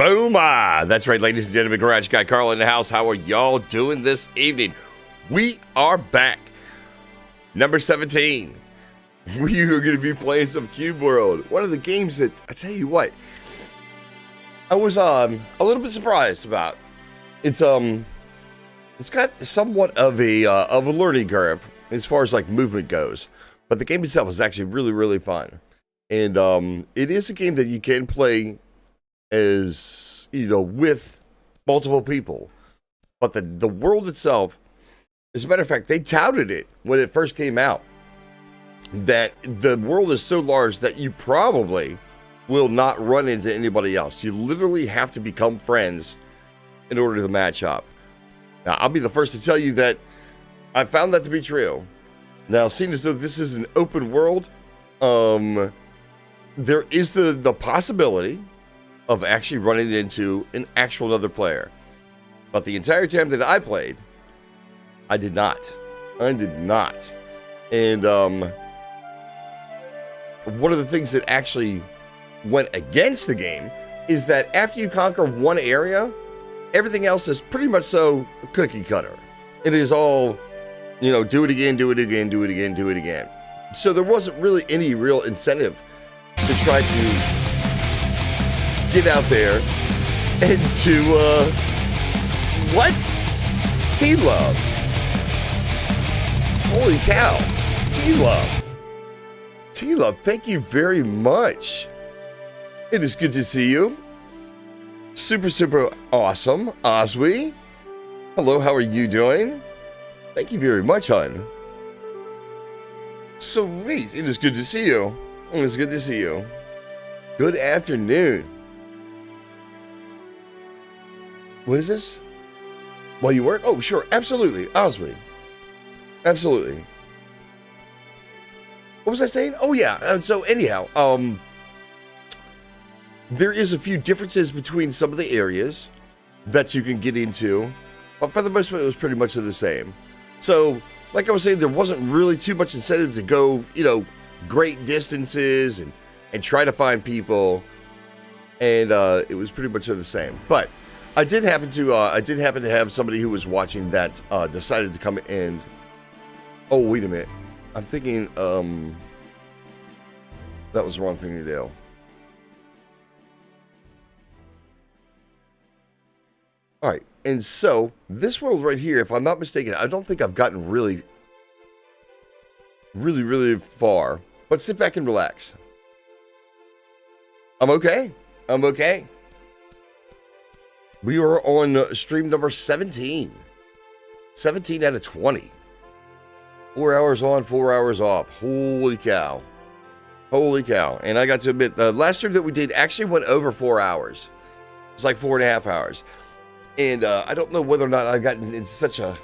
Boom! That's right, ladies and gentlemen. Garage Guy Carl in the house. How are y'all doing this evening? We are back. Number 17. We are going to be playing some Cube World. One of the games that, I tell you what, I was a little bit surprised about. It's got somewhat of a learning curve as far as like movement goes, but the game itself is actually really, really fun. And it is a game that you can play as, with multiple people. But the world itself, as a matter of fact, they touted it when it first came out, that the world is so large that you probably will not run into anybody else. You literally have to become friends in order to match up. Now, I'll be the first to tell you that I found that to be true. Now, seeing as though this is an open world, there is the possibility of actually running into an actual other player. But the entire time that I played, I did not. And one of the things that actually went against the game is that after you conquer one area, everything else is pretty much so cookie cutter. It is all, do it again, do it again, do it again, do it again. So there wasn't really any real incentive to try to get out there and to, what? T-Love. Holy cow. T-Love. T-Love, thank you very much. It is good to see you. Super, super awesome. Oswee. Hello, how are you doing? Thank you very much, hon. Sweet. It is good to see you. It is good to see you. Good afternoon. What is this? While you work? Oh, sure. Absolutely. Oswee. Absolutely. What was I saying? Oh, yeah. So anyhow, there is a few differences between some of the areas that you can get into, but for the most part, it was pretty much the same. So, like I was saying, there wasn't really too much incentive to go, great distances and try to find people, and it was pretty much the same. But I did happen to have somebody who was watching that decided to come in. Oh, wait a minute. I'm thinking that was the wrong thing to do. All right, and so this world right here, if I'm not mistaken, I don't think I've gotten really far, but sit back and relax. I'm okay. We are on stream number 17. 17 out of 20. 4 hours on, 4 hours off. Holy cow. And I got to admit, the last stream that we did actually went over 4 hours. It's like 4.5 hours. And I don't know whether or not I've gotten into such a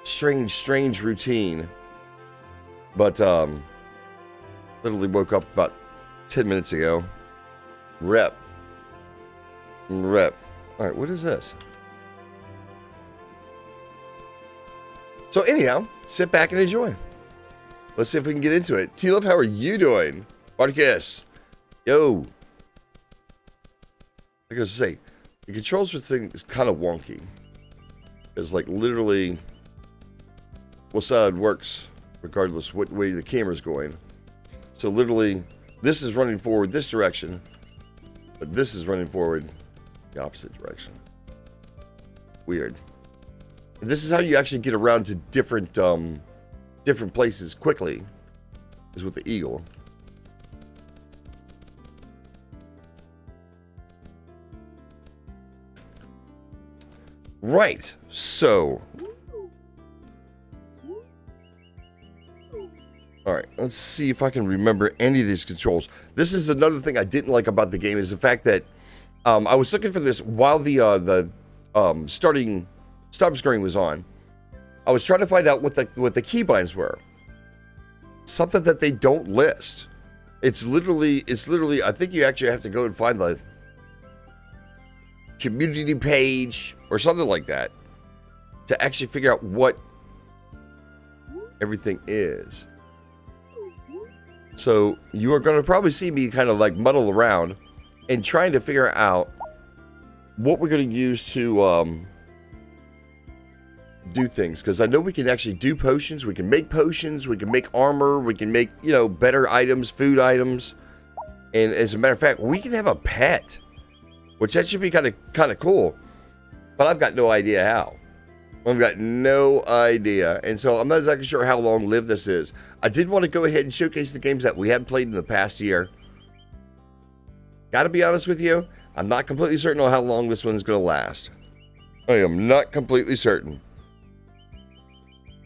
strange routine. But literally woke up about 10 minutes ago. Rep. All right, what is this? So anyhow, sit back and enjoy. Let's see if we can get into it. T-Love, how are you doing? Marcus. Yo. I gotta say, the controls for this thing is kind of wonky. It's like literally what side works regardless what way the camera's going. So literally, this is running forward this direction, but this is running forward the opposite direction. Weird. And this is how you actually get around to different places quickly, is with the eagle. Right, so. All right, let's see if I can remember any of these controls. This is another thing I didn't like about the game, is the fact that I was looking for this while the stop screen was on. I was trying to find out what the keybinds were. Something that they don't list. It's literally, I think you actually have to go and find the community page or something like that to actually figure out what everything is. So you are going to probably see me kind of like muddle around and trying to figure out what we're going to use to do things. Because I know we can actually do potions. We can make potions. We can make armor. We can make, you know, better items, food items. And as a matter of fact, we can have a pet, which that should be kind of cool. But I've got no idea how. I've got no idea. And so I'm not exactly sure how long lived this is. I did want to go ahead and showcase the games that we have played in the past year. Gotta be honest with you, I'm not completely certain on how long this one's going to last. I am not completely certain.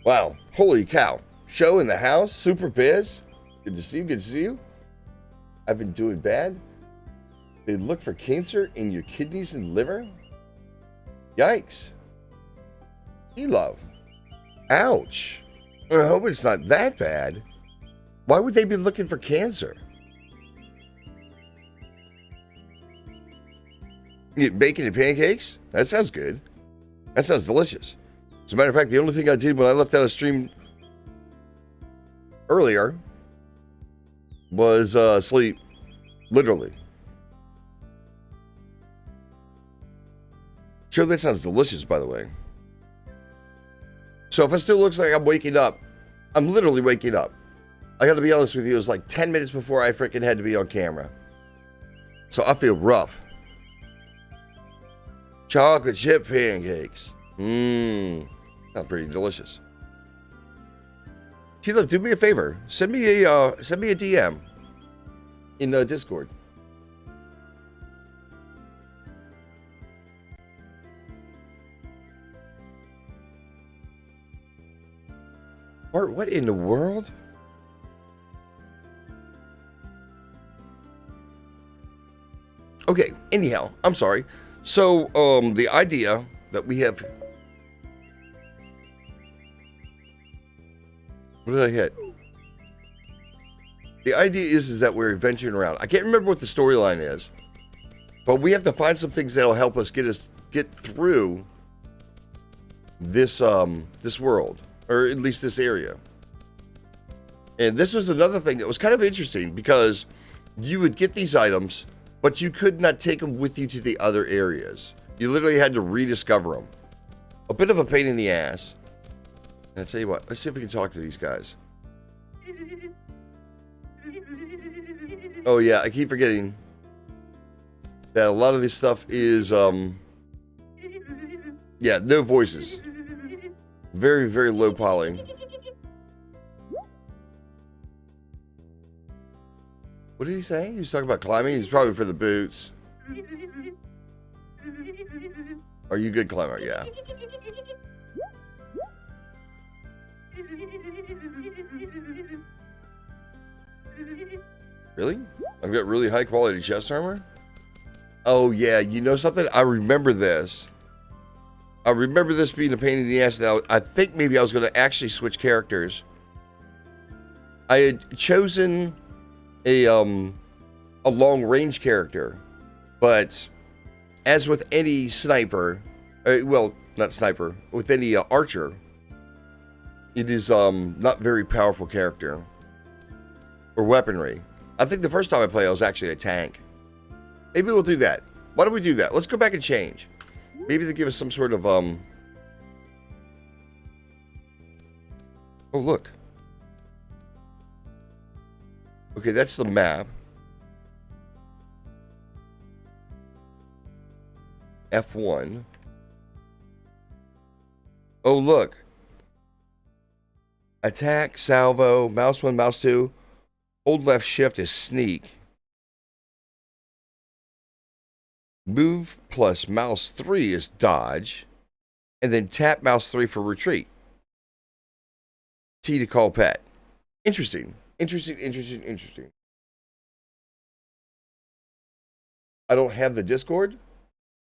Wow, holy cow. Show in the house, Super Biz. Good to see you, good to see you. I've been doing bad. They look for cancer in your kidneys and liver? Yikes. Love. Ouch. I hope it's not that bad. Why would they be looking for cancer? You get bacon and pancakes? That sounds good. That sounds delicious. As a matter of fact, the only thing I did when I left out of stream earlier was sleep. Literally. Sure, that sounds delicious, by the way. So if it still looks like I'm waking up, I'm literally waking up. I gotta be honest with you, it was like 10 minutes before I freaking had to be on camera. So I feel rough. Chocolate chip pancakes. Sounds pretty delicious. T-Love, do me a favor. Send me a DM in Discord. Bart, what in the world? Okay, anyhow, I'm sorry. So, the idea that we have... What did I hit? The idea is that we're venturing around. I can't remember what the storyline is, but we have to find some things that'll help us get through this this world, or at least this area. And this was another thing that was kind of interesting, because you would get these items, but you could not take them with you to the other areas. You literally had to rediscover them. A bit of a pain in the ass. And I tell you what, let's see if we can talk to these guys. Oh yeah, I keep forgetting that a lot of this stuff is, yeah, no voices. Very, very low poly. What did he say? He was talking about climbing? He's probably for the boots. Are you a good climber? Yeah. Really? I've got really high quality chest armor? Oh yeah, you know something? I remember this. I remember this being a pain in the ass. Now, I think maybe I was going to actually switch characters. I had chosen a long range character, but as with any sniper, well, not sniper, with any archer, it is not very powerful character or weaponry. I think the first time I played, I was actually a tank. Maybe we'll do that. Why don't we do that? Let's go back and change. Maybe they give us some sort of oh look. Okay, that's the map. F1. Oh, look. Attack, salvo, mouse 1, mouse 2. Hold left shift is sneak. Move plus mouse 3 is dodge. And then tap mouse 3 for retreat. T to call pet. Interesting. Interesting. I don't have the Discord?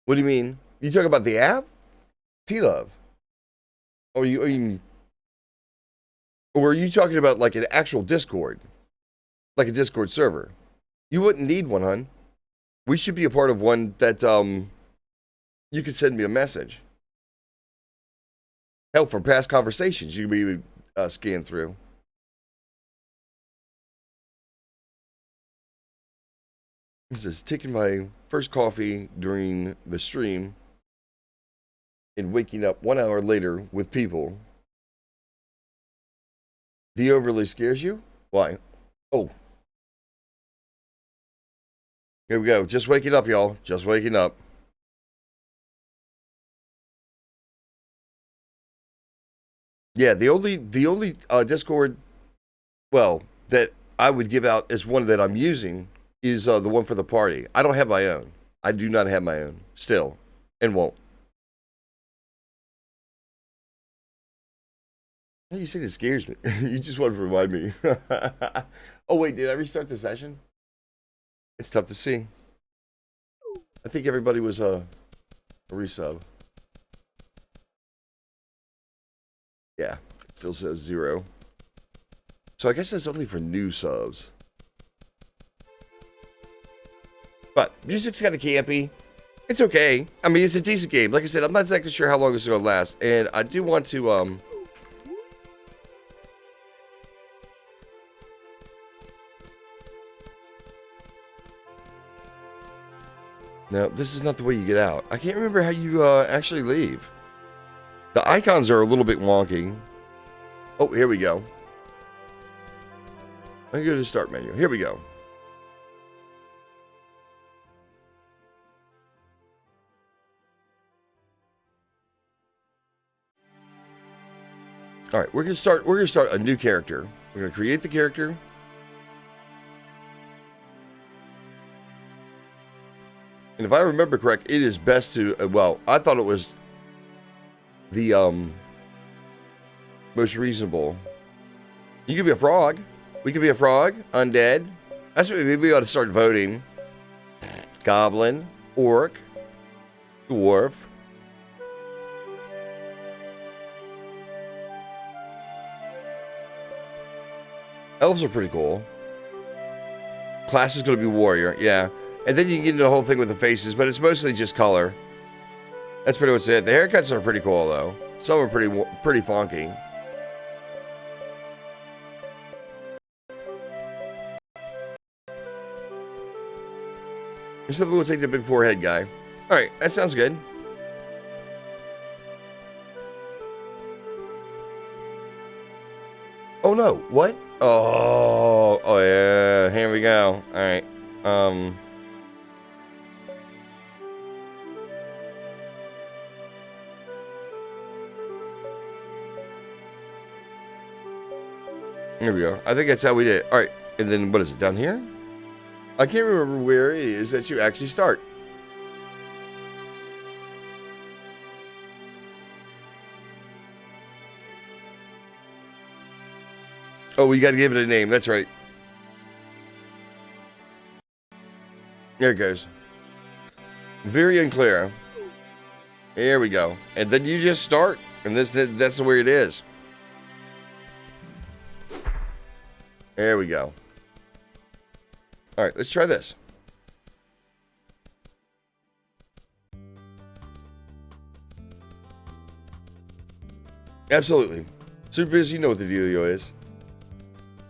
What do you mean? You talking about the app? T-Love. Or are you talking about like an actual Discord? Like a Discord server? You wouldn't need one, hun. We should be a part of one that you could send me a message. Hell, for past conversations, you can be scan through. This is taking my first coffee during the stream and waking up 1 hour later with people. The overlay scares you? Why? Oh. Here we go. Just waking up, y'all. Just waking up. Yeah, the only Discord, well, that I would give out as one that I'm using is the one for the party. I don't have my own. I do not have my own still, and won't. You said it scares me. You just want to remind me. Oh wait, did I restart the session? It's tough to see. I think everybody was a resub. Yeah, it still says 0. So I guess that's only for new subs. But music's kind of campy. It's okay. I mean, it's a decent game. Like I said, I'm not exactly sure how long this is going to last. And I do want to, No, this is not the way you get out. I can't remember how you actually leave. The icons are a little bit wonky. Oh, here we go. I go to the start menu. Here we go. All right, we're gonna start a new character. We're gonna create the character. And if I remember correct, it is best to well, I thought it was the most reasonable. You could be a frog. We could be a frog, undead. That's what we ought to start voting. Goblin, orc, dwarf. Elves are pretty cool. Class is going to be warrior, yeah. And then you can get into the whole thing with the faces, but it's mostly just color. That's pretty much it. The haircuts are pretty cool, though. Some are pretty funky. Some people will take the big forehead guy. All right, that sounds good. Oh no! What? Oh yeah. Here we go. All right. Here we go. I think that's how we did it. All right. And then what is it down here? I can't remember where it is that you actually start. Oh, we got to give it a name. That's right. There it goes. Very unclear. There we go. And then you just start. And that's the way it is. There we go. All right, let's try this. Absolutely. Super busy, you know what the dealio is.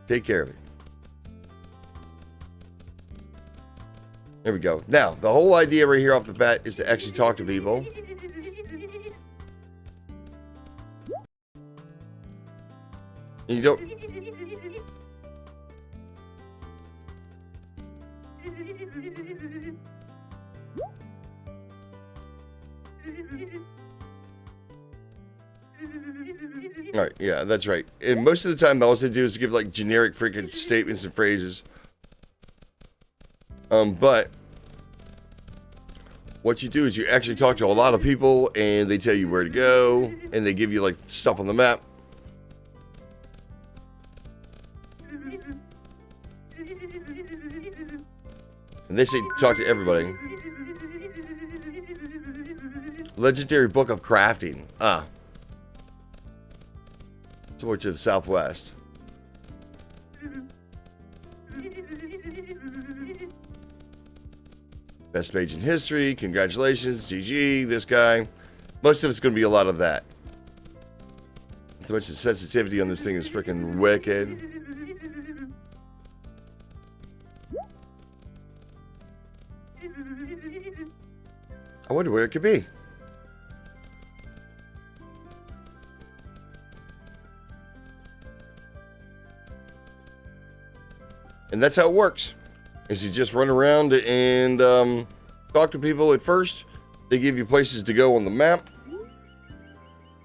Take care of it. There we go. Now, the whole idea right here off the bat is to actually talk to people. And you don't... All right, yeah, that's right. And most of the time, all they do is give like generic freaking statements and phrases. But what you do is you actually talk to a lot of people, and they tell you where to go, and they give you like stuff on the map. And they say talk to everybody. Legendary Book of Crafting. Somewhere to the southwest. Best page in history. Congratulations. GG. This guy. Most of it's going to be a lot of that. Not too much the sensitivity on this thing is freaking wicked. I wonder where it could be. And that's how it works. Is you just run around and talk to people at first. They give you places to go on the map.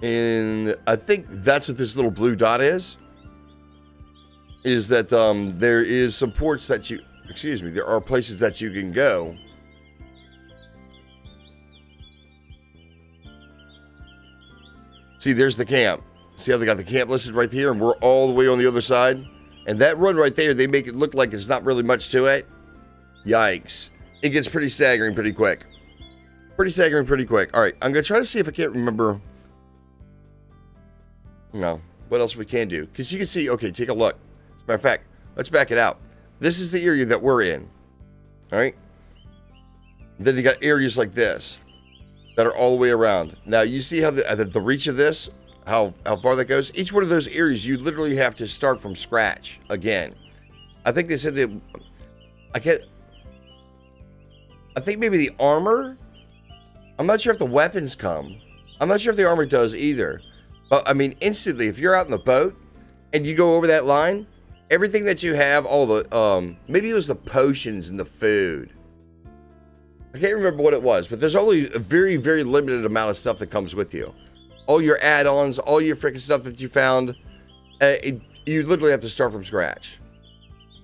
And I think that's what this little blue dot is. Is that there is some ports that you... Excuse me. There are places that you can go. See, there's the camp. See how they got the camp listed right here? And we're all the way on the other side? And that run right there, they make it look like it's not really much to it. Yikes. It gets pretty staggering pretty quick. Pretty staggering pretty quick. All right, I'm going to try to see if I can't remember. No, what else we can do. Because you can see, okay, take a look. As a matter of fact, let's back it out. This is the area that we're in. All right? Then you got areas like this that are all the way around. Now, you see how the reach of this, how far that goes? Each one of those areas, you literally have to start from scratch again. I think they said that... I think maybe the armor... I'm not sure if the weapons come. I'm not sure if the armor does either. But, I mean, instantly, if you're out in the boat and you go over that line, everything that you have, all the... maybe it was the potions and the food. I can't remember what it was, but there's only a very, very limited amount of stuff that comes with you. All your add-ons, all your freaking stuff that you found, you literally have to start from scratch.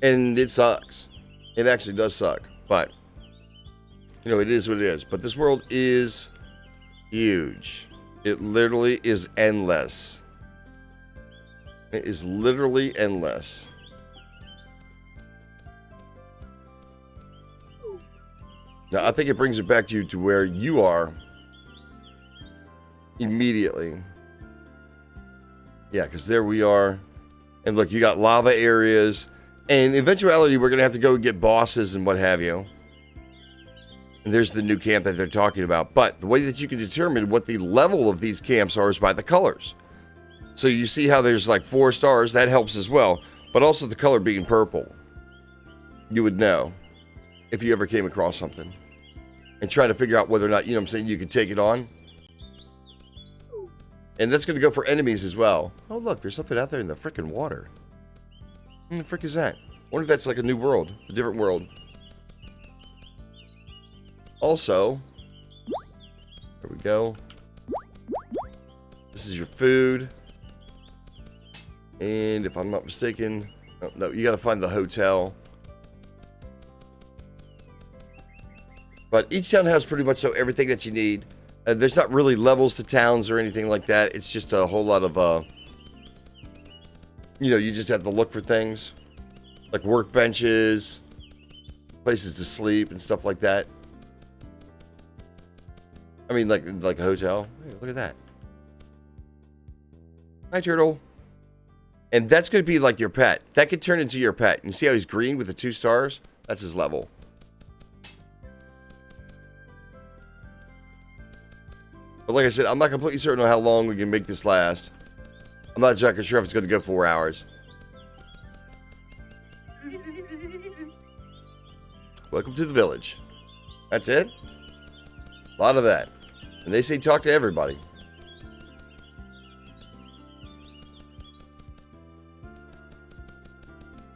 And it sucks. It actually does suck. But, you know, it is what it is. But this world is huge. It literally is endless. It is literally endless. Now, I think it brings it back to you to where you are immediately. Yeah, because there we are. And look, you got lava areas. And eventuality, we're going to have to go get bosses and what have you. And there's the new camp that they're talking about. But the way that you can determine what the level of these camps are is by the colors. So you see how there's like 4 stars. That helps as well. But also the color being purple. You would know if you ever came across something. And try to figure out whether or not, you know what I'm saying, you can take it on. And that's going to go for enemies as well. Oh, look, there's something out there in the freaking water. What the frick is that? I wonder if that's like a new world, a different world. Also, there we go. This is your food. And if I'm not mistaken, oh, no, you got to find the hotel. But each town has pretty much everything that you need. There's not really levels to towns or anything like that. It's just a whole lot of, you know, you just have to look for things. Like workbenches, places to sleep and stuff like that. I mean, like a hotel. Hey, look at that. Hi, turtle. And that's going to be like your pet. That could turn into your pet. You see how he's green with the 2 stars? That's his level. But like I said, I'm not completely certain on how long we can make this last. I'm not exactly sure if it's going to go 4 hours. Welcome to the village. That's it? A lot of that. And they say talk to everybody.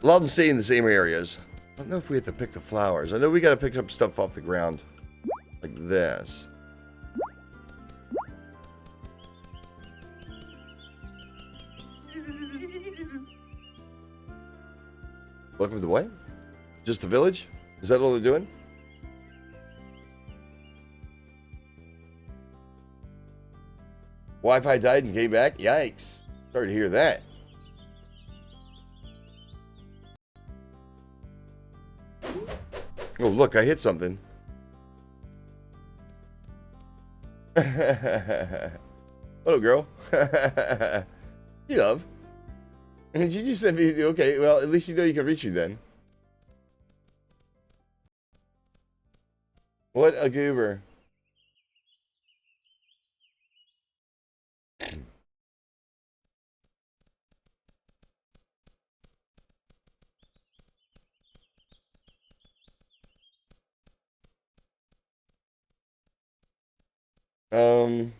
A lot of them stay in the same areas. I don't know if we have to pick the flowers. I know we got to pick up stuff off the ground. Like this. Welcome to what? Just the village? Is that all they're doing? Wi-Fi died and came back? Yikes. Sorry to hear that. Oh, look, I hit something. Hello, girl. You love. And you just sent me, okay, well, at least you know you can reach me then. What a goober. Um.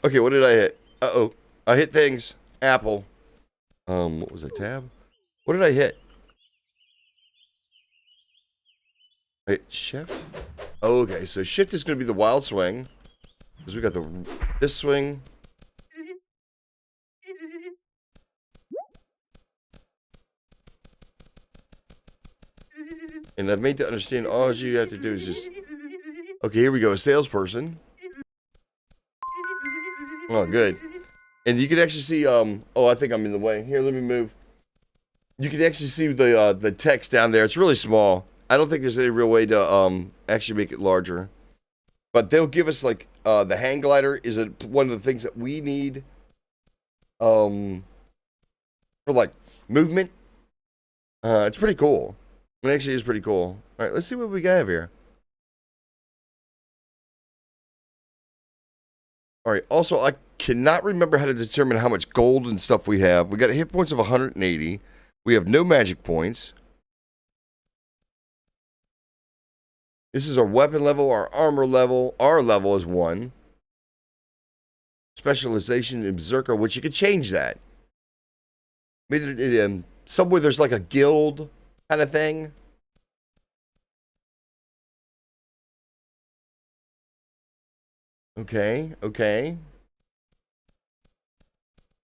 Okay, what did I hit? Uh-oh. I hit things. Apple. What was it? Tab? What did I hit? I hit shift? Oh, okay, so shift is going to be the wild swing. Because we got this swing. And I've made to understand all you have to do is just... Okay, here we go. A salesperson. Oh, good. And you can actually see, oh, I think I'm in the way. Here, let me move. You can actually see the text down there. It's really small. I don't think there's any real way to actually make it larger. But they'll give us, like, the hang glider is one of the things that we need for, like, movement. It's pretty cool. It actually is pretty cool. All right, let's see what we have here. All right, also, I cannot remember how to determine how much gold and stuff we have. We got hit points of 180. We have no magic points. This is our weapon level, our armor level. Our level is 1. Specialization in Berserker, which you could change that. Maybe somewhere there's like a guild kind of thing. Okay, okay.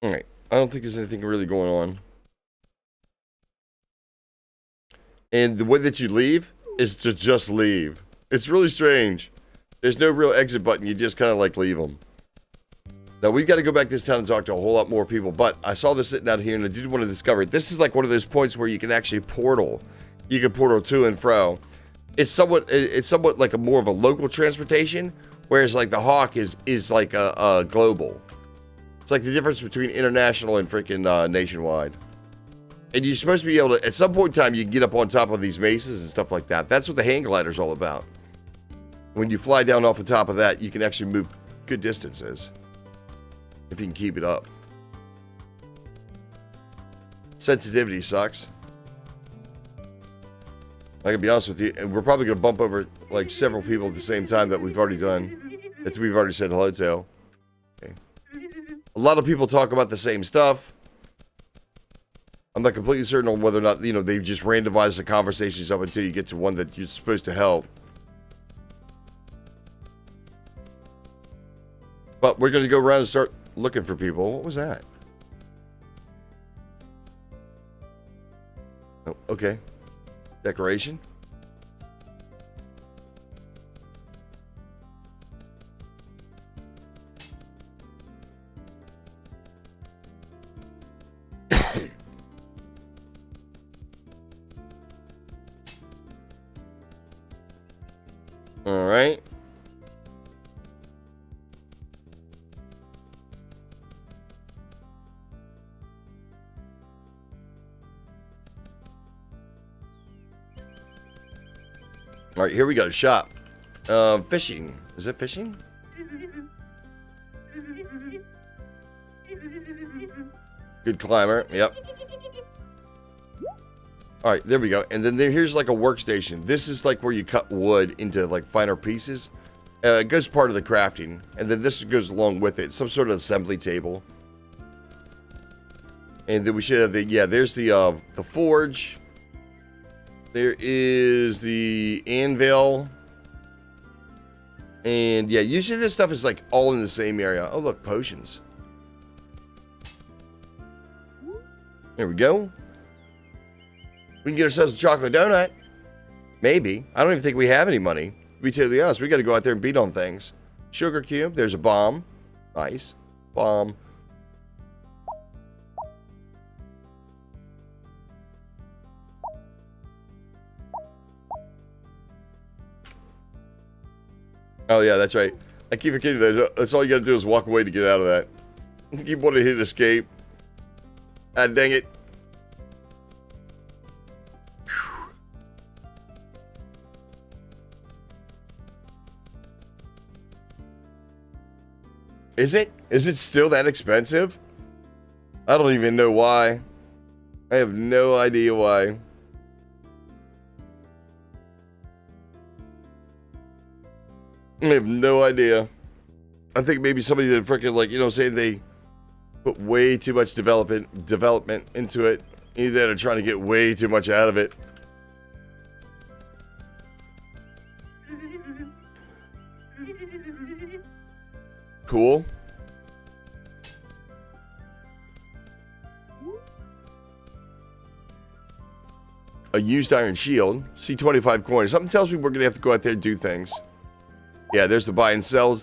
All right. I don't think there's anything really going on. And the way that you leave is to just leave. It's really strange. There's no real exit button. You just kind of like leave them. Now, we've got to go back to this town and talk to a whole lot more people. But I saw this sitting out here, and I did want to discover it. This is like one of those points where you can actually portal. You can portal to and fro. It's somewhat like a more of a local transportation, whereas like the Hawk is like a global. It's like the difference between international and freaking nationwide. And you're supposed to be able to, at some point in time, you can get up on top of these mesas and stuff like that. That's what the hang glider's all about. When you fly down off the top of that, you can actually move good distances. If you can keep it up. Sensitivity sucks. I can be honest with you, and we're probably going to bump over like several people at the same time that we've already done. That we've already said hello to. Okay. A lot of people talk about the same stuff. I'm not completely certain on whether or not, they've just randomized the conversations up until you get to one that you're supposed to help. But we're going to go around and start looking for people. What was that? Oh, okay. Decoration. All right. All right, here we got a shop. Fishing. Is it fishing? Good climber. Yep. All right, there we go. And then here's like a workstation. This is like where you cut wood into like finer pieces. It goes part of the crafting. And then this goes along with it. Some sort of assembly table. And then we should have there's the forge. There is the anvil. And yeah, usually this stuff is like all in the same area. Oh, look, potions. There we go. We can get ourselves a chocolate donut. Maybe. I don't even think we have any money. To be totally honest, we got to go out there and beat on things. Sugar cube. There's a bomb. Nice. Bomb. Oh, yeah, that's right. I keep forgetting that. That's all you got to do is walk away to get out of that. Keep wanting to hit escape. Ah, dang it. Is it? Is it still that expensive? I don't even know why. I have no idea why. I have no idea. I think maybe somebody that freaking, like, you know, saying they put way too much development into it. Either that or trying to get way too much out of it. Cool. A used iron shield. C25 coins. Something tells me we're going to have to go out there and do things. Yeah, there's the buy and sell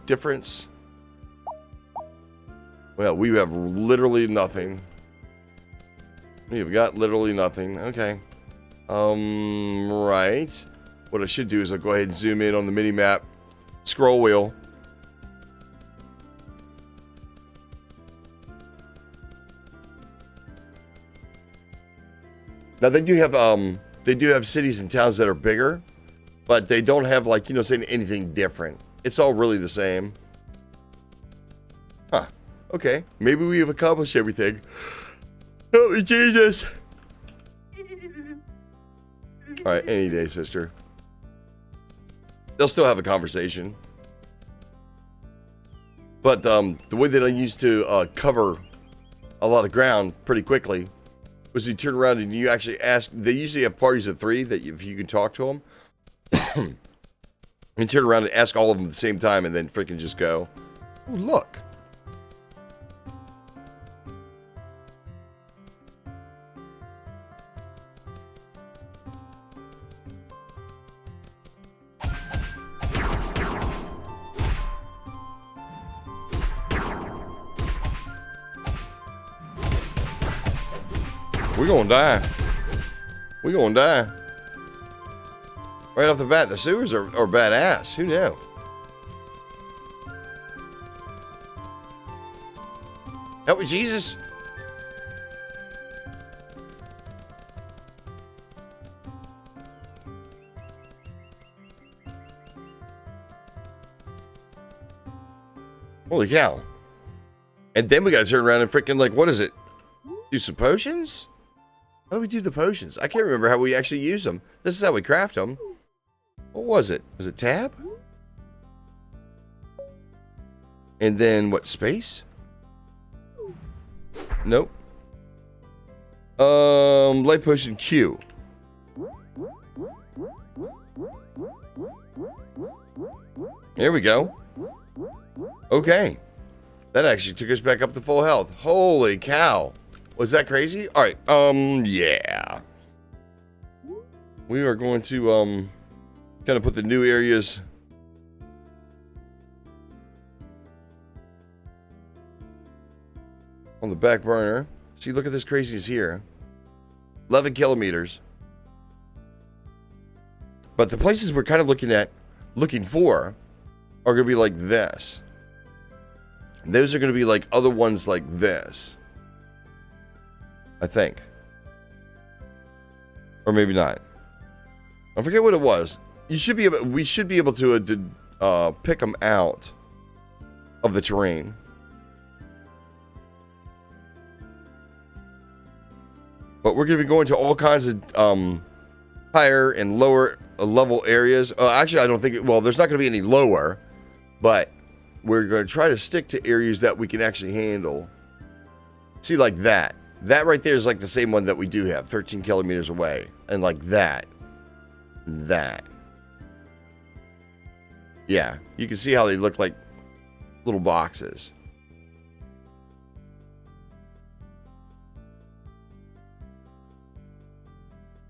difference. Well, we have literally nothing. We've got literally nothing. Okay. Right. What I should do is I'll go ahead and zoom in on the mini map. Scroll wheel. Now they do have cities and towns that are bigger, but they don't have, like, you know, saying anything different. It's all really the same. Huh. Okay. Maybe we have accomplished everything. Help me, Jesus. All right, any day, sister. They'll still have a conversation. But the way that I used to cover a lot of ground pretty quickly was you turn around and you actually ask. They usually have parties of 3 that if you can talk to them, and turn around and ask all of them at the same time, and then freaking just go, "Oh, look." We're gonna die. We're gonna die. Right off the bat, the sewers are badass. Who knew? Help me, Jesus. Holy cow. And then we gotta turn around and freaking, like, what is it? Do some potions? How do we do the potions? I can't remember how we actually use them. This is how we craft them. What was it? Was it tab? And then what, space? Nope. Life potion Q. There we go. Okay. That actually took us back up to full health. Holy cow. Was that crazy? All right. Yeah. We are going to, kind of put the new areas on the back burner. See, look at this craziness here. 11 kilometers. But the places we're kind of looking for are going to be like this. Those are going to be like other ones like this. I think. Or maybe not. I forget what it was. We should be able to pick them out of the terrain. But we're going to be going to all kinds of higher and lower level areas. Actually, I don't think there's not going to be any lower, but we're going to try to stick to areas that we can actually handle. See, like that. That right there is like the same one that we do have, 13 kilometers away. And like that. That. Yeah, you can see how they look like little boxes.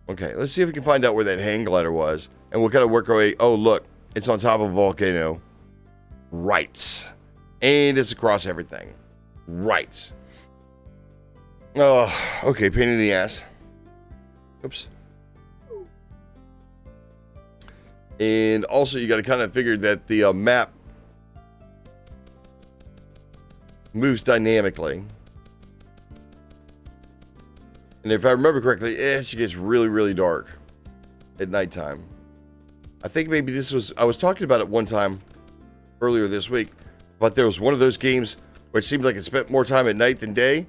Okay, let's see if we can find out where that hang glider was. And we'll kind of work our way. Oh, look. It's on top of a volcano. Right. And it's across everything. Right. Oh, okay. Pain in the ass. Oops. And also, you got to kind of figure that the map moves dynamically. And if I remember correctly, it gets really, really dark at nighttime. I think maybe I was talking about it one time earlier this week, but there was one of those games where it seemed like it spent more time at night than day.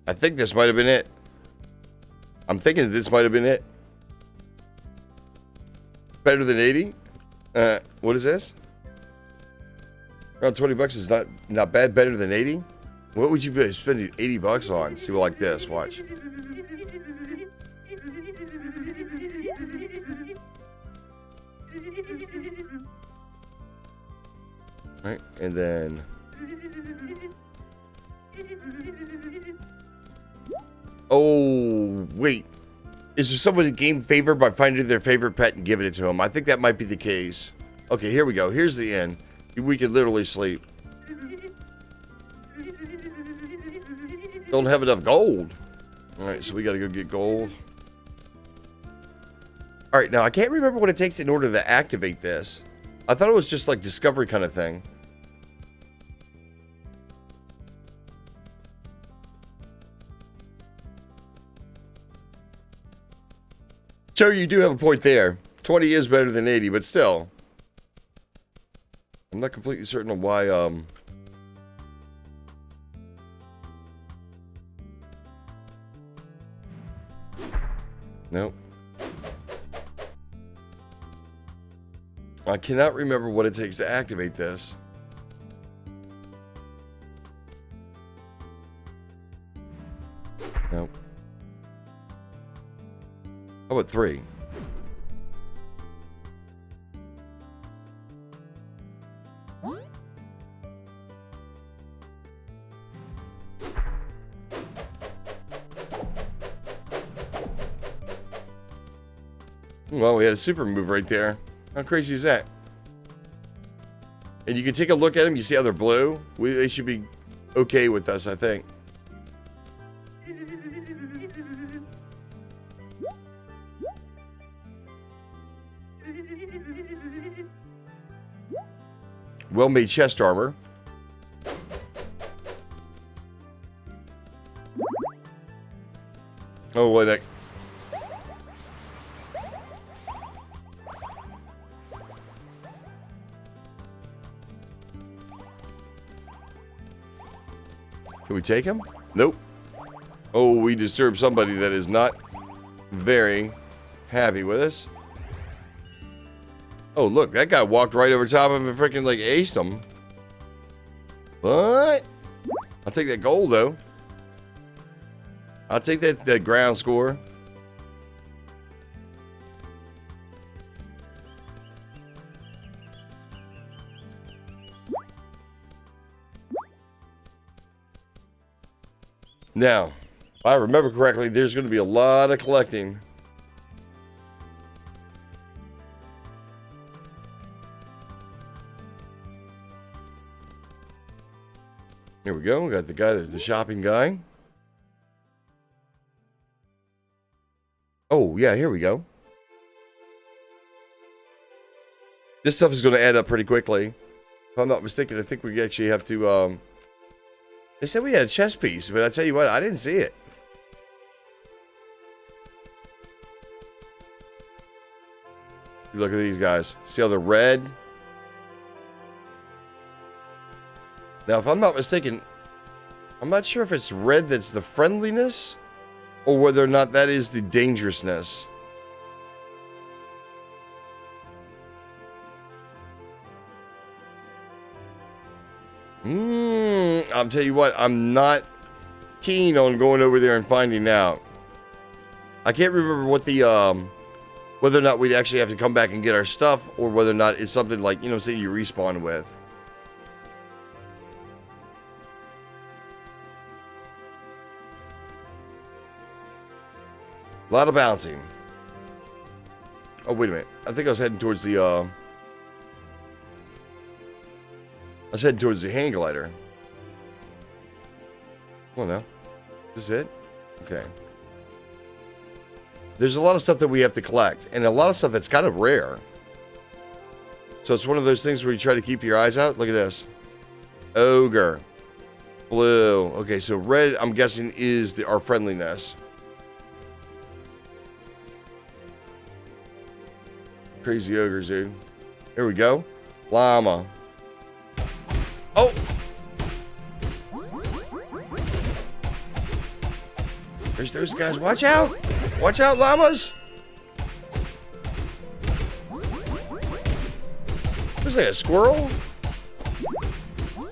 I think this might have been it. I'm thinking this might have been it. Better than 80? What is this? Around 20 bucks is not bad. Better than 80? What would you be spending 80 bucks on? See, like this. Watch. Right, and then... Oh, wait. Is there someone who gained favor by finding their favorite pet and giving it to him? I think that might be the case. Okay, here we go. Here's the end. We can literally sleep. Don't have enough gold. Alright, so we gotta go get gold. Alright, now I can't remember what it takes in order to activate this. I thought it was just like discovery kind of thing. So you do have a point there. 20 is better than 80, but still. I'm not completely certain on why, Nope. I cannot remember what it takes to activate this. Nope. How about 3? Well, we had a super move right there. How crazy is that? And you can take a look at them. You see how they're blue? They should be okay with us, I think. Well-made chest armor. Oh, what the... Can we take him? Nope. Oh, we disturbed somebody that is not very happy with us. Oh, look, that guy walked right over top of him and freaking like aced him. What? I'll take that gold though. I'll take that ground score. Now, if I remember correctly, there's going to be a lot of collecting. Here we go. We got the guy that's the shopping guy. Oh, yeah, here we go. This stuff is going to add up pretty quickly. If I'm not mistaken, I think we actually have to... They said we had a chess piece, but I tell you what, I didn't see it. Look at these guys. See how they're red? Now, if I'm not mistaken, I'm not sure if it's red that's the friendliness, or whether or not that is the dangerousness. I'll tell you what, I'm not keen on going over there and finding out. I can't remember what the, whether or not we'd actually have to come back and get our stuff, or whether or not it's something like, you know, say you respawn with. A lot of bouncing. Oh, wait a minute. I think I was heading towards the, I was heading towards the hang glider. Come on now. Is this it? Okay. There's a lot of stuff that we have to collect, and a lot of stuff that's kind of rare. So it's one of those things where you try to keep your eyes out. Look at this. Ogre. Blue. Okay, so red, I'm guessing, is our friendliness. Crazy ogres, dude. Here we go. Llama. Oh! There's those guys. Watch out. Watch out, llamas. What's that, a squirrel?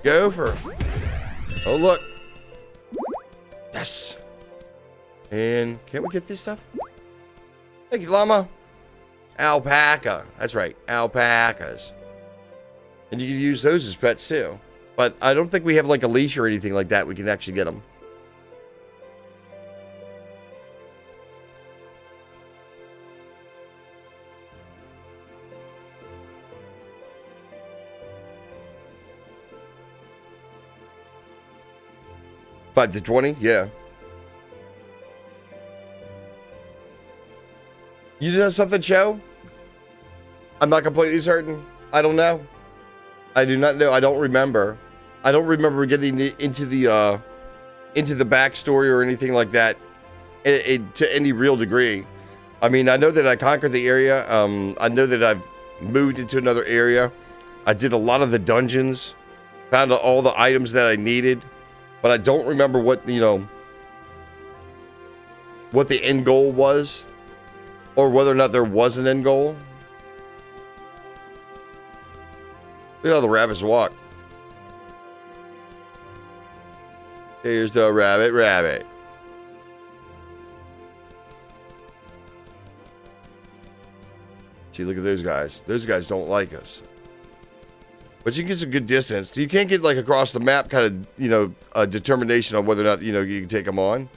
Gopher. Oh, look. Yes. And can't we get this stuff? Thank you, llama. Alpaca. That's right, alpacas. And you can use those as pets too. But I don't think we have like a leash or anything like that. We can actually get them. $5 to $20, yeah. You did something, show? I'm not completely certain. I don't know. I do not know. I don't remember. I don't remember getting into the backstory or anything like that to any real degree. I mean, I know that I conquered the area. I know that I've moved into another area. I did a lot of the dungeons, found all the items that I needed, but I don't remember what, what the end goal was, or whether or not there was an end goal. Look at how the rabbits walk. Here's the rabbit. See, look at those guys. Those guys don't like us. But you can get some good distance. You can't get like across the map kind of, a determination on whether or not, you can take them on.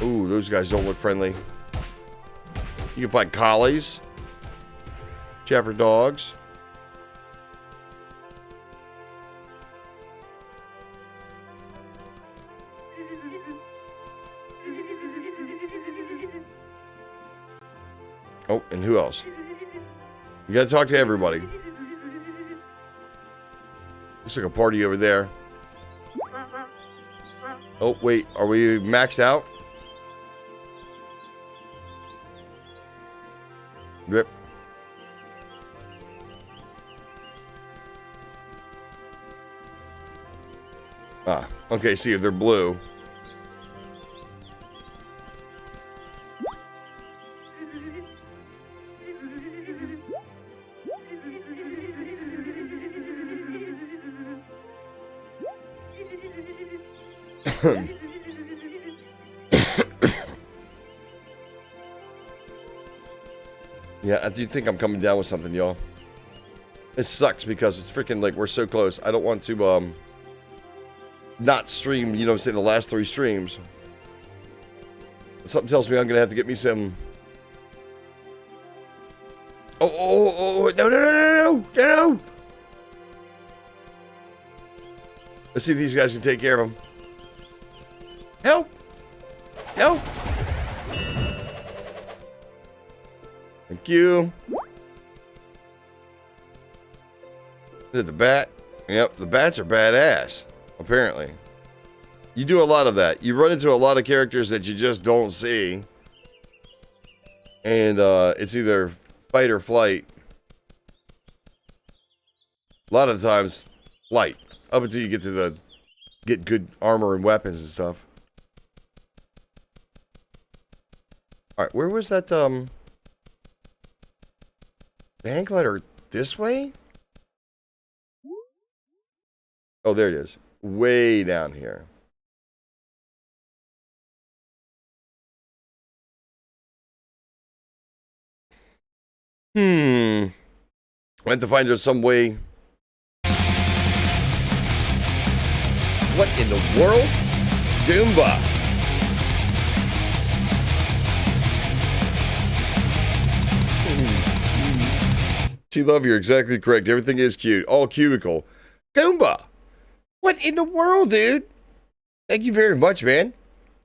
Ooh, those guys don't look friendly. You can find collies, shepherd dogs. Oh, and who else? You gotta talk to everybody. Looks like a party over there. Oh, wait, are we maxed out? Yep. Ah, okay, see, they're blue. Yeah, I do think I'm coming down with something, y'all. It sucks because it's freaking like we're so close. I don't want to not stream, say the last 3 streams. Something tells me I'm gonna have to get me some. Oh, no. Let's see if these guys can take care of him. Help! Thank you. Look at the bat. Yep, the bats are badass, apparently. You do a lot of that. You run into a lot of characters that you just don't see. And it's either fight or flight. A lot of the times, flight. Up until you get good armor and weapons and stuff. Alright, where was that, the hang glider this way? Oh, there it is. Way down here. I have to find out some way. What in the world? Goomba. T-Love, you're exactly correct. Everything is cute. All cubicle. Goomba. What in the world, dude? Thank you very much, man.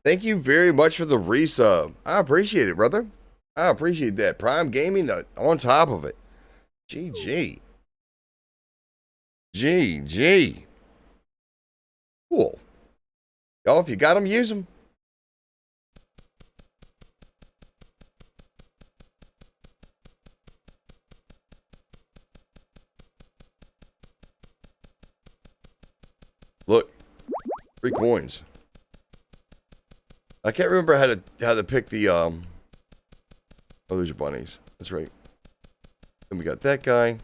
Thank you very much for the resub. I appreciate it, brother. I appreciate that. Prime Gaming on top of it. GG. GG. Cool. Y'all, if you got them, use them. Look, 3 coins. I can't remember how to pick the Oh, those are bunnies. That's right. Then we got that guy.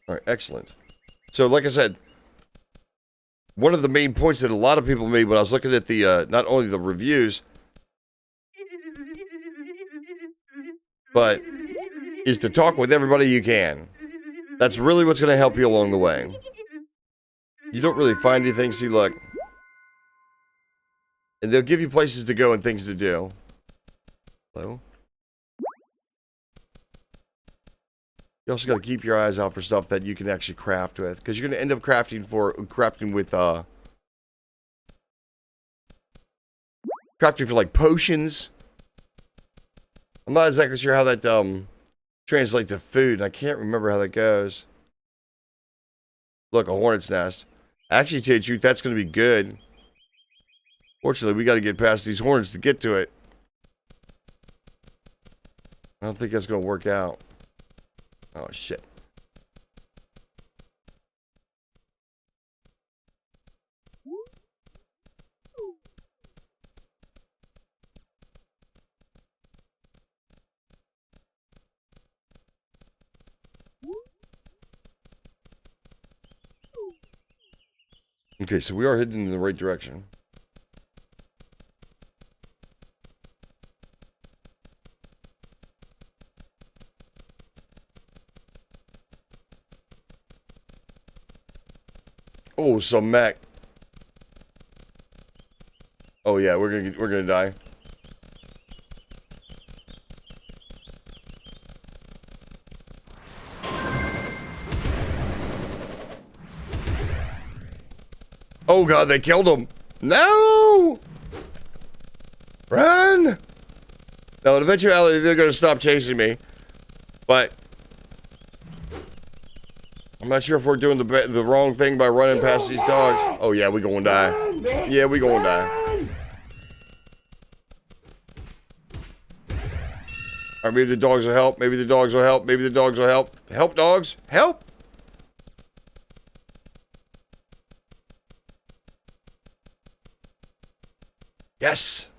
All right, excellent. So, like I said, one of the main points that a lot of people made when I was looking at the not only the reviews, but is to talk with everybody you can. That's really what's going to help you along the way. You don't really find anything, see, look. And they'll give you places to go and things to do. Hello? You also got to keep your eyes out for stuff that you can actually craft with. Because you're going to end up crafting with, crafting for, like, potions. I'm not exactly sure how that, translates to food. And I can't remember how that goes. Look, a hornet's nest. Actually, to tell you the truth, that's going to be good. Fortunately, we got to get past these hornets to get to it. I don't think that's going to work out. Oh, shit. Okay, so we are heading in the right direction. Oh, some mech. Oh yeah, we're gonna die. Oh god, they killed him. No! Run! Now, in eventuality, they're gonna stop chasing me. But I'm not sure if we're doing the wrong thing by running past these dogs. Oh yeah, we gonna die. Yeah, we gonna die. Alright, maybe the dogs will help. Maybe the dogs will help. Maybe the dogs will help. Help, dogs. Help! Yes!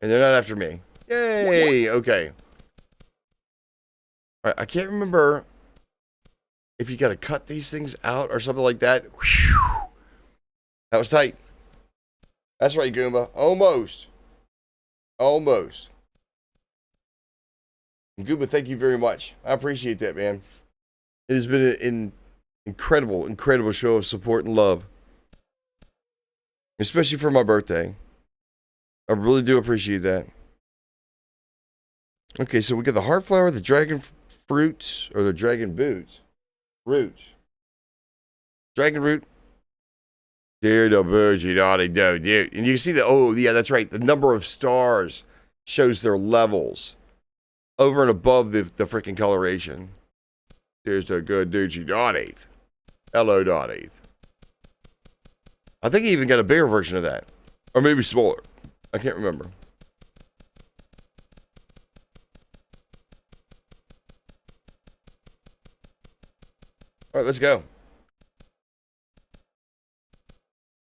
And they're not after me. Yay! Okay. Alright, I can't remember if you gotta cut these things out or something like that. Whew. That was tight. That's right, Goomba. Almost. Almost. Goomba, thank you very much. I appreciate that, man. It has been an incredible, incredible show of support and love. Especially for my birthday. I really do appreciate that. Okay, so we got the heart flower, the dragon fruit, or the dragon boots. Root. Dragon root. Dear the birds, you naughty do. And you can see the, oh, yeah, that's right. The number of stars shows their levels over and above the freaking coloration. Here's the good dude, you naughty. Hello, naughty. I think he even got a bigger version of that. Or maybe smaller. I can't remember. All right, let's go.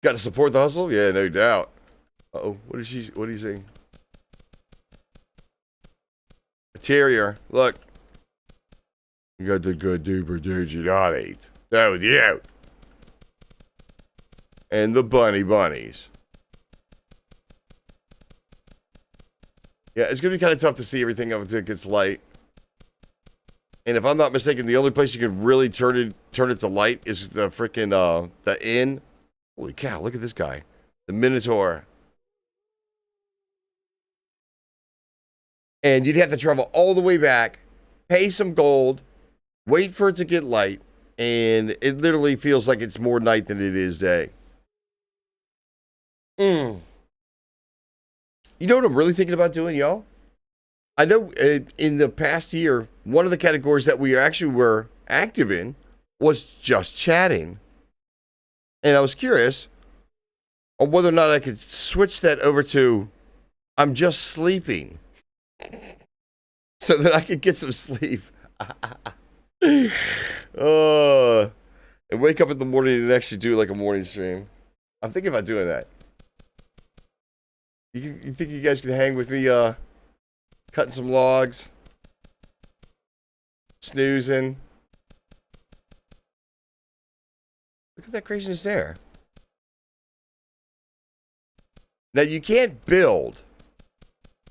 Got to support the hustle? Yeah, no doubt. Uh-oh, what is he saying? A terrier, look. You got the good duper dude you not eat. That was you. And the bunnies. Yeah, it's going to be kind of tough to see everything until it gets light. And if I'm not mistaken, the only place you can really turn it to light is the freaking, the inn. Holy cow, look at this guy. The Minotaur. And you'd have to travel all the way back, pay some gold, wait for it to get light, and it literally feels like it's more night than it is day. You know what I'm really thinking about doing, y'all? I know in the past year, one of the categories that we actually were active in was just chatting. And I was curious on whether or not I could switch that over to I'm just sleeping so that I can get some sleep. And wake up in the morning and actually do like a morning stream. I'm thinking about doing that. You think you guys can hang with me, cutting some logs, snoozing? Look at that craziness there. Now you can't build,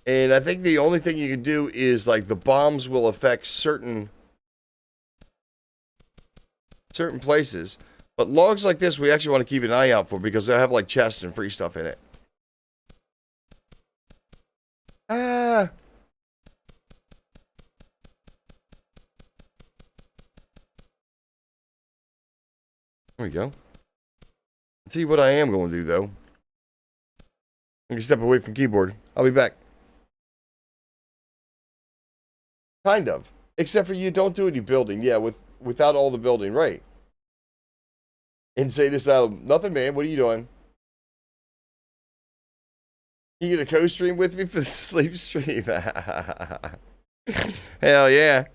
and I think the only thing you can do is like the bombs will affect certain places. But logs like this, we actually want to keep an eye out for because they have like chests and free stuff in it. Ah. There we go. Let's see what I am going to do though. I'm going to step away from keyboard. I'll be back. Kind of. Except for you don't do any building. Yeah, without all the building, right? Insane Asylum. Nothing, man. What are you doing? You gonna co-stream with me for the sleep stream? Hell yeah.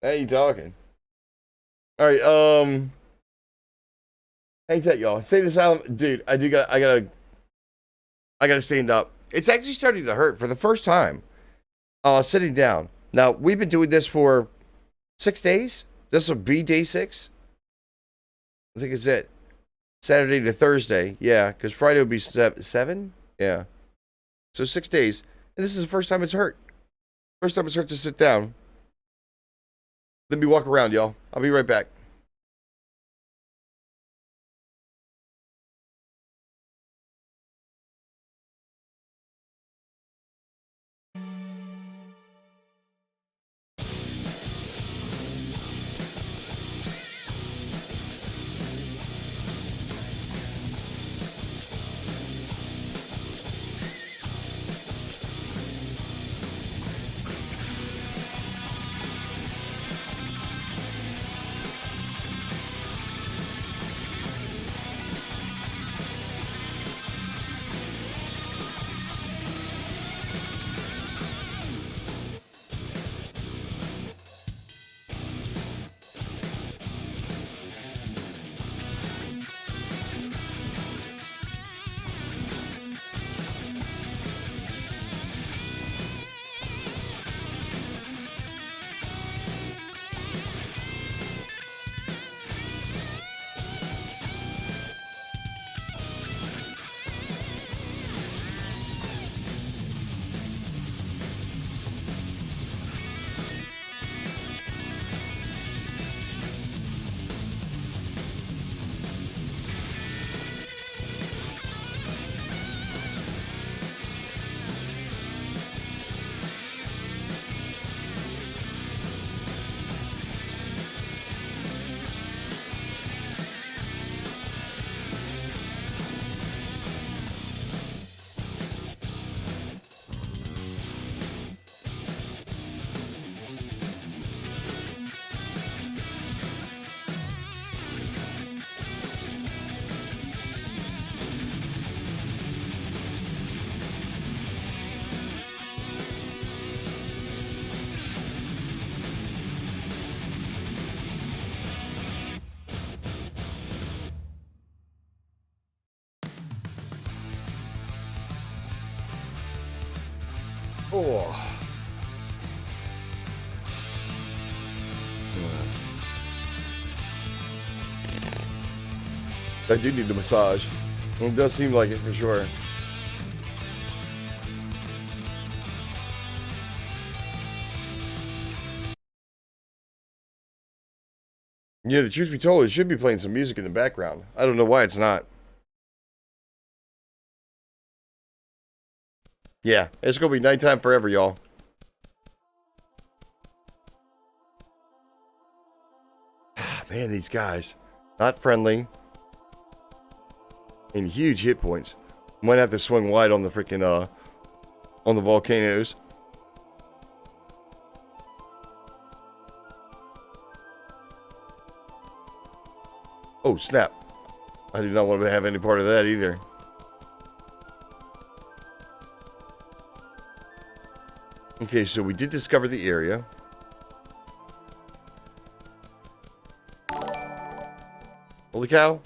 How you talking? Alright, hang tight, y'all. Insane Asylum. Dude, I gotta stand up. It's actually starting to hurt for the first time. Sitting down. Now, we've been doing this for 6 days. This will be day 6. I think it's it. Saturday to Thursday. Yeah, because Friday will be 7? Yeah. So 6 days. And this is the first time it's hurt. First time it's hurt to sit down. Let me walk around, y'all. I'll be right back. Oh. I do need a massage. It does seem like it for sure. Yeah, the truth be told, it should be playing some music in the background. I don't know why it's not. Yeah, it's gonna be nighttime forever, y'all. Man, these guys. Not friendly. And huge hit points. Might have to swing wide on the freaking, on the volcanoes. Oh, snap. I do not want to have any part of that either. Okay, so we did discover the area. Holy cow.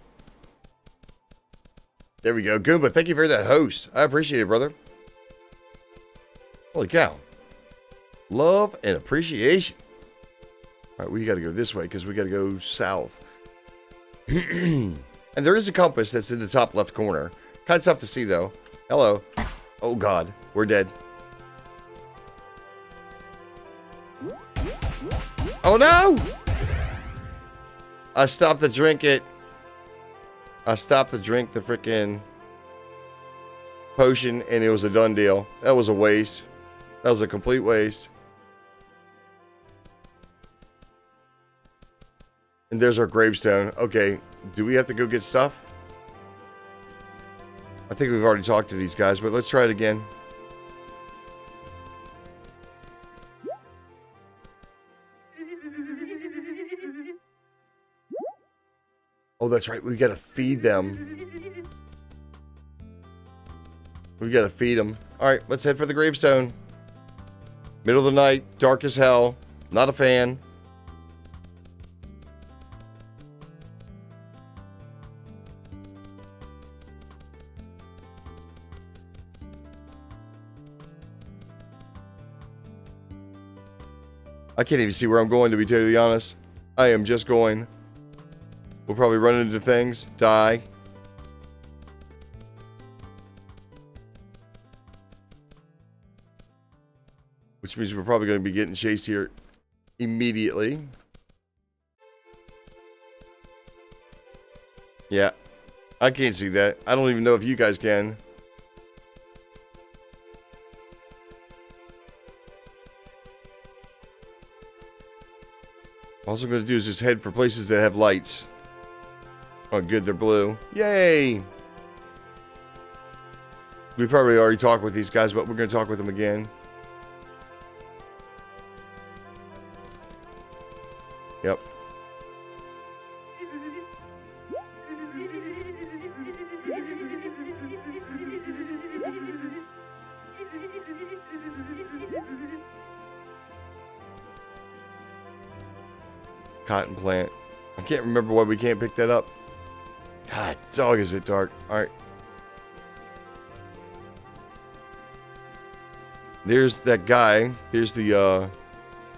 There we go. Goomba, thank you for that host. I appreciate it, brother. Holy cow. Love and appreciation. All right, we got to go this way because we got to go south. And there is a compass that's in the top left corner. Kind of tough to see, though. Hello. Oh, God. We're dead. Oh, no! I stopped to drink it. I stopped to drink the freaking potion, and it was a done deal. That was a waste. That was a complete waste. And there's our gravestone. Okay, do we have to go get stuff? I think we've already talked to these guys, but let's try it again. Oh, that's right. We got to feed them. We got to feed them. All right, let's head for the gravestone. Middle of the night, dark as hell. Not a fan. I can't even see where I'm going, to be totally honest. I am just going. We'll probably run into things, die. Which means we're probably going to be getting chased here immediately. Yeah, I can't see that. I don't even know if you guys can. All I'm going to do is just head for places that have lights. Oh, good, they're blue. Yay! We probably already talked with these guys, but we're going to talk with them again. Yep. Cotton plant. I can't remember why we can't pick that up. God, dog, is it dark. Alright. There's that guy. There's the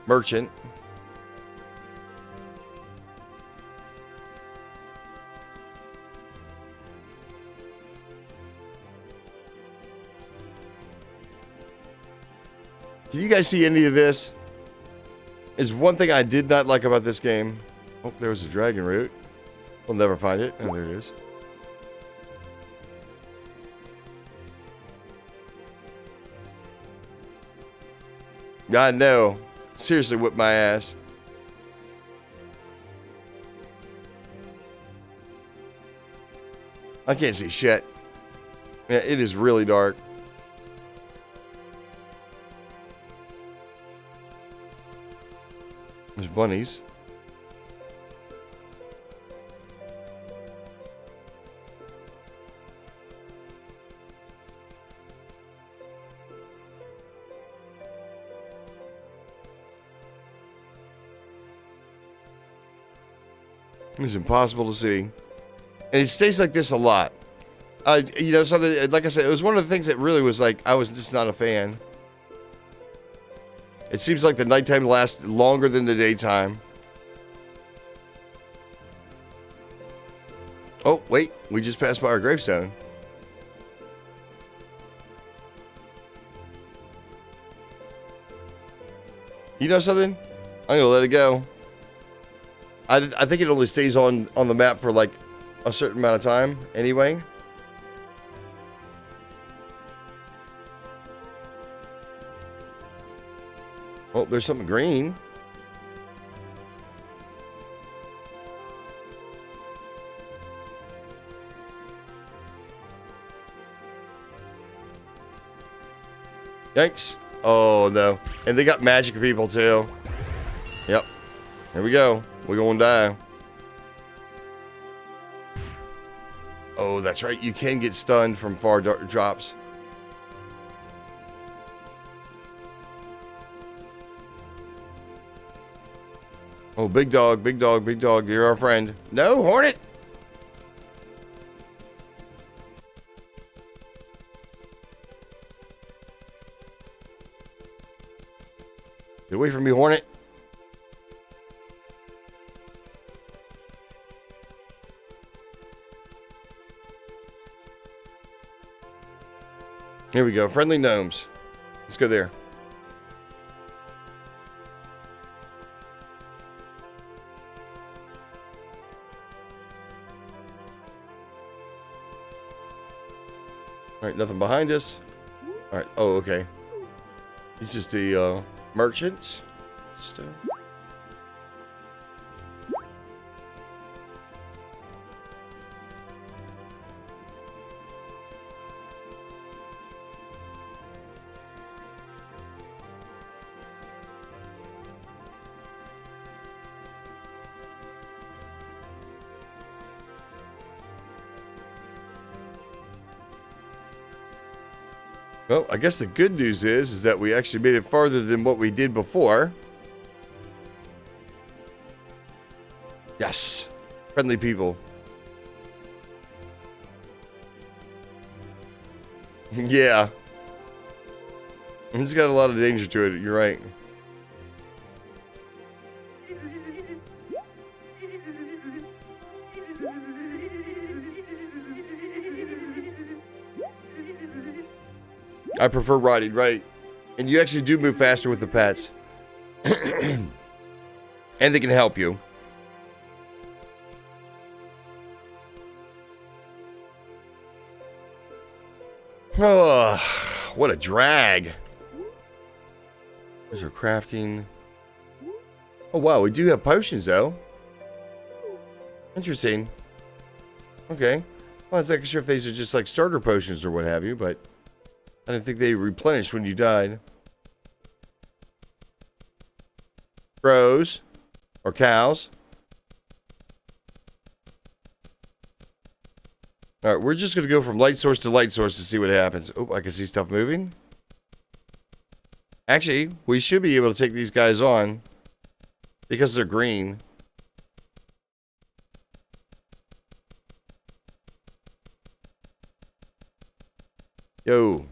merchant. Can you guys see any of this? Is one thing I did not like about this game. Oh, there was a dragon root. We'll never find it. Oh, there it is. God, no. Seriously, whip my ass. I can't see shit. Yeah, it is really dark. There's bunnies. It's impossible to see. And it stays like this a lot. You know, something, like I said, it was one of the things that really was like, I was just not a fan. It seems like the nighttime lasts longer than the daytime. Oh, wait. We just passed by our gravestone. You know something? I'm going to let it go. I think it only stays on the map for like a certain amount of time anyway. Oh, there's something green. Yikes. Oh, no. And they got magic people, too. Yep. Here we go. We're going to die. Oh, that's right. You can get stunned from far drops. Oh, big dog, big dog, big dog. You're our friend. No, Hornet. Get away from me, Hornet. Here we go. Friendly gnomes. Let's go there. All right, nothing behind us. All right. Oh, okay. He's just the merchants. Still. Well, I guess the good news is that we actually made it farther than what we did before. Yes. Friendly people. Yeah. It's got a lot of danger to it. You're right. I prefer riding, right? And you actually do move faster with the pets. And they can help you. Oh, what a drag. There's our crafting. Oh, wow. We do have potions, though. Interesting. Okay. Well, I was not sure if these are just like starter potions or what have you, but I didn't think they replenished when you died. Crows. Or cows. Alright, we're just going to go from light source to light source to see what happens. Oh, I can see stuff moving. Actually, we should be able to take these guys on. Because they're green. Yo.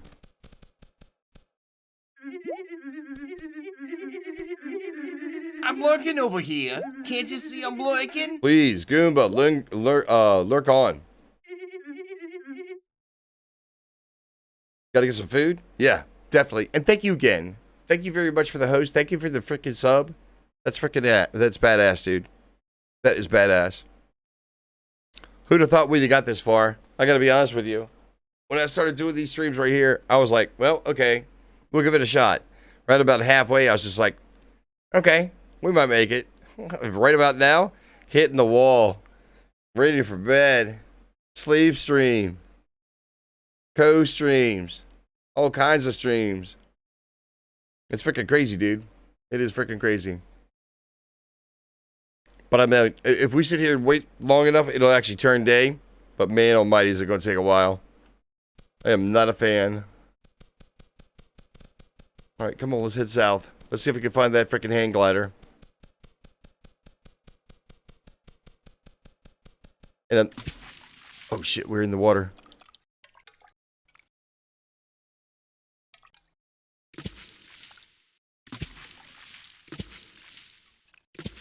I'm lurking over here. Can't you see I'm lurking? Please, Goomba, lurk on. Gotta get some food? Yeah, definitely. And thank you again. Thank you very much for the host. Thank you for the freaking sub. That's freaking that's badass, dude. That is badass. Who'd have thought we'd have got this far? I gotta be honest with you. When I started doing these streams right here, I was like, well, okay, we'll give it a shot. Right about halfway, I was just like, okay, we might make it. Right about now, hitting the wall, ready for bed, sleep stream, co-streams, all kinds of streams. It's freaking crazy, dude. It is freaking crazy. But I mean, if we sit here and wait long enough, it'll actually turn day. But man almighty, is it going to take a while. I am not a fan. All right, come on, let's head south. Let's see if we can find that freaking hang glider. And oh shit, we're in the water.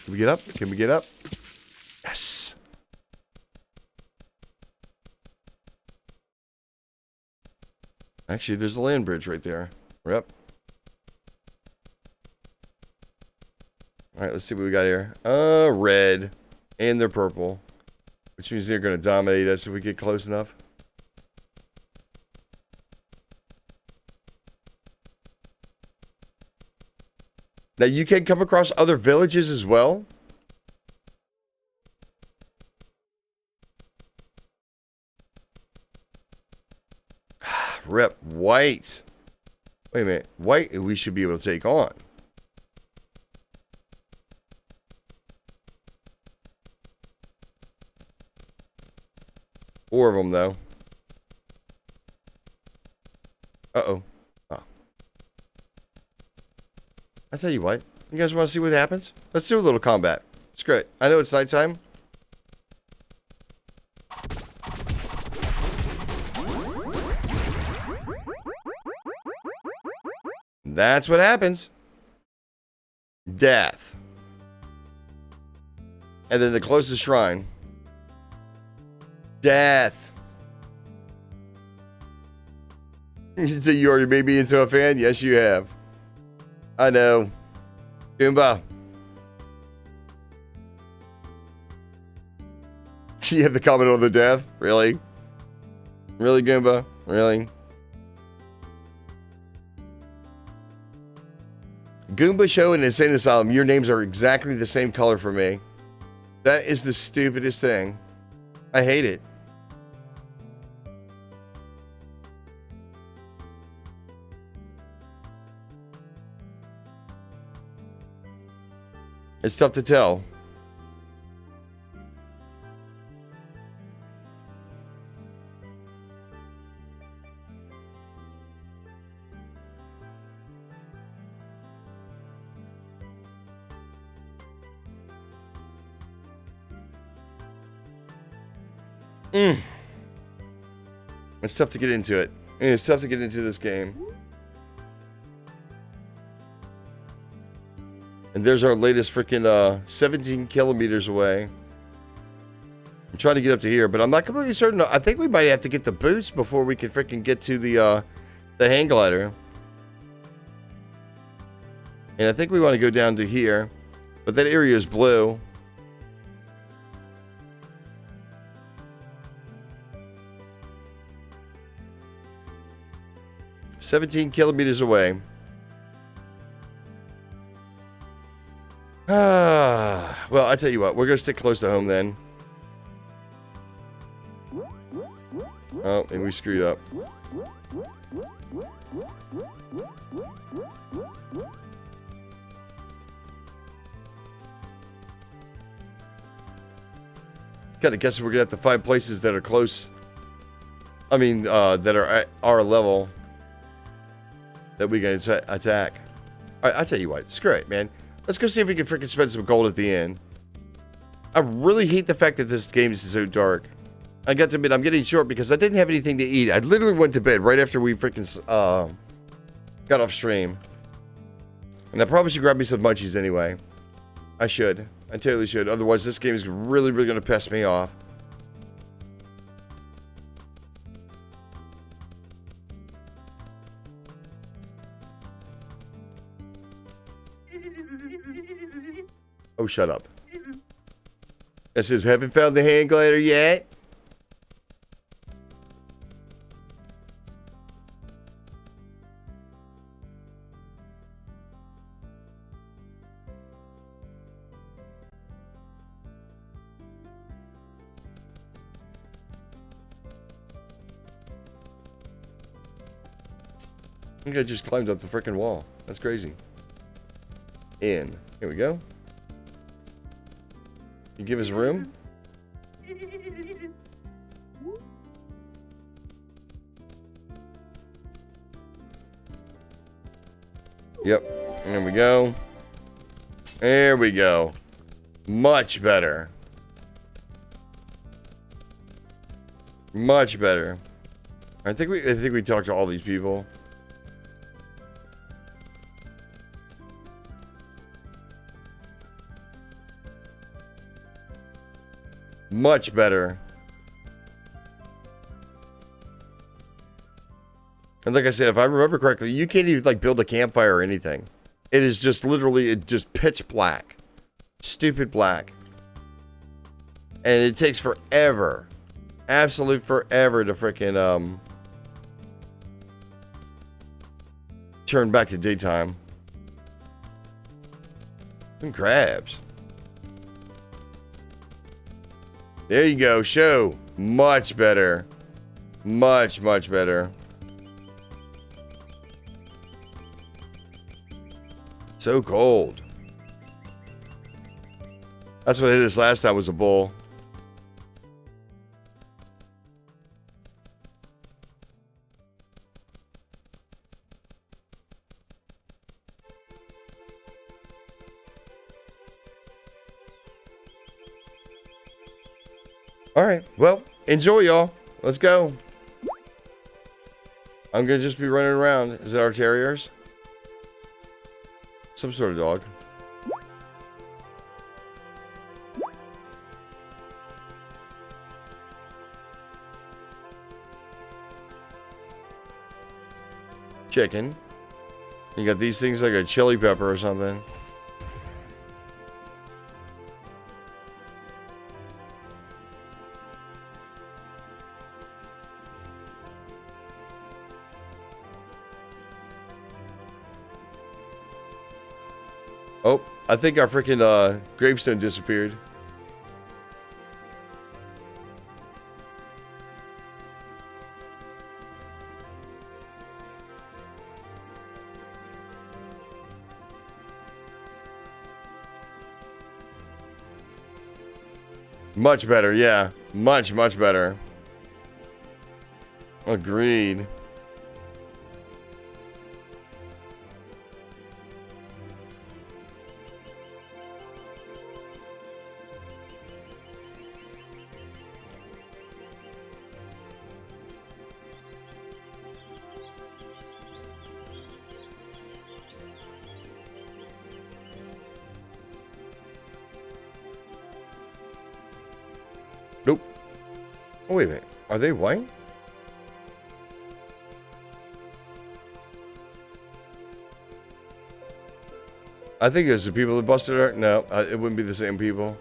Can we get up? Can we get up? Yes. Actually, there's a land bridge right there. We're up. All right, let's see what we got here. Red. And they're purple. Which means they're going to dominate us if we get close enough. Now, you can come across other villages as well. Rep white. Wait a minute. White we should be able to take on. Four of them, though. Uh-oh. Oh. I tell you what. You guys want to see what happens? Let's do a little combat. It's great. I know it's nighttime. That's what happens. Death. And then the closest shrine. Death. So you already made me into a fan? Yes, you have. I know. Goomba. You have the comment on the death? Really? Really, Goomba? Really? Goomba Show and Insane Asylum, your names are exactly the same color for me. That is the stupidest thing. I hate it. It's tough to tell. It's tough to get into it. It's tough to get into this game. And there's our latest freaking 17 kilometers away. I'm trying to get up to here, but I'm not completely certain. I think we might have to get the boots before we can freaking get to the hang glider. And I think we want to go down to here. But that area is blue. "17 kilometers away. Well, I tell you what, we're gonna stick close to home then. Oh, and we screwed up. Gotta guess we're gonna have to find places that are close. I mean, that are at our level that we can attack. All right, I tell you what, screw it, man. Let's go see if we can freaking spend some gold at the end. I really hate the fact that this game is so dark. I got to admit, I'm getting short because I didn't have anything to eat. I literally went to bed right after we freaking got off stream. And I probably should grab me some munchies anyway. I should. I totally should. Otherwise, this game is really, really going to piss me off. Oh, shut up. It says, haven't found the hang glider yet? I think I just climbed up the freaking wall. That's crazy. In. Here we go. You give us room? Yep. There we go. There we go. Much better. Much better. I think we talked to all these people. Much better. And like I said, if I remember correctly, you can't even like build a campfire or anything. It is just literally just pitch black. Stupid black. And it takes forever. Absolute forever to freaking turn back to daytime. Some crabs. There you go, show. Much better. Much, much better. So cold. That's what hit us last time, was a bull. All right. Well, enjoy, y'all. Let's go. I'm going to just be running around. Is it our terriers? Some sort of dog. Chicken. You got these things like a chili pepper or something. Oh, I think our freaking gravestone disappeared. Much better, yeah. Much, much better. Agreed. Nope. Oh, wait a minute. Are they white? I think it's the people that busted our... No, it wouldn't be the same people.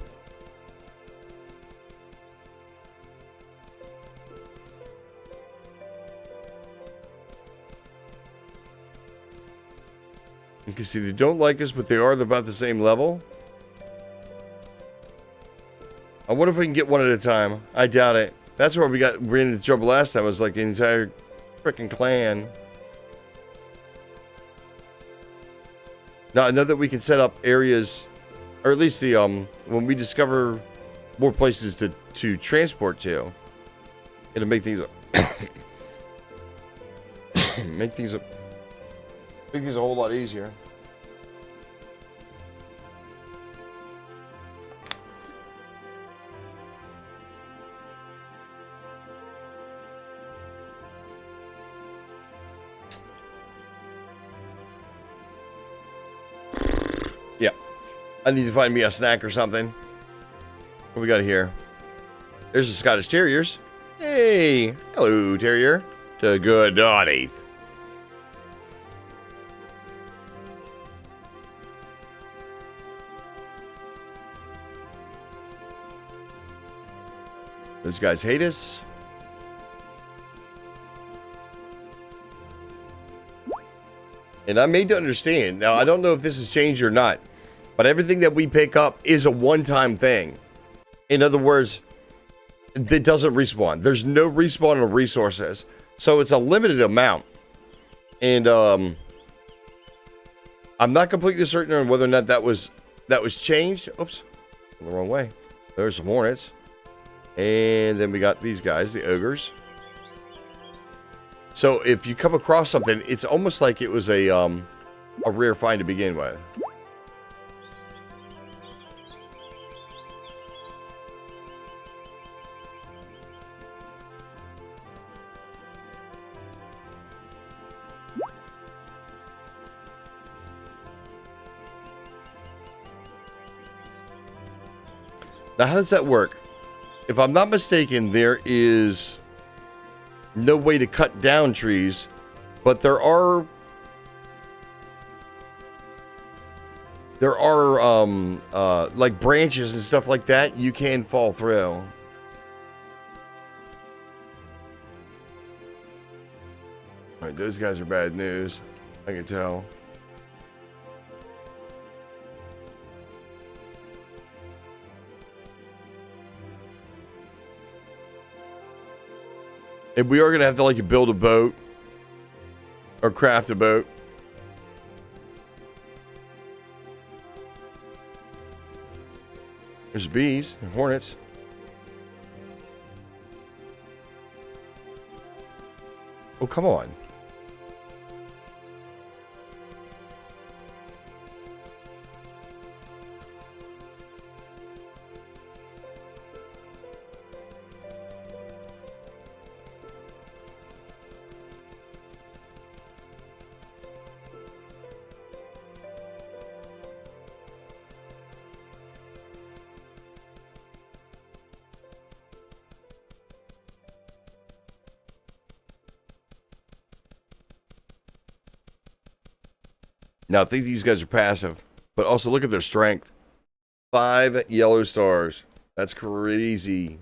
You can see they don't like us, but they are about the same level. I wonder if we can get one at a time. I doubt it. That's where we ran into trouble last time. It was like the entire freaking clan. Now, I know that we can set up areas, or at least the when we discover more places to transport to, it'll make things make things a whole lot easier. Yeah. I need to find me a snack or something. What we got here? There's the Scottish Terriers. Hey. Hello, Terrier. To good naughty. Those guys hate us. And I'm made to understand. Now, I don't know if this has changed or not, but everything that we pick up is a one-time thing. In other words, it doesn't respawn. There's no respawn of resources. So it's a limited amount. And I'm not completely certain on whether or not that was changed. Oops. The wrong way. There's some hornets. And then we got these guys, the ogres. So if you come across something, it's almost like it was a rare find to begin with. Now, how does that work? If I'm not mistaken, there is no way to cut down trees, but there are like branches and stuff like that you can fall through. All right, those guys are bad news. I can tell. And we are going to have to, like, build a boat. Or craft a boat. There's bees and hornets. Oh, come on. Now, I think these guys are passive, but also look at their strength. 5 yellow stars. That's crazy.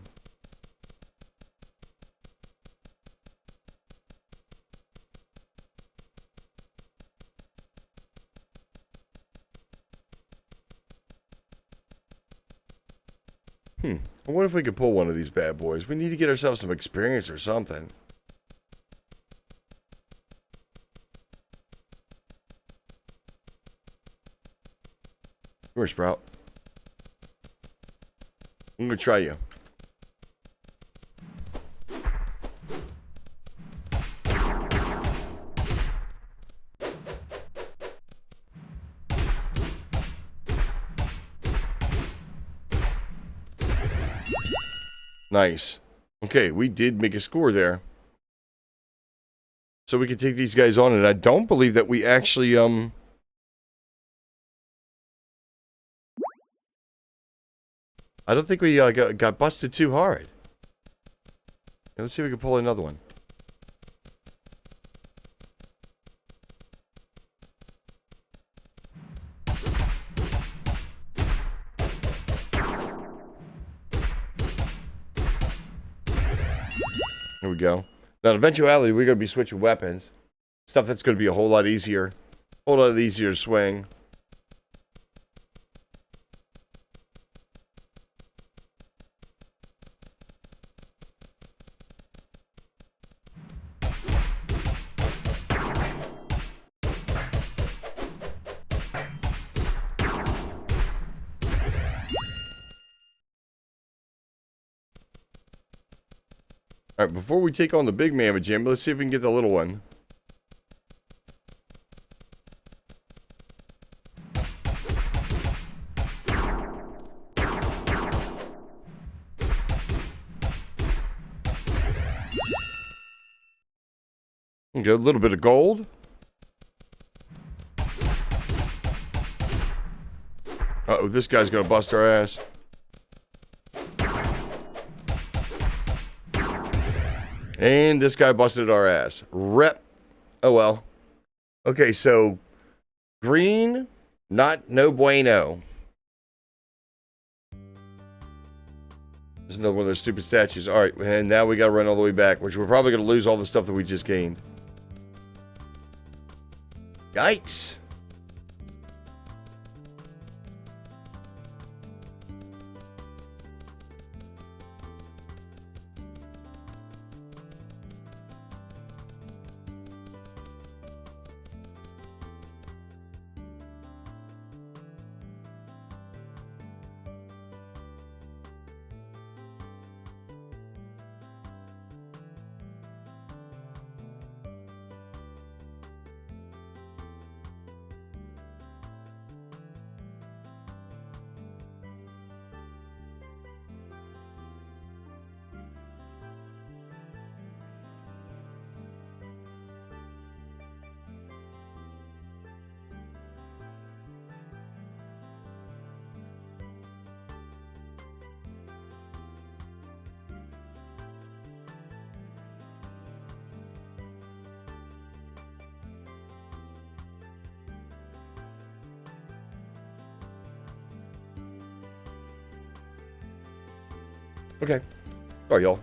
I wonder if we could pull one of these bad boys. We need to get ourselves some experience or something. Come here, Sprout. I'm gonna try you. Nice. Okay, we did make a score there. So we can take these guys on, and I don't believe that we actually, I don't think we got busted too hard. Let's see if we can pull another one. Here we go. Now, in eventuality, we're going to be switching weapons. Stuff that's going to be a whole lot easier. A whole lot easier to swing. Alright, before we take on the big mammoth jam, let's see if we can get the little one. Okay, a little bit of gold. Uh-oh, this guy's gonna bust our ass. And this guy busted our ass. Rep. Oh, well. Okay, so green, no bueno. There's another one of those stupid statues. All right, and now we got to run all the way back, which we're probably going to lose all the stuff that we just gained. Yikes. Okay. Sorry, y'all.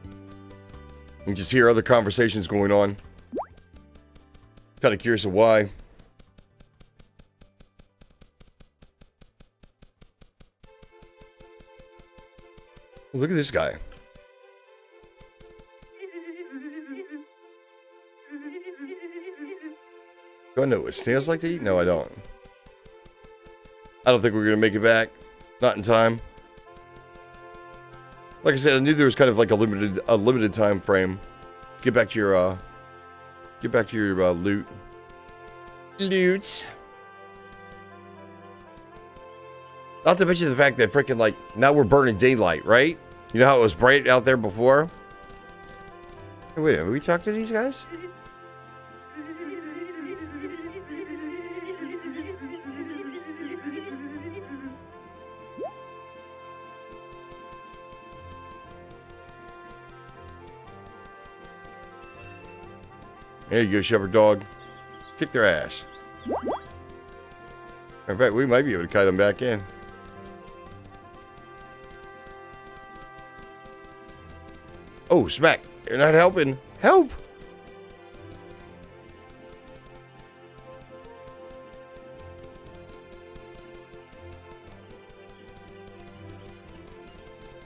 You can just hear other conversations going on. Kind of curious of why. Look at this guy. Do I know what snails like to eat? No, I don't. I don't think we're going to make it back. Not in time. Like I said, I knew there was kind of like a limited time frame. Get back to your loot. Loot. Not to mention the fact that freaking like now we're burning daylight, right? You know how it was bright out there before? Hey, wait a minute, we talked to these guys? There you go, shepherd dog. Kick their ass. In fact, we might be able to kite them back in. Oh, smack. You're not helping. Help!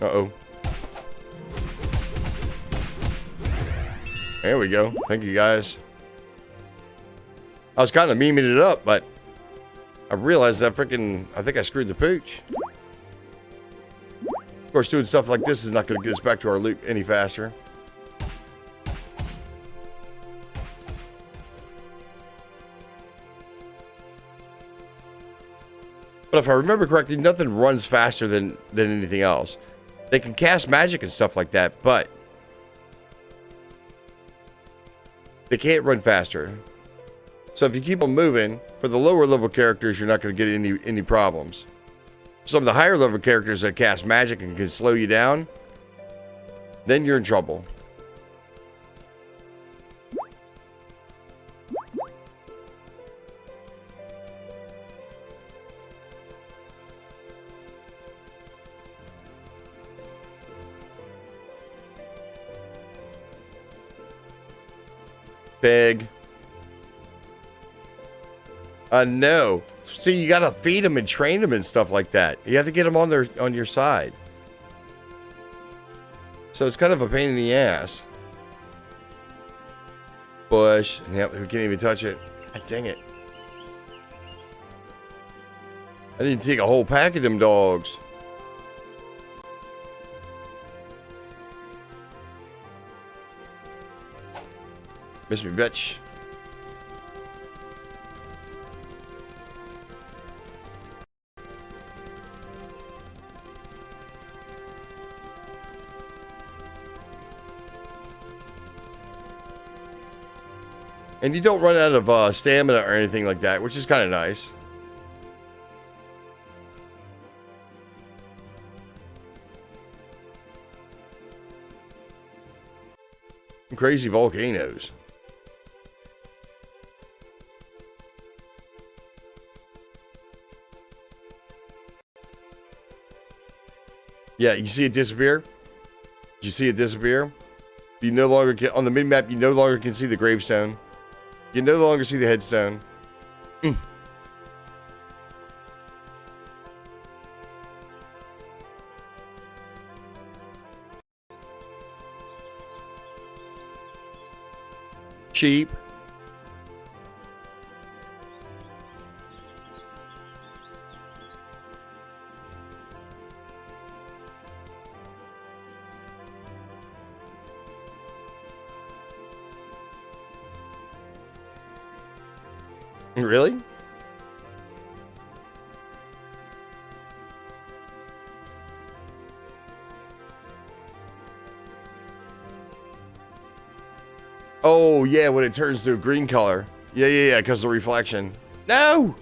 Uh-oh. There we go. Thank you, guys. I was kind of memeing it up, but I realized that I think I screwed the pooch. Of course, doing stuff like this is not going to get us back to our loop any faster. But if I remember correctly, nothing runs faster than anything else. They can cast magic and stuff like that, but they can't run faster. So if you keep on moving, for the lower level characters, you're not going to get any problems. Some of the higher level characters that cast magic and can slow you down, then you're in trouble. Big. No. See, you gotta feed them and train them and stuff like that. You have to get them on your side. So it's kind of a pain in the ass. Bush. Yep, we can't even touch it. God dang it. I didn't take a whole pack of them dogs. Miss me, bitch. And you don't run out of stamina or anything like that, which is kind of nice. Crazy volcanoes. Yeah, you see it disappear? Did you see it disappear? You no longer can, on the mini-map, you no longer can see the gravestone. You no longer see the headstone. Cheap. Really? Oh, yeah, when it turns to a green color. Yeah, because of the reflection. No!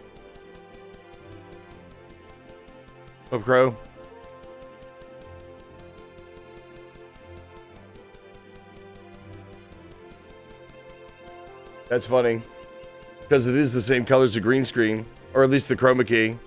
Oh, Crow. That's funny. Because it is the same color as the green screen. Or at least the chroma key.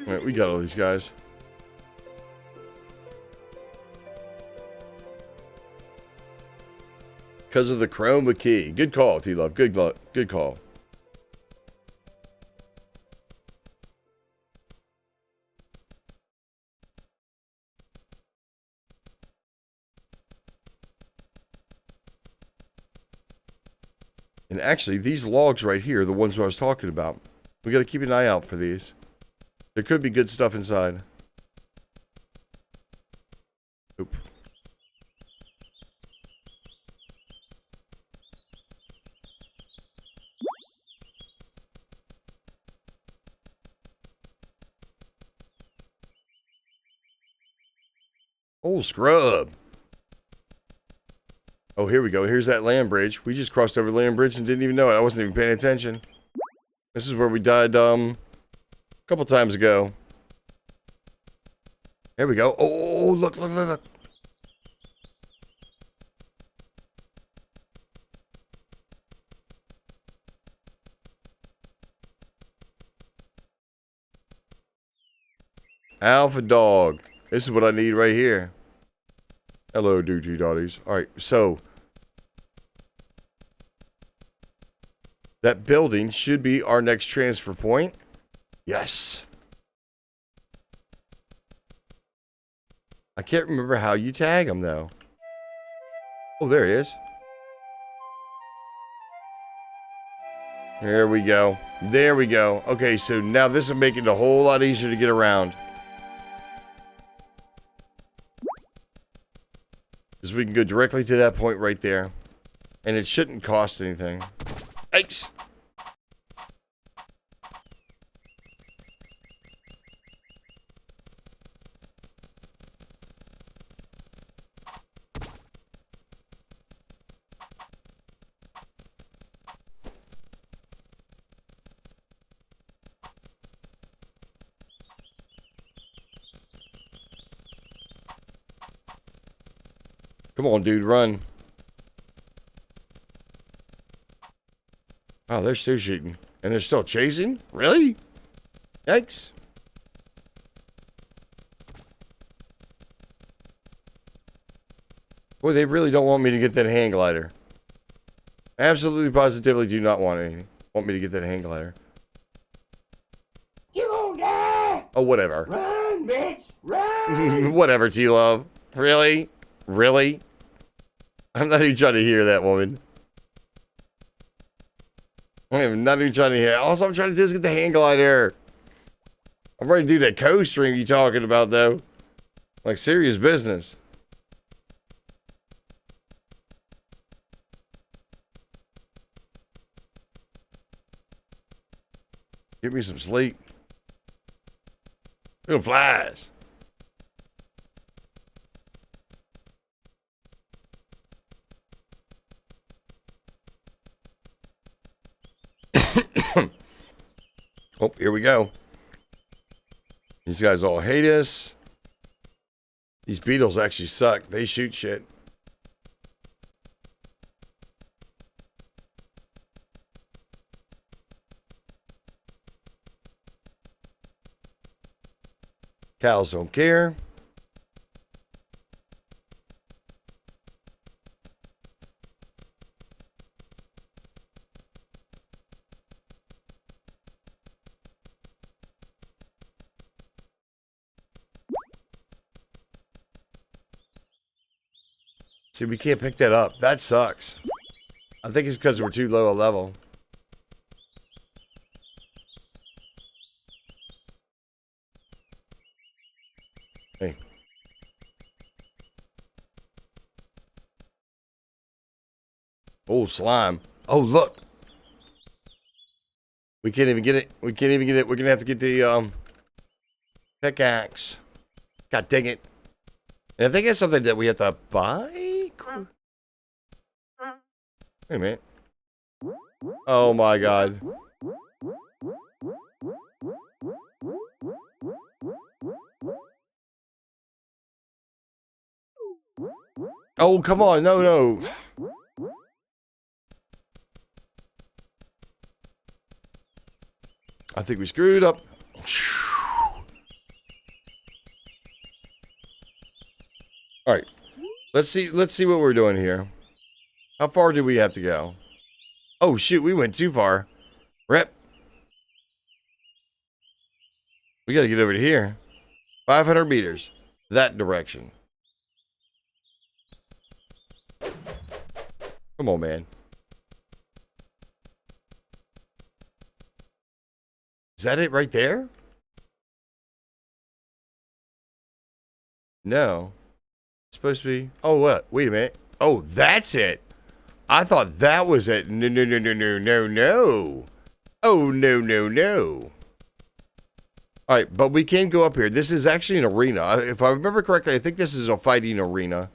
Alright, we got all these guys. Because of the chroma key. Good call, T-Love. Good call. And actually, these logs right here are the ones I was talking about. We got to keep an eye out for these. There could be good stuff inside. Oop. Oh, scrub. Oh, here we go. Here's that land bridge. We just crossed over the land bridge and didn't even know it. I wasn't even paying attention. This is where we died, a couple times ago. There we go. Oh, look, look, look, look. Alpha dog. This is what I need right here. Hello, Doogie Dotties. Alright, so that building should be our next transfer point. Yes. I can't remember how you tag them, though. Oh, there it is. There we go. There we go. Okay, so now this will make it a whole lot easier to get around. Because we can go directly to that point right there. And it shouldn't cost anything. Yikes! Come on, dude, run. Oh, they're still shooting. And they're still chasing? Really? Yikes. Boy, they really don't want me to get that hang glider. Absolutely, positively do not want me to get that hang glider. You gonna die! Oh, whatever. Run, bitch! Run! Whatever, T-Love. Really? Really? I'm not even trying to hear that, woman. I am not even trying to hear. All I'm trying to do is get the hang glider. I'm ready to do that co-stream you talking about, though. Like, serious business. Give me some sleep. Little flies. Oh, here we go. These guys all hate us. These beetles actually suck. They shoot shit. Cows don't care. See, we can't pick that up. That sucks. I think it's because we're too low a level. Hey. Oh, slime. Oh, look. We can't even get it. We can't even get it. We're going to have to get the pickaxe. God dang it. And I think it's something that we have to buy. Wait a minute. Oh my god. Oh, come on. No, no. I think we screwed up. All right. Let's see what we're doing here. How far do we have to go? Oh, shoot, we went too far. Rep. We got to get over to here. 500 meters. That direction. Come on, man. Is that it right there? No. It's supposed to be... Oh, what? Wait a minute. Oh, that's it. I thought that was it. No, no, no, no, no, no, no. Oh, no, no, no. All right, but we can go up here. This is actually an arena. If I remember correctly, I think this is a fighting arena.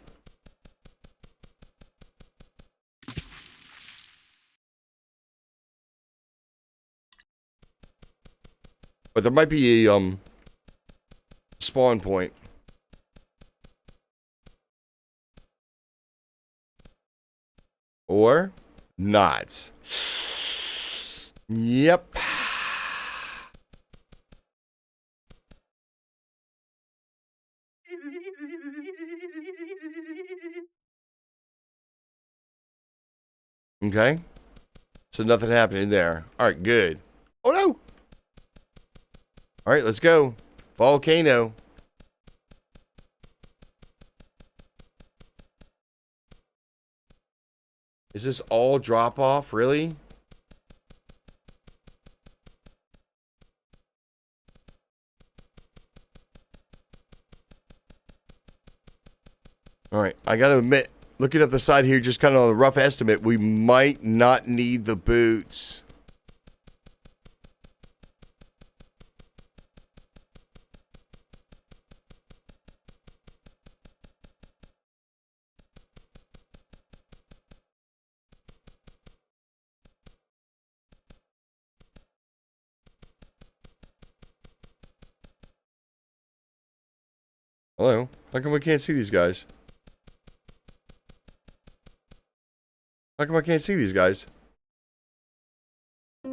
But there might be a spawn point. Or not. Yep. Okay. So nothing happening there. All right, good. Oh, no. All right, let's go. Volcano. Is this all drop off? Really? All right, I got to admit, looking at the side here, just kind of a rough estimate, we might not need the boots. Hello? How come we can't see these guys? How come I can't see these guys? I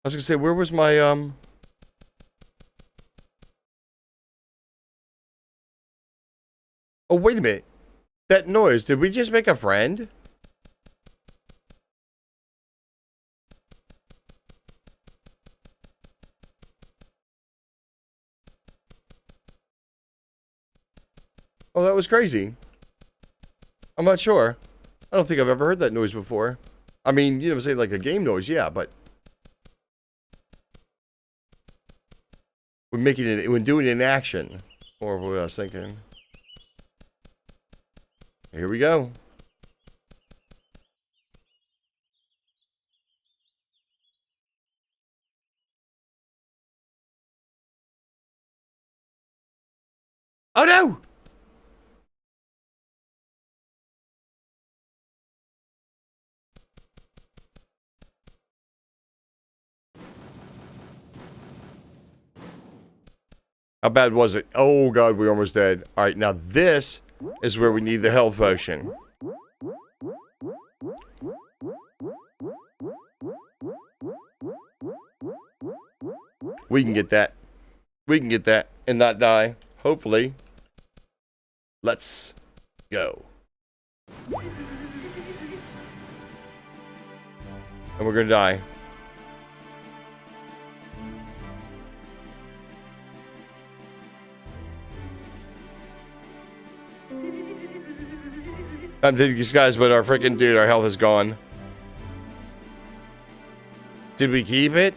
was gonna say, where was my, Oh, wait a minute. That noise, did we just make a friend? Oh, that was crazy. I'm not sure. I don't think I've ever heard that noise before. I mean, you know, say like a game noise, yeah, but we're making it, we're doing it in action. Or what I was thinking. Here we go. Oh no! How bad was it? Oh god, we're almost dead. Alright, now this is where we need the health potion. We can get that. We can get that and not die. Hopefully. Let's go. And we're gonna die. I'm thinking these guys, but our freaking dude, our health is gone. Did we keep it?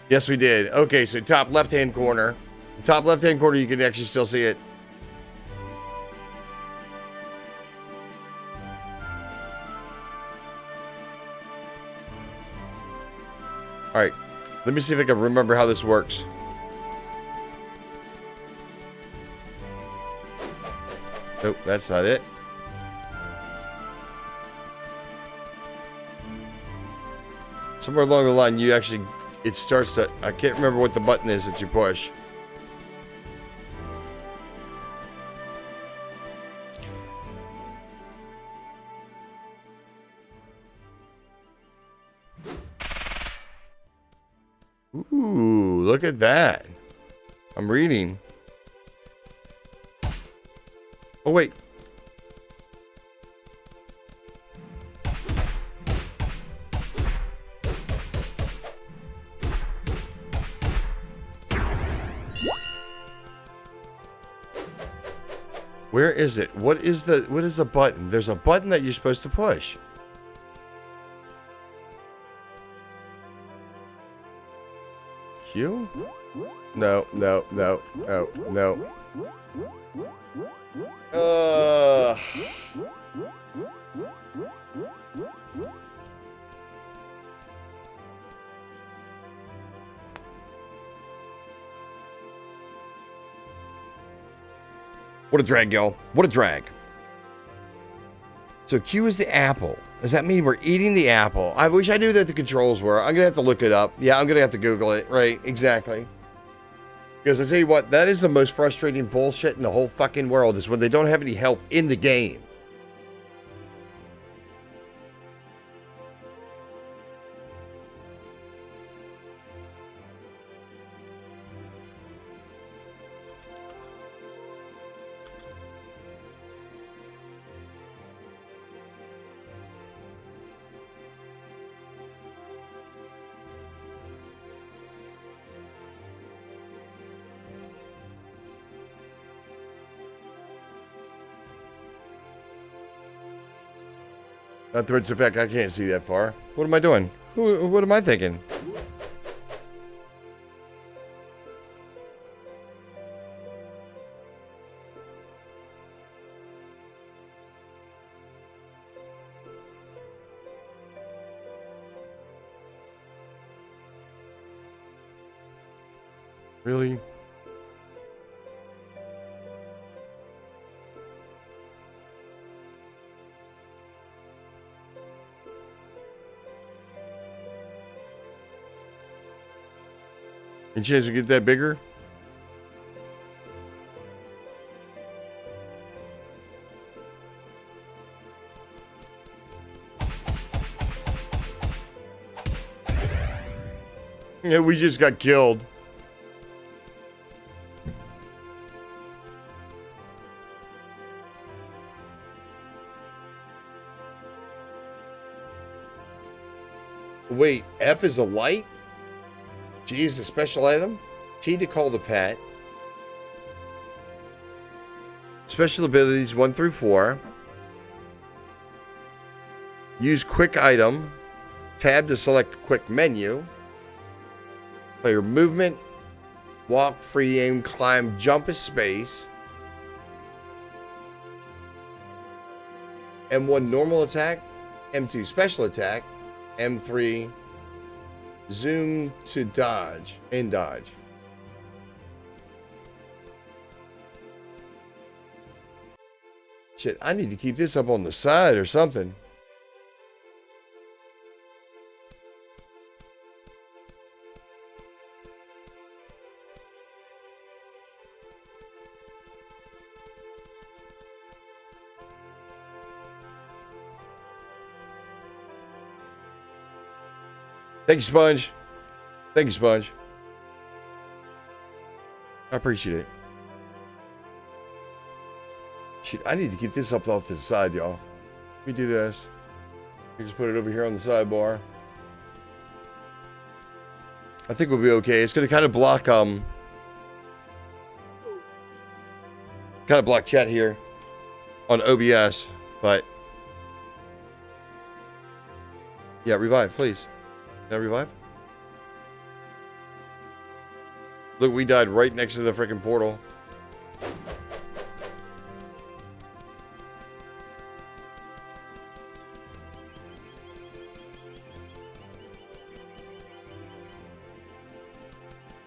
Yes, we did. Okay, so top left-hand corner. Top left-hand corner, you can actually still see it. Alright, let me see if I can remember how this works. Nope, that's not it. Somewhere along the line, you actually, it starts to, I can't remember what the button is that you push. Ooh, look at that. I'm reading. Oh, wait. Where is it? What is the button? There's a button that you're supposed to push. Q? No, no, no, no, no. What a drag, y'all. What a drag. So Q is the apple. Does that mean we're eating the apple? I wish I knew that the controls were. I'm going to have to look it up. Yeah, I'm going to have to Google it. Right, exactly. Because I tell you what, that is the most frustrating bullshit in the whole fucking world, is when they don't have any help in the game. Not towards the fact I can't see that far. What am I doing? What am I thinking? Really? Any chance we get that bigger? Yeah, we just got killed. Wait, F is a light? G is a special item? T to call the pet. Special abilities 1 through 4. Use quick item. Tab to select quick menu. Player movement. Walk, free aim, climb, jump is space. M1 normal attack. M2 special attack. M3 zoom to dodge and dodge. Shit, I need to keep this up on the side or something. Thank you, Sponge. Thank you, Sponge. I appreciate it. Shit, I need to keep this up off to the side, y'all. Let me do this. We just put it over here on the sidebar. I think we'll be okay. It's gonna kind of block chat here on OBS, but yeah, revive, please. Can I revive? Look, we died right next to the freaking portal.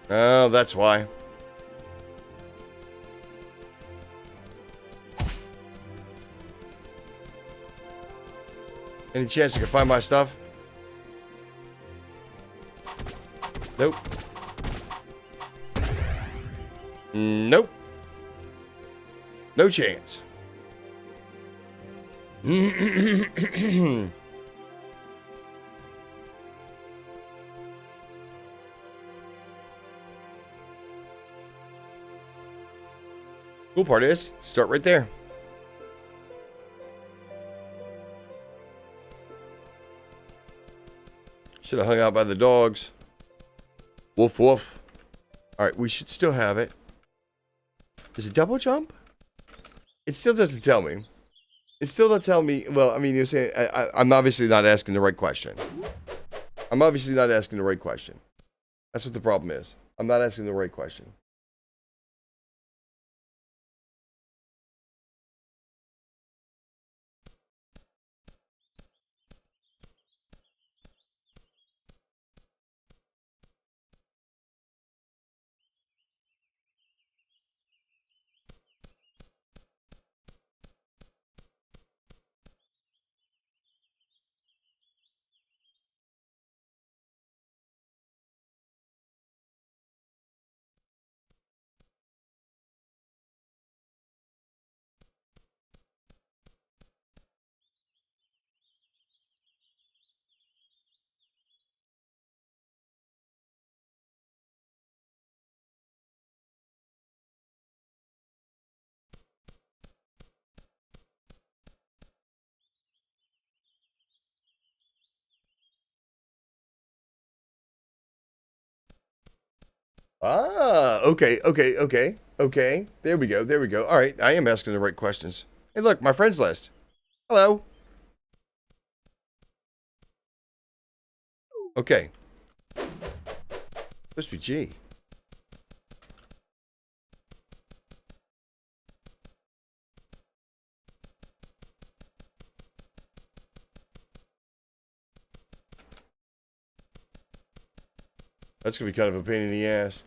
Oh, that's why. Any chance you can find my stuff? Nope. Nope. No chance. Cool part is, start right there. Should have hung out by the dogs. Woof woof. Alright, we should still have it. Is it double jump? It still doesn't tell me. It still doesn't tell me. Well, I mean, you're saying I'm obviously not asking the right question. I'm obviously not asking the right question. That's what the problem is. I'm not asking the right question. Ah, okay, okay, okay, okay. There we go, there we go. All right, I am asking the right questions. Hey, look, my friends list. Hello. Okay. Supposed to be G. That's gonna be kind of a pain in the ass.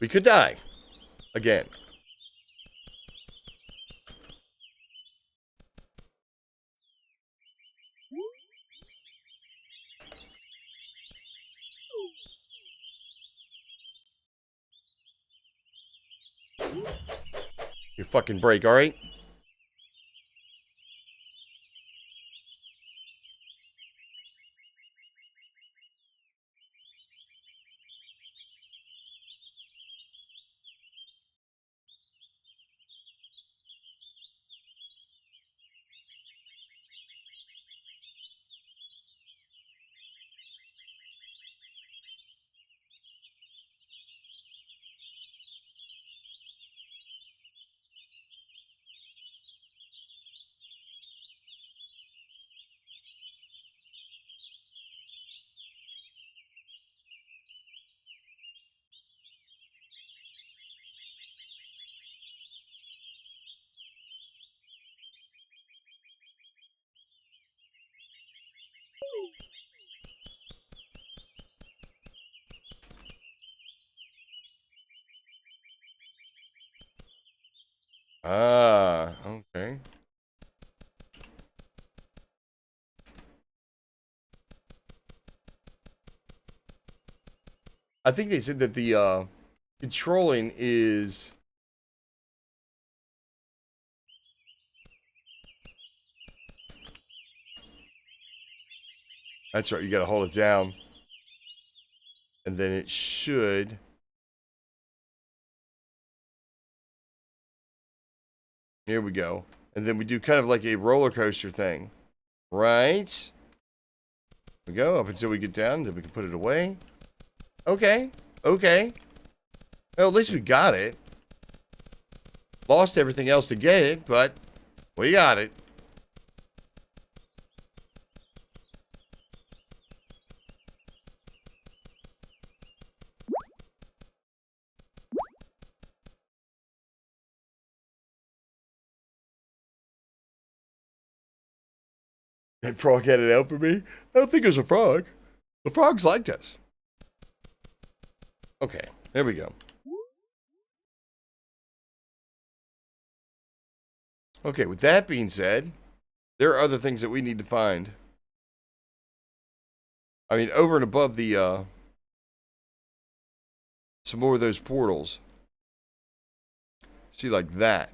We could die. Again. You fucking break, alright? Ah, okay. I think they said that the controlling is that's right, you gotta hold it down. And then it should here we go. And then we do kind of like a roller coaster thing. Right? We go up until we get down, then we can put it away. Okay. Okay. Well, at least we got it. Lost everything else to get it, but we got it. That frog had it out for me? I don't think it was a frog. The frogs liked us. Okay, there we go. Okay, with that being said, there are other things that we need to find. I mean, over and above the, some more of those portals. See, like that.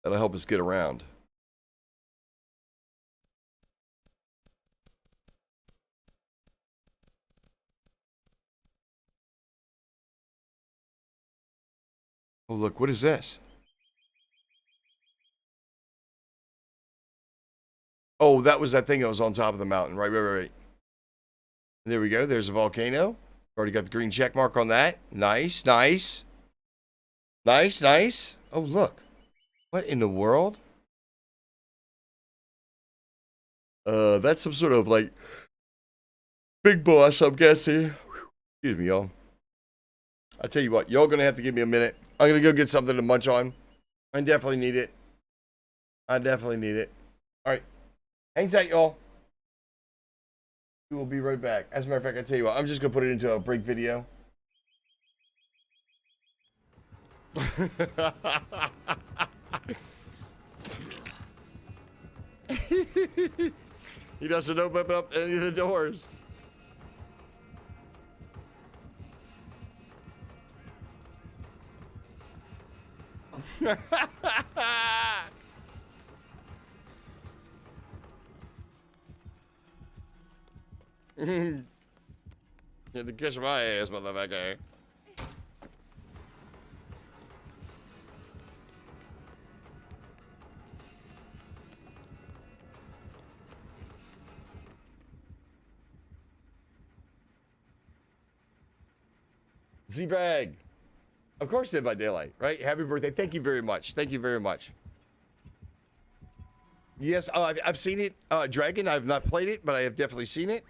That'll help us get around. Oh, look, what is this? Oh, that was that thing that was on top of the mountain. Right. There we go. There's a volcano. Already got the green check mark on that. Nice, nice. Nice, nice. Oh, look. What in the world? That's some sort of, like, big boss, I'm guessing. Excuse me, y'all. I tell you what, y'all gonna have to give me a minute. I'm gonna go get something to munch on. I definitely need it. I definitely need it. Alright. Hang tight, y'all. We will be right back. As a matter of fact, I tell you what, I'm just gonna put it into a break video. He doesn't open up any of the doors. You had to kiss my ass, motherfucker. Z-Bag. Of course, Dead by Daylight, right? Happy birthday. Thank you very much. Thank you very much. Yes, I've seen it. Dragon, I've not played it, but I have definitely seen it.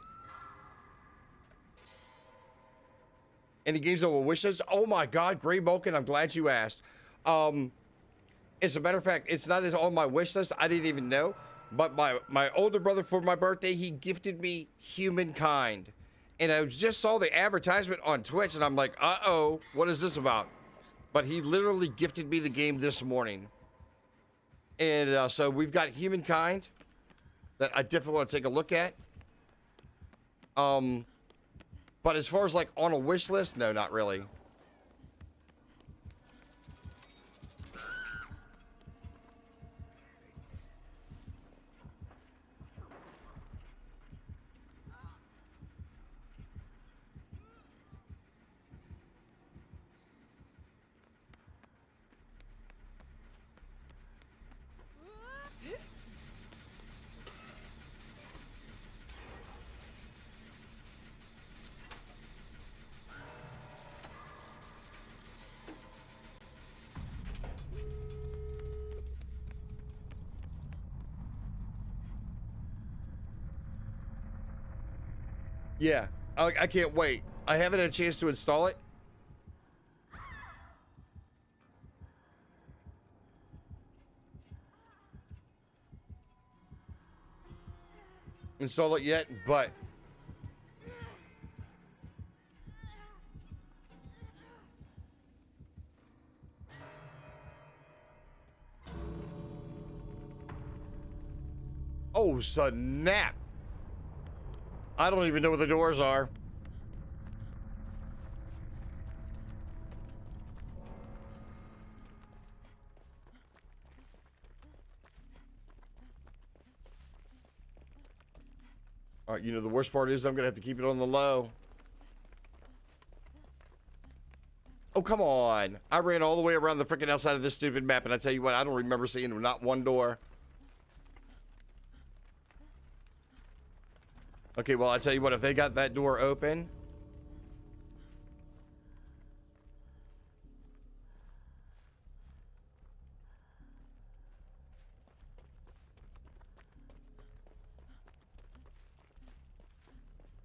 Any games on my wish list? Oh my God, Gray Vulcan, I'm glad you asked. As a matter of fact, it's not on my wish list. I didn't even know. But my older brother, for my birthday, he gifted me Humankind. And I just saw the advertisement on Twitch, and I'm like, uh-oh, what is this about? But he literally gifted me the game this morning. And so we've got Humankind that I definitely want to take a look at. But as far as like on a wish list, no, not really. Yeah, I can't wait. I haven't had a chance to install it. Install it yet, but oh snap! I don't even know where the doors are. All right, you know the worst part is I'm gonna have to keep it on the low. Oh, come on. I ran all the way around the freaking outside of this stupid map, and I tell you what, I don't remember seeing not one door. Okay, well, I tell you what, if they got that door open.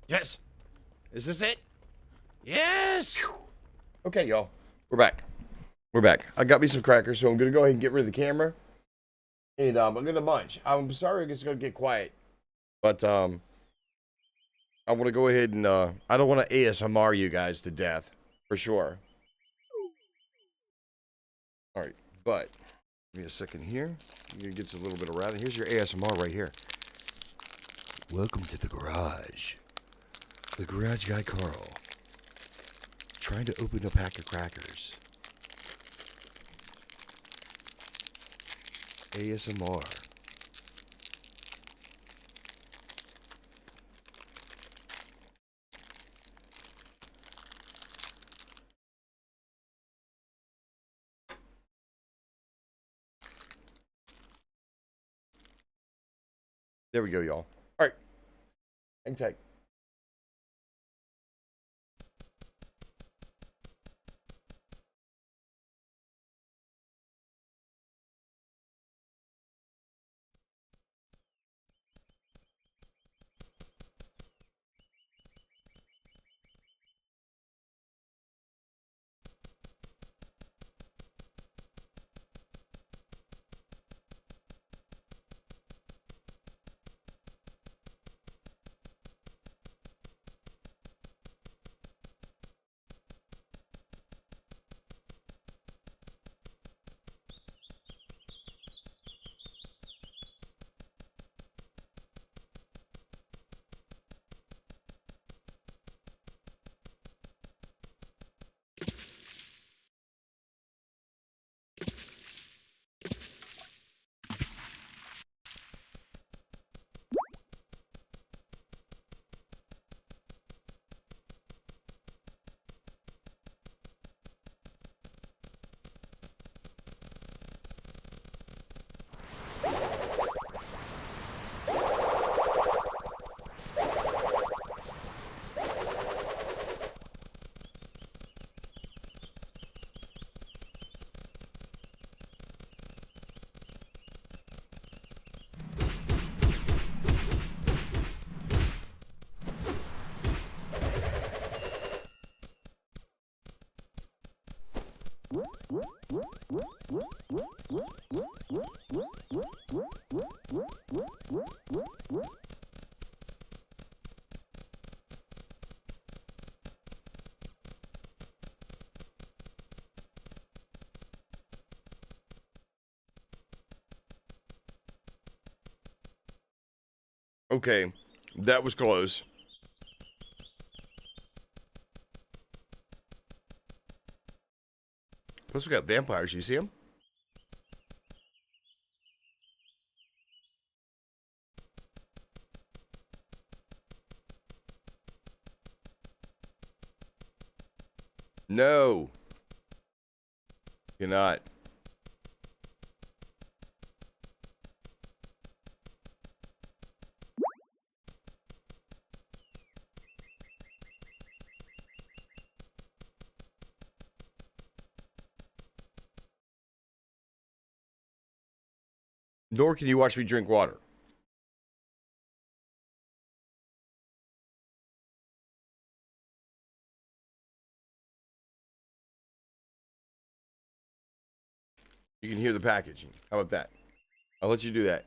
Yes. Is this it? Yes. Okay, y'all. We're back. We're back. I got me some crackers, so I'm going to go ahead and get rid of the camera. And I'm going to munch. I'm sorry it's going to get quiet. But I want to go ahead and I don't want to ASMR you guys to death. For sure. All right. But give me a second here. You're going to get a little bit around. Here's your ASMR right here. Welcome to the garage. The garage guy Carl. Trying to open a pack of crackers. ASMR. There we go, y'all. All right. Hang tight. Okay, that was close. Plus, we got vampires. You see them? No. You're not. Nor can you watch me drink water. You can hear the packaging. How about that? I'll let you do that.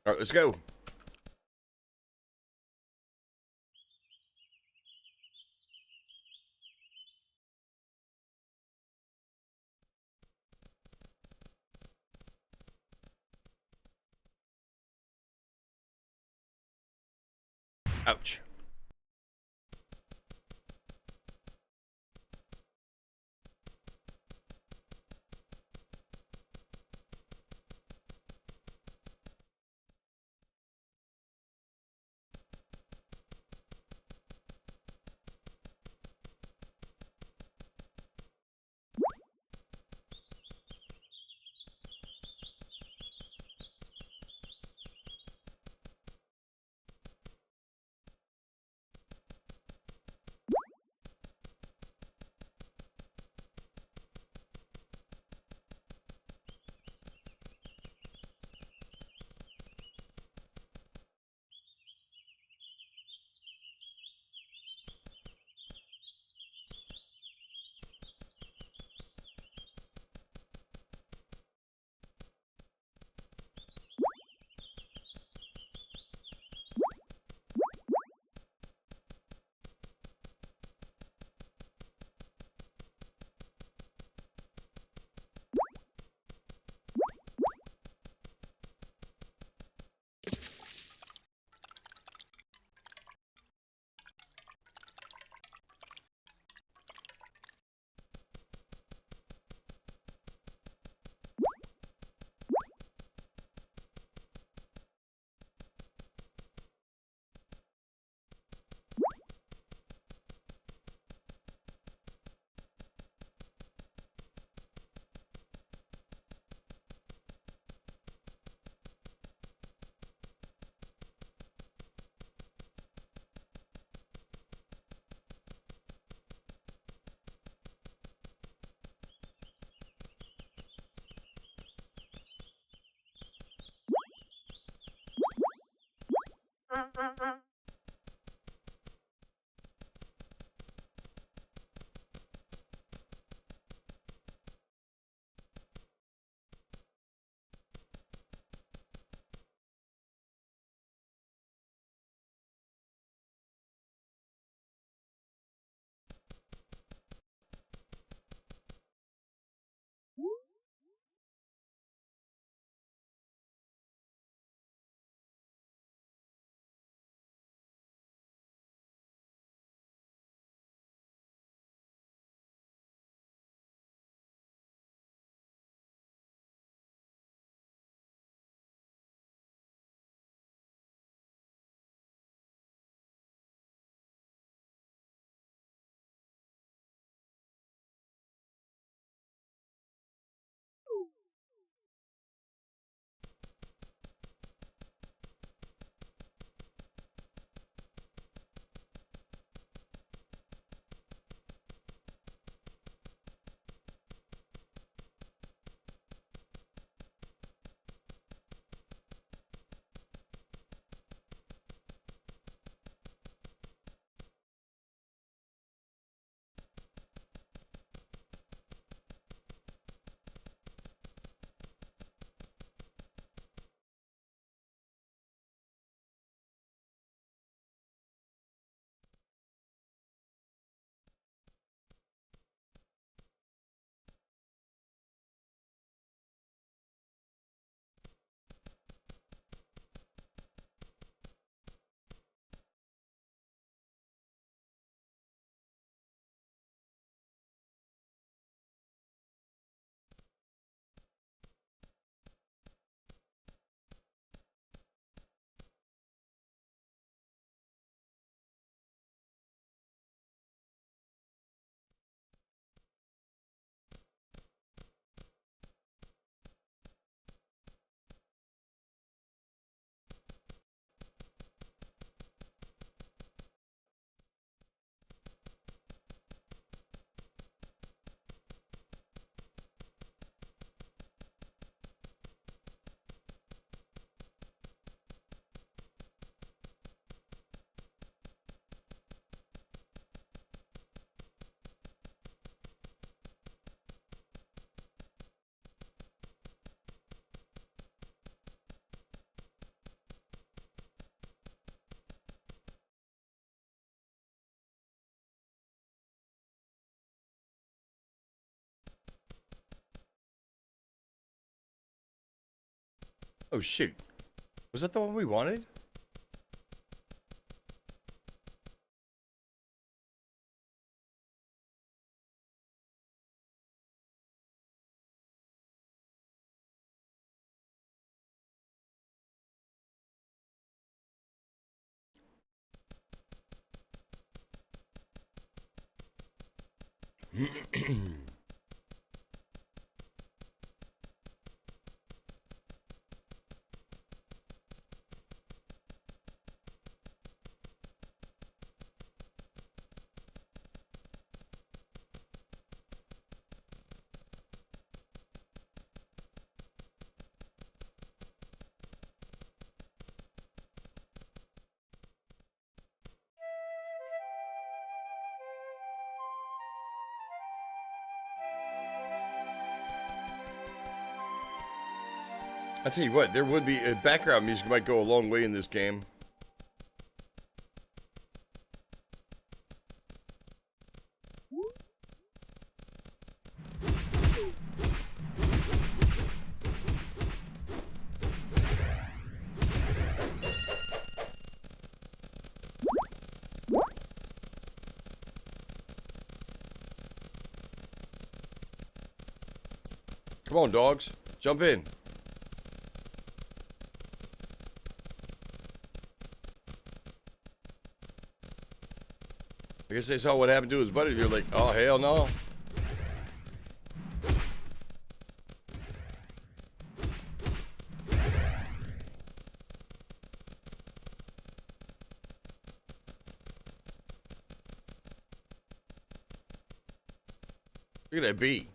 All right, let's go. Ouch. Oh, shoot. Was that the one we wanted? I tell you what, there would be background music might go a long way in this game. Come on, dogs, jump in. I guess they saw what happened to his buddy. They're like, oh, hell no. Look at that bee.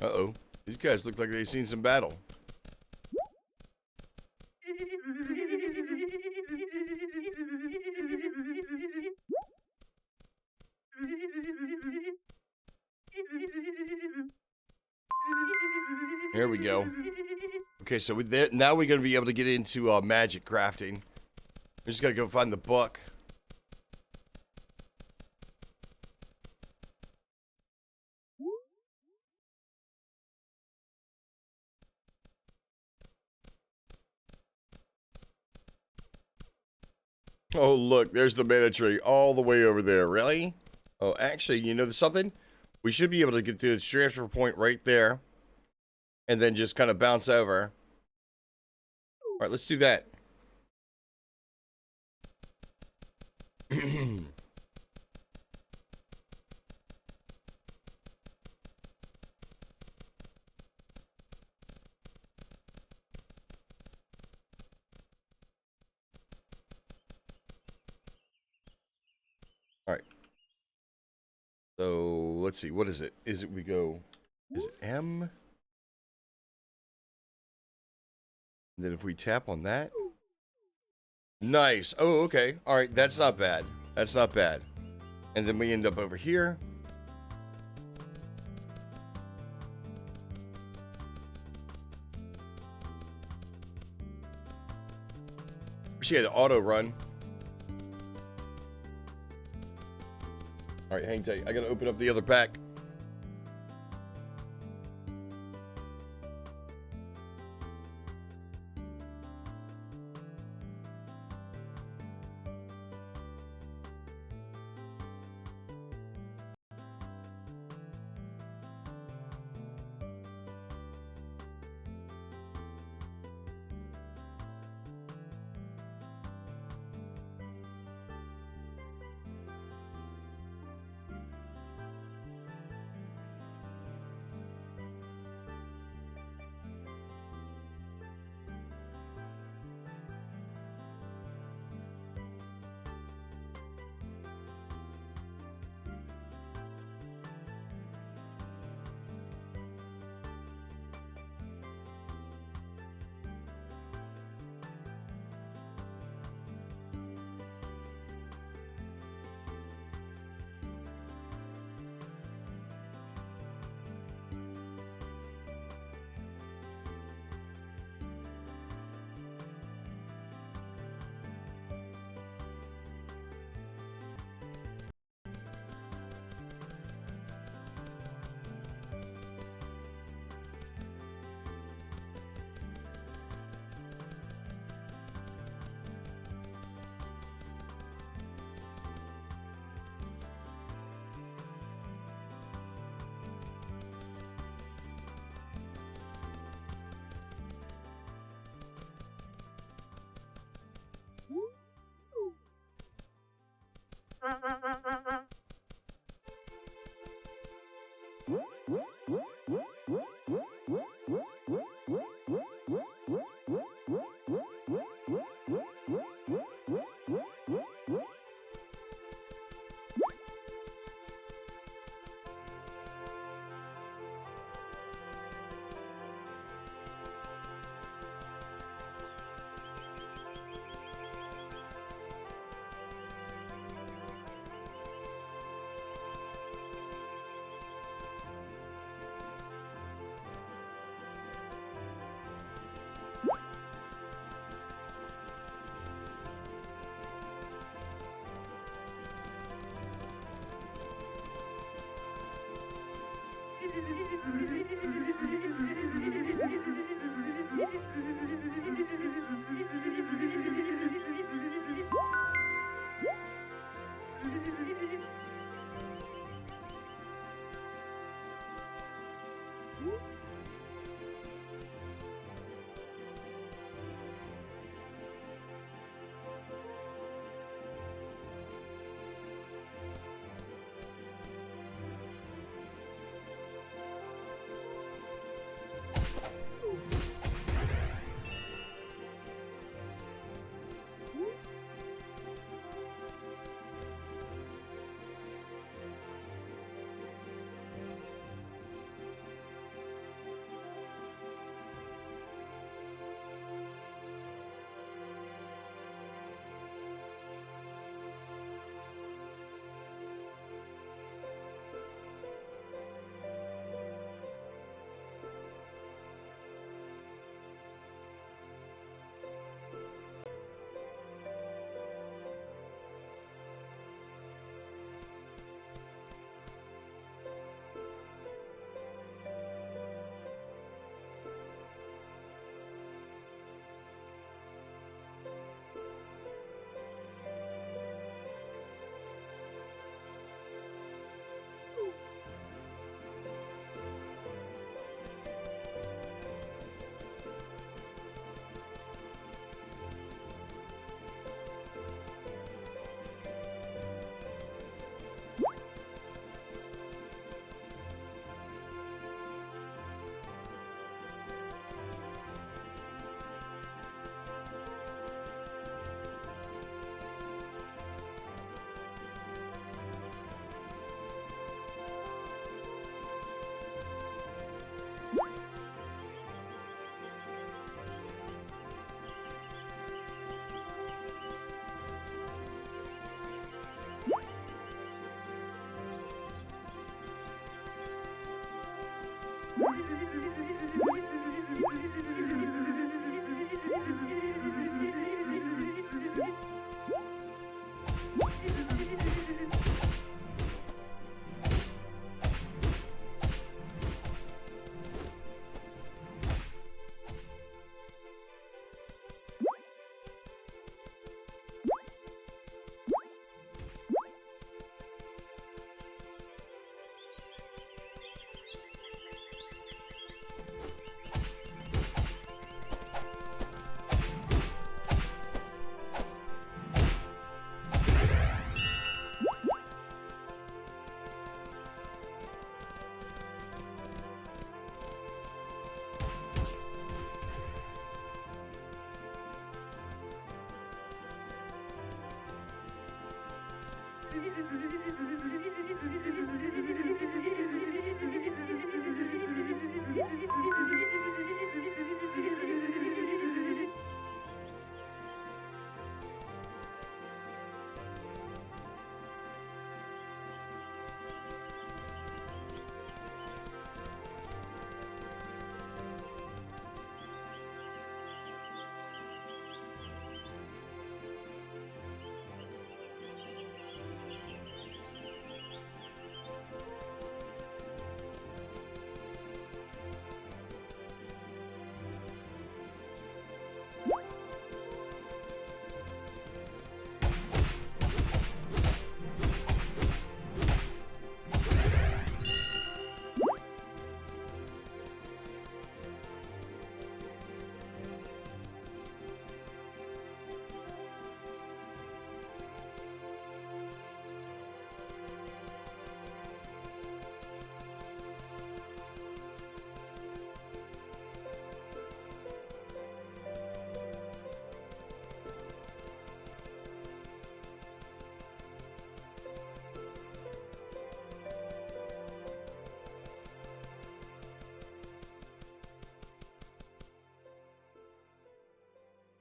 Uh-oh. These guys look like they've seen some battle. Here we go. Okay, so now we're going to be able to get into magic crafting. We just got to go find the book. Oh, look, there's the mana tree all the way over there. Really? Oh, actually, you know something? We should be able to get to the transfer point right there. And then just kind of bounce over. All right, let's do that. All right. So let's see. What is it? Is it we go? Is it M? And then if we tap on that. Nice. Oh, okay. All right. That's not bad. That's not bad. And then we end up over here. She had an auto run. All right, hang tight. I gotta open up the other pack.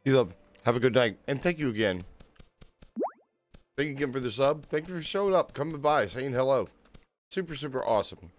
You love. Have a good night. And thank you again. Thank you again for the sub. Thank you for showing up, coming by, saying hello. Super, super awesome.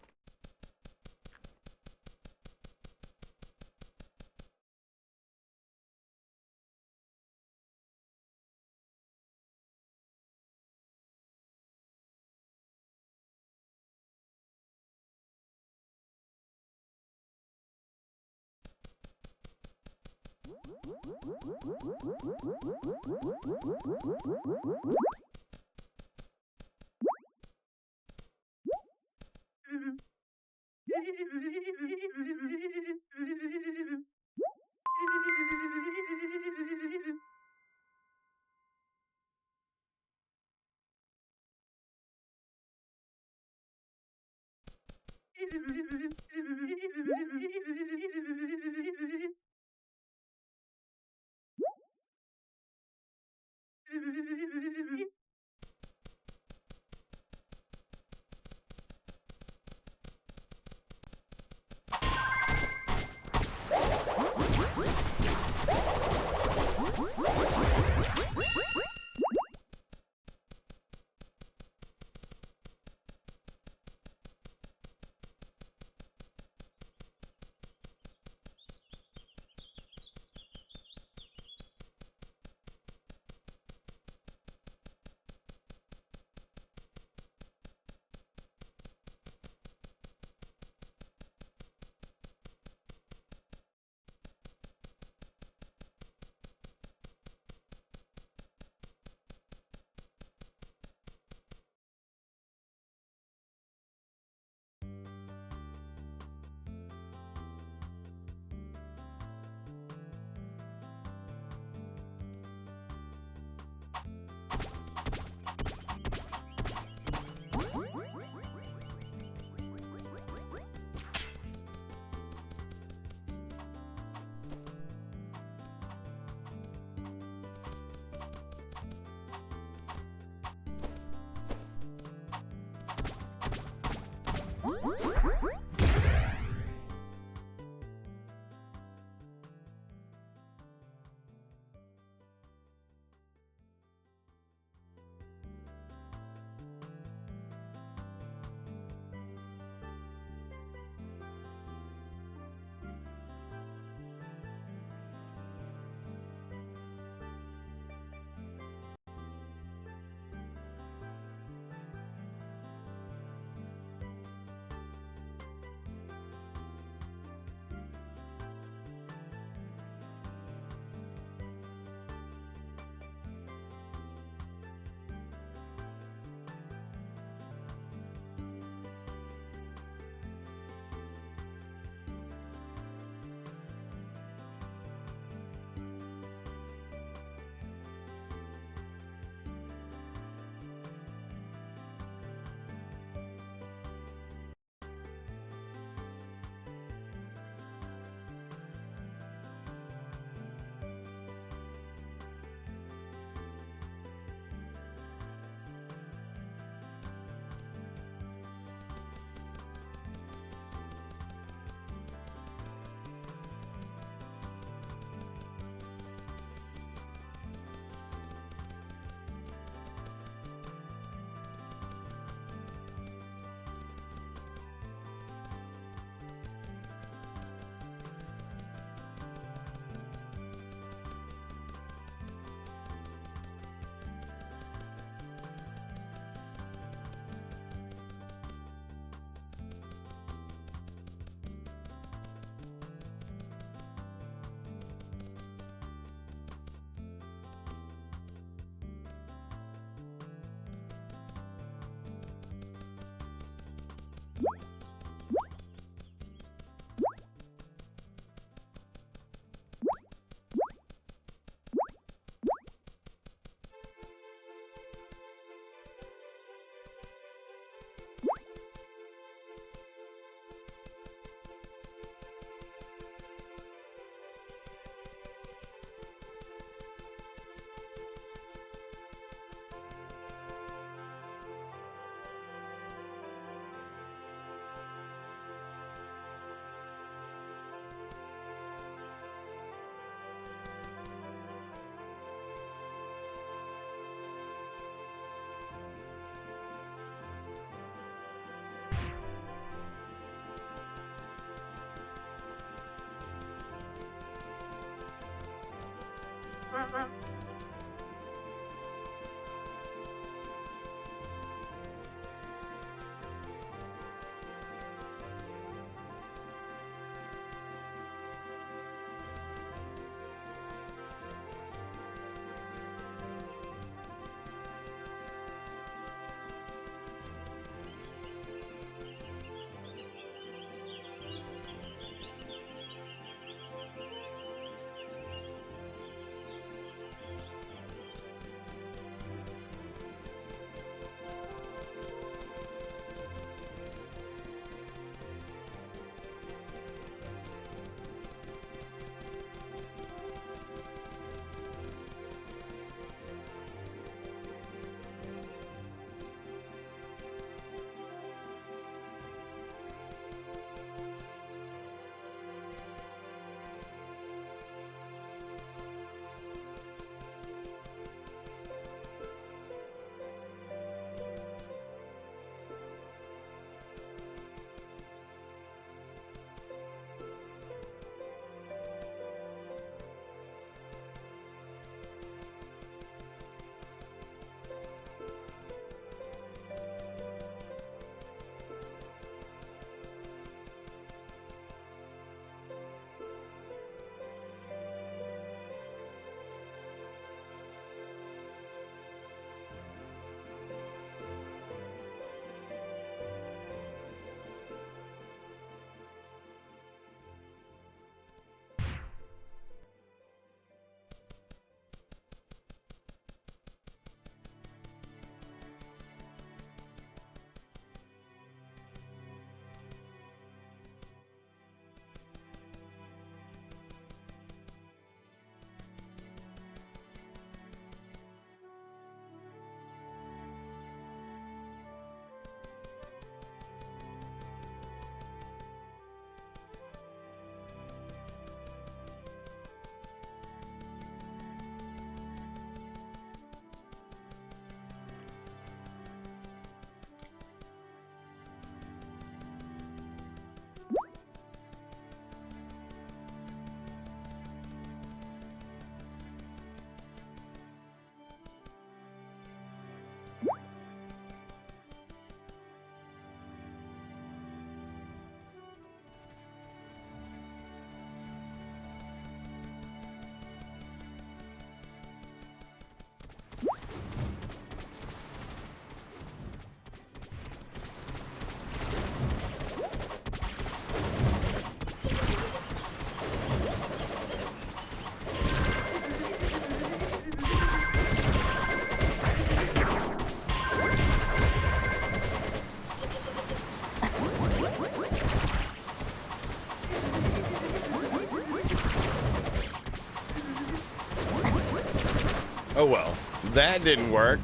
Oh well, that didn't work.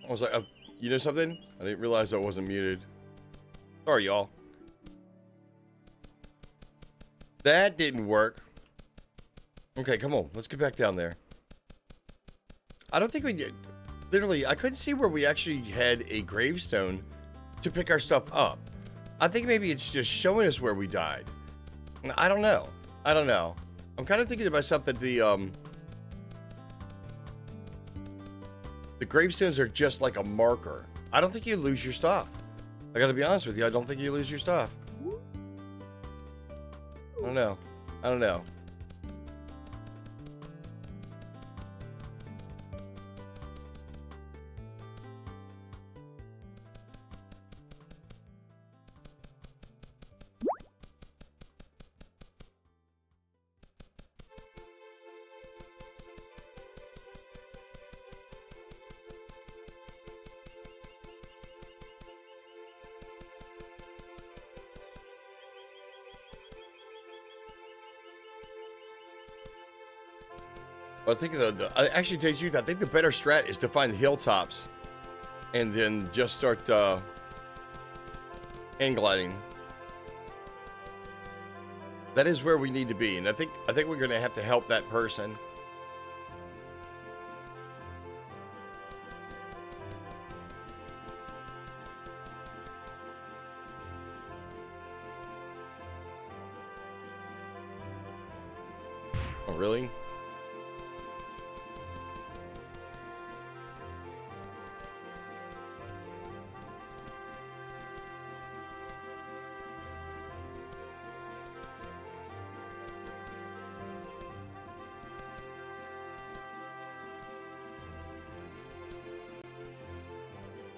I was like, you know something? I didn't realize I wasn't muted. Sorry, y'all. That didn't work. Okay, come on. Let's get back down there. I don't think we did. Literally, I couldn't see where we actually had a gravestone to pick our stuff up. I think maybe it's just showing us where we died. I don't know. I don't know. I'm kind of thinking to myself that the gravestones are just like a marker. I don't think you lose your stuff. I gotta be honest with you. I don't think you lose your stuff. I don't know. I don't know. I think I actually tell you the truth, I think the better strat is to find the hilltops and then just start hang gliding. That is where we need to be, and I think we're gonna have to help that person. Oh, really?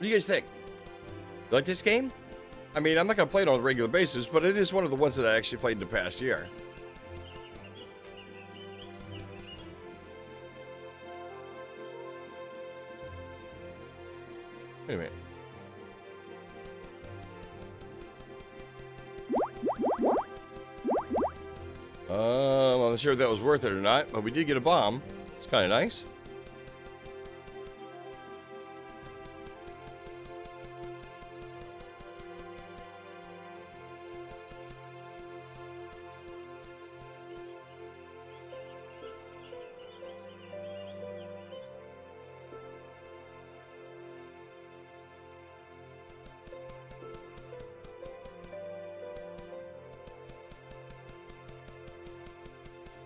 do you guys think? You like this game? I mean, I'm not going to play it on a regular basis, but it is one of the ones that I actually played in the past year. Wait a minute. I'm not sure if that was worth it or not, but we did get a bomb. It's kind of nice.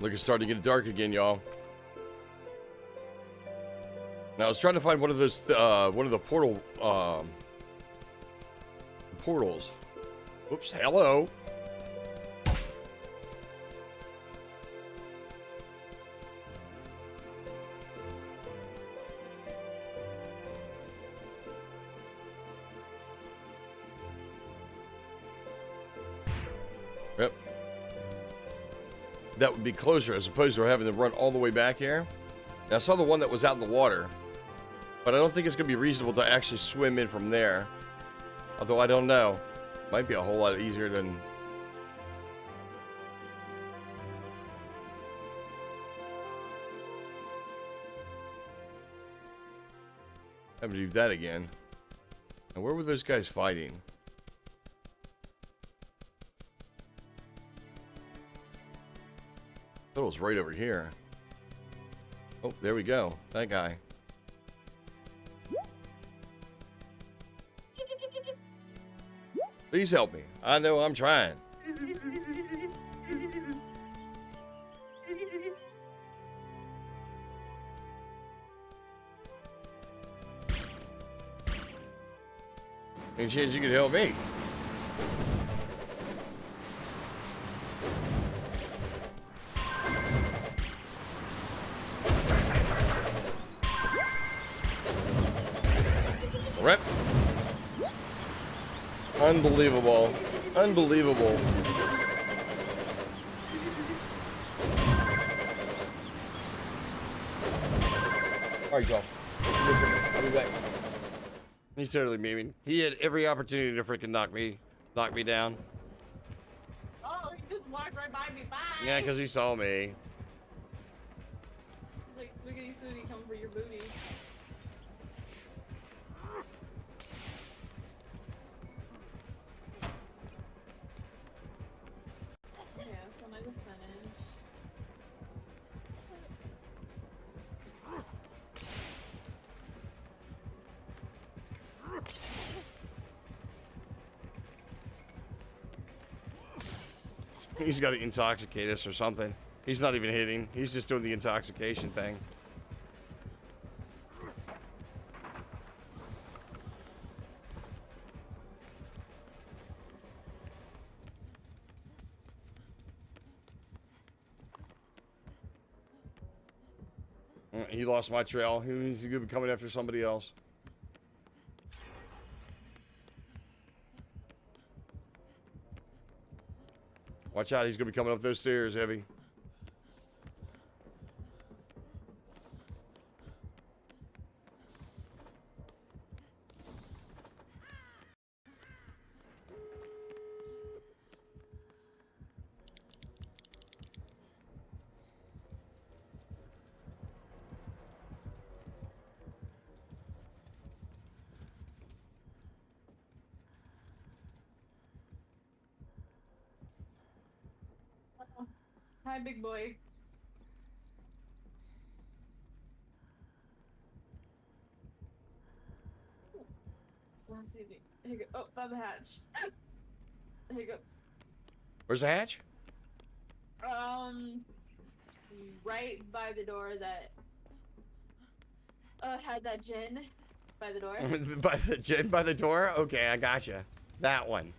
Look, it's starting to get dark again, y'all. Now, I was trying to find one of those, one of the portals. Oops, hello. Yep. That would be closer as opposed to having to run all the way back here. Now, I saw the one that was out in the water, but I don't think it's going to be reasonable to actually swim in from there. Although I don't know. Might be a whole lot easier than... Have to do that again. And where were those guys fighting? It was right over here. Oh, there we go. That guy. Please help me. I know I'm trying. Any chance you could help me? Rep. Unbelievable. Unbelievable. Alright, go. Listen, I'll be back. He's totally memeing. He had every opportunity to freaking knock me down. Oh, he just walked right by me. Bye. Yeah, because he saw me. Like, swiggity swooty, come for your booty. Yeah, so I just finished. He's got to intoxicate us or something. He's not even hitting. He's just doing the intoxication thing. He lost my trail. He's going to be coming after somebody else. Watch out, he's going to be coming up those stairs, Heavy. Hi, big boy. Let's see. Here you go. Oh, found the hatch. Hiccups. Where's the hatch? Right by the door that had that gin by the door. By the gin by the door? Okay, I gotcha. That one.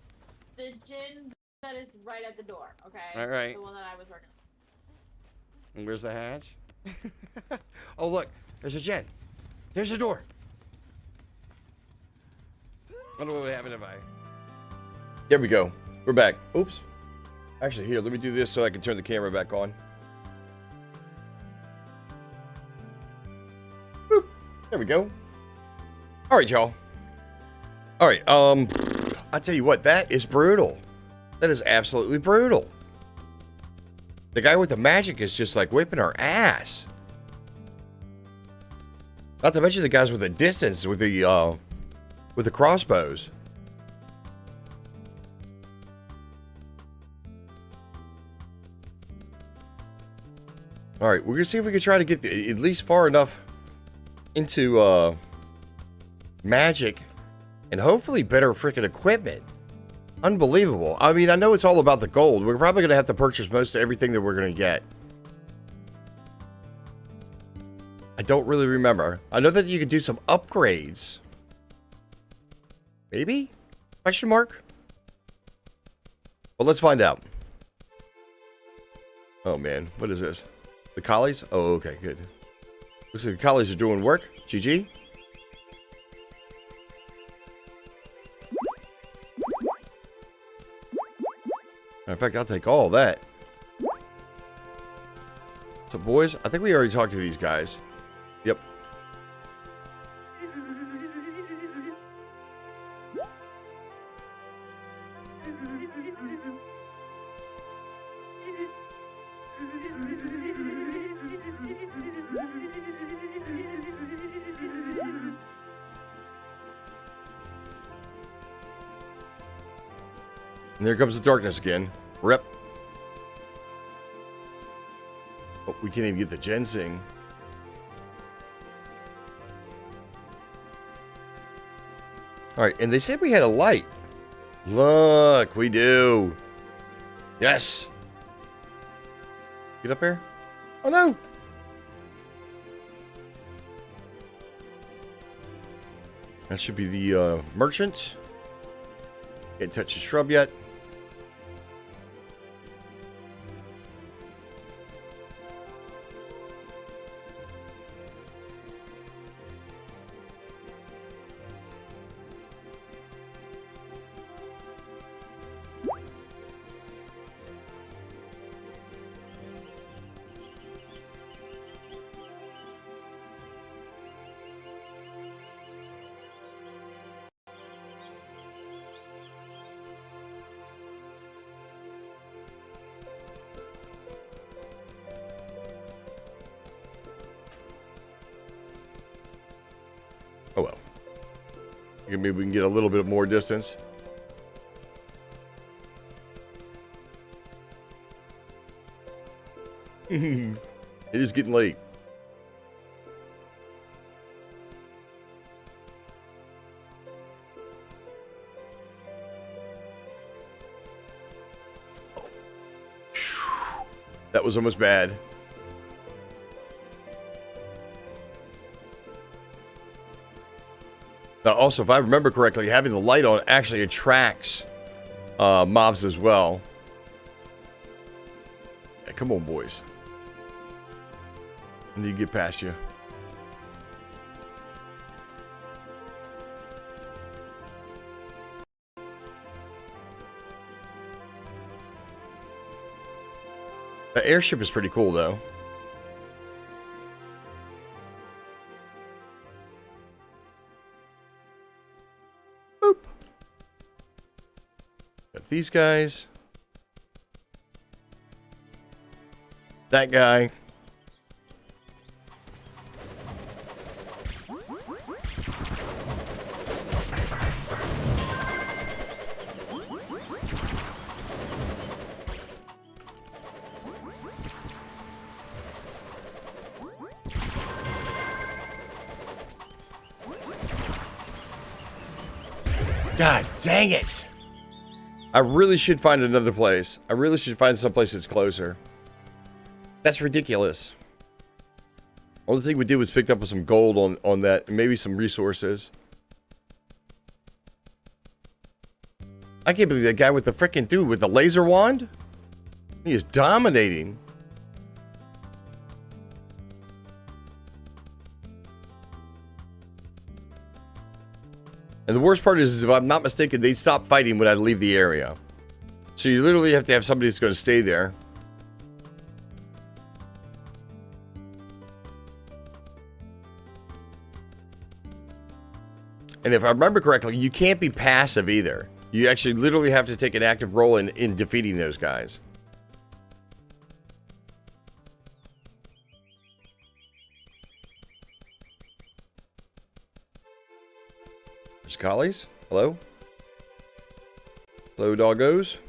The gin that is right at the door, okay? All right. The one that I was working on. And where's the hatch? Oh, look. There's a gin. There's a door. I don't know what happened to my... There we go. We're back. Oops. Actually, here, let me do this so I can turn the camera back on. Boop. There we go. All right, y'all. All right, I tell you what, that is brutal. That is absolutely brutal. The guy with the magic is just like whipping our ass. Not to mention the guys with the distance with the crossbows. All right, we're gonna see if we can try to get at least far enough into magic and hopefully better freaking equipment. Unbelievable. I mean, I know it's all about the gold. We're probably gonna have to purchase most of everything that we're gonna get. I don't really remember. I know that you can do some upgrades. Maybe? Question mark? Well, let's find out. Oh man, what is this? The collies? Oh, okay, good. Looks like the collies are doing work. GG. In fact, I'll take all that. So, boys, I think we already talked to these guys. Yep. And there comes the darkness again. Rip. Oh, we can't even get the ginseng. Alright, and they said we had a light. Look, we do. Yes. Get up here. Oh no. That should be the merchant. Can't touch the shrub yet. Oh well. Maybe we can get a little bit more distance. It is getting late. That was almost bad. Now, also, if I remember correctly, having the light on actually attracts mobs as well. Yeah, come on, boys. I need to get past you. The airship is pretty cool, though. Boop. Got these guys. That guy. God dang it! I really should find another place. I really should find someplace that's closer. That's ridiculous. Only thing we did was picked up some gold on that, and maybe some resources. I can't believe that guy with the frickin' dude with the laser wand. He is dominating. And the worst part is if I'm not mistaken, they stop fighting when I leave the area. So you literally have to have somebody that's going to stay there. And if I remember correctly, you can't be passive either. You actually literally have to take an active role in defeating those guys. There's collies. Hello? Hello, doggos.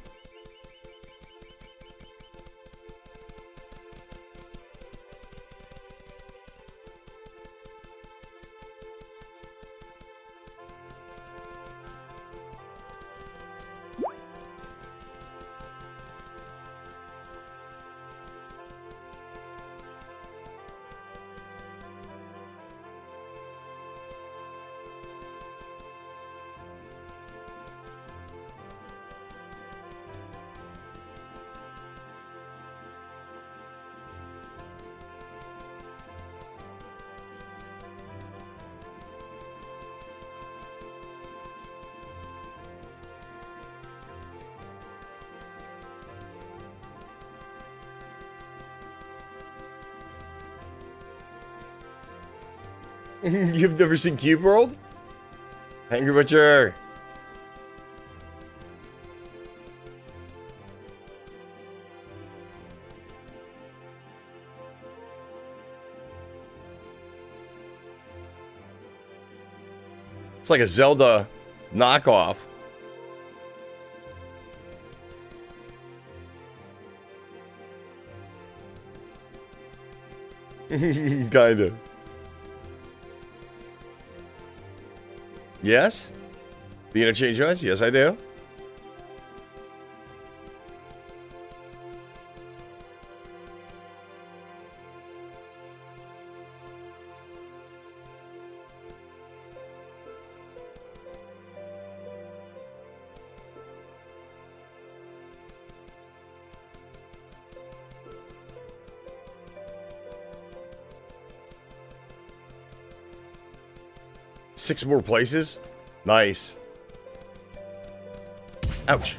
You've never seen Cube World? Angry Butcher. It's like a Zelda knockoff. Kinda. Yes? The interchange joints? Yes, I do. Six more places? Nice. Ouch.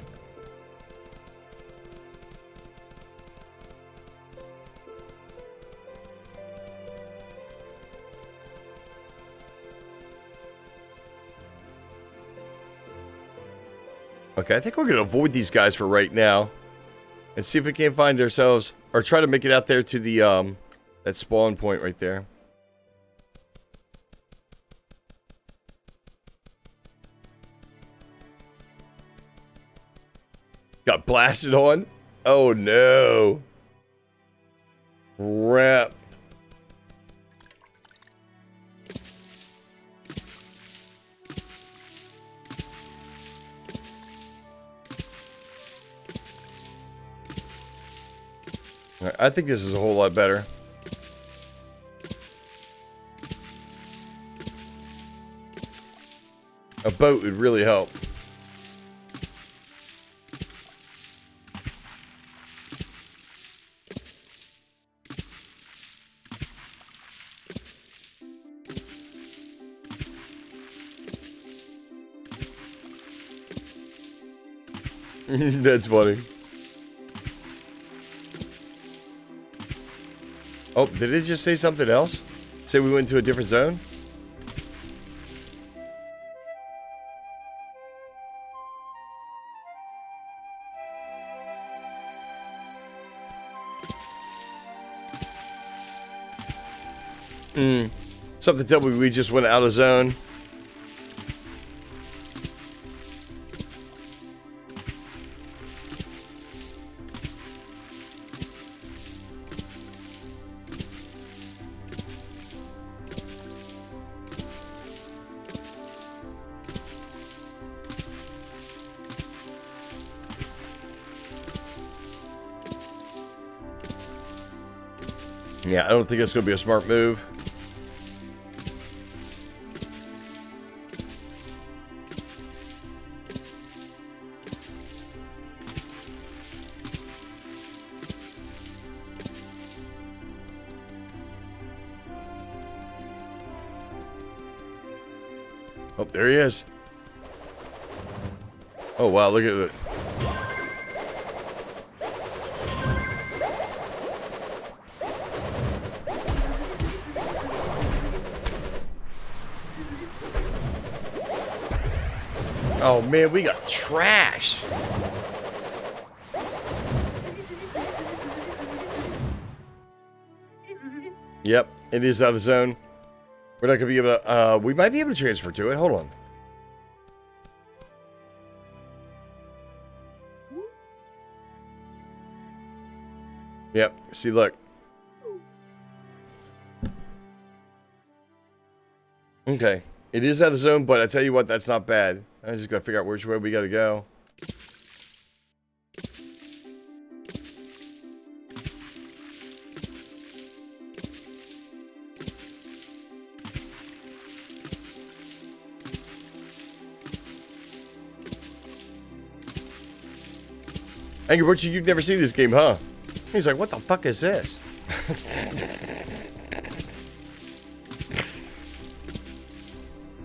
Okay, I think we're going to avoid these guys for right now. And see if we can't find ourselves... Or try to make it out there to the, that spawn point right there. Got blasted on? Oh no. Crap. Alright, I think this is a whole lot better. A boat would really help. That's funny. Oh, did it just say something else? Say we went to a different zone? Something tell me we just went out of zone. Yeah, I don't think that's going to be a smart move. Oh, there he is. Oh, wow, look at it. Oh, man, we got trash. Yep, it is out of zone. We're not going to be able to, we might be able to transfer to it. Hold on. Yep, see, look. Okay, it is out of zone, but I tell you what, that's not bad. I just got to figure out which way we got to go. Angry Butcher, you've never seen this game, huh? He's like, what the fuck is this?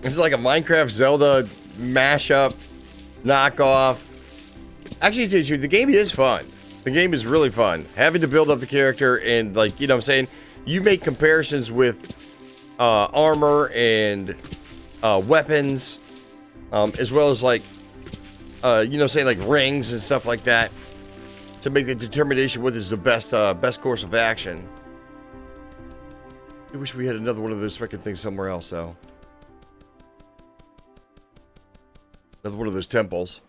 It's like a Minecraft Zelda mashup, knockoff. Actually, to tell you the truth, the game is fun. The game is really fun. Having to build up the character and, like, you know what I'm saying? You make comparisons with armor and weapons, as well as, like, you know what I'm saying, like rings and stuff like that, to make the determination what is the best course of action. I wish we had another one of those freaking things somewhere else, though. Another one of those temples.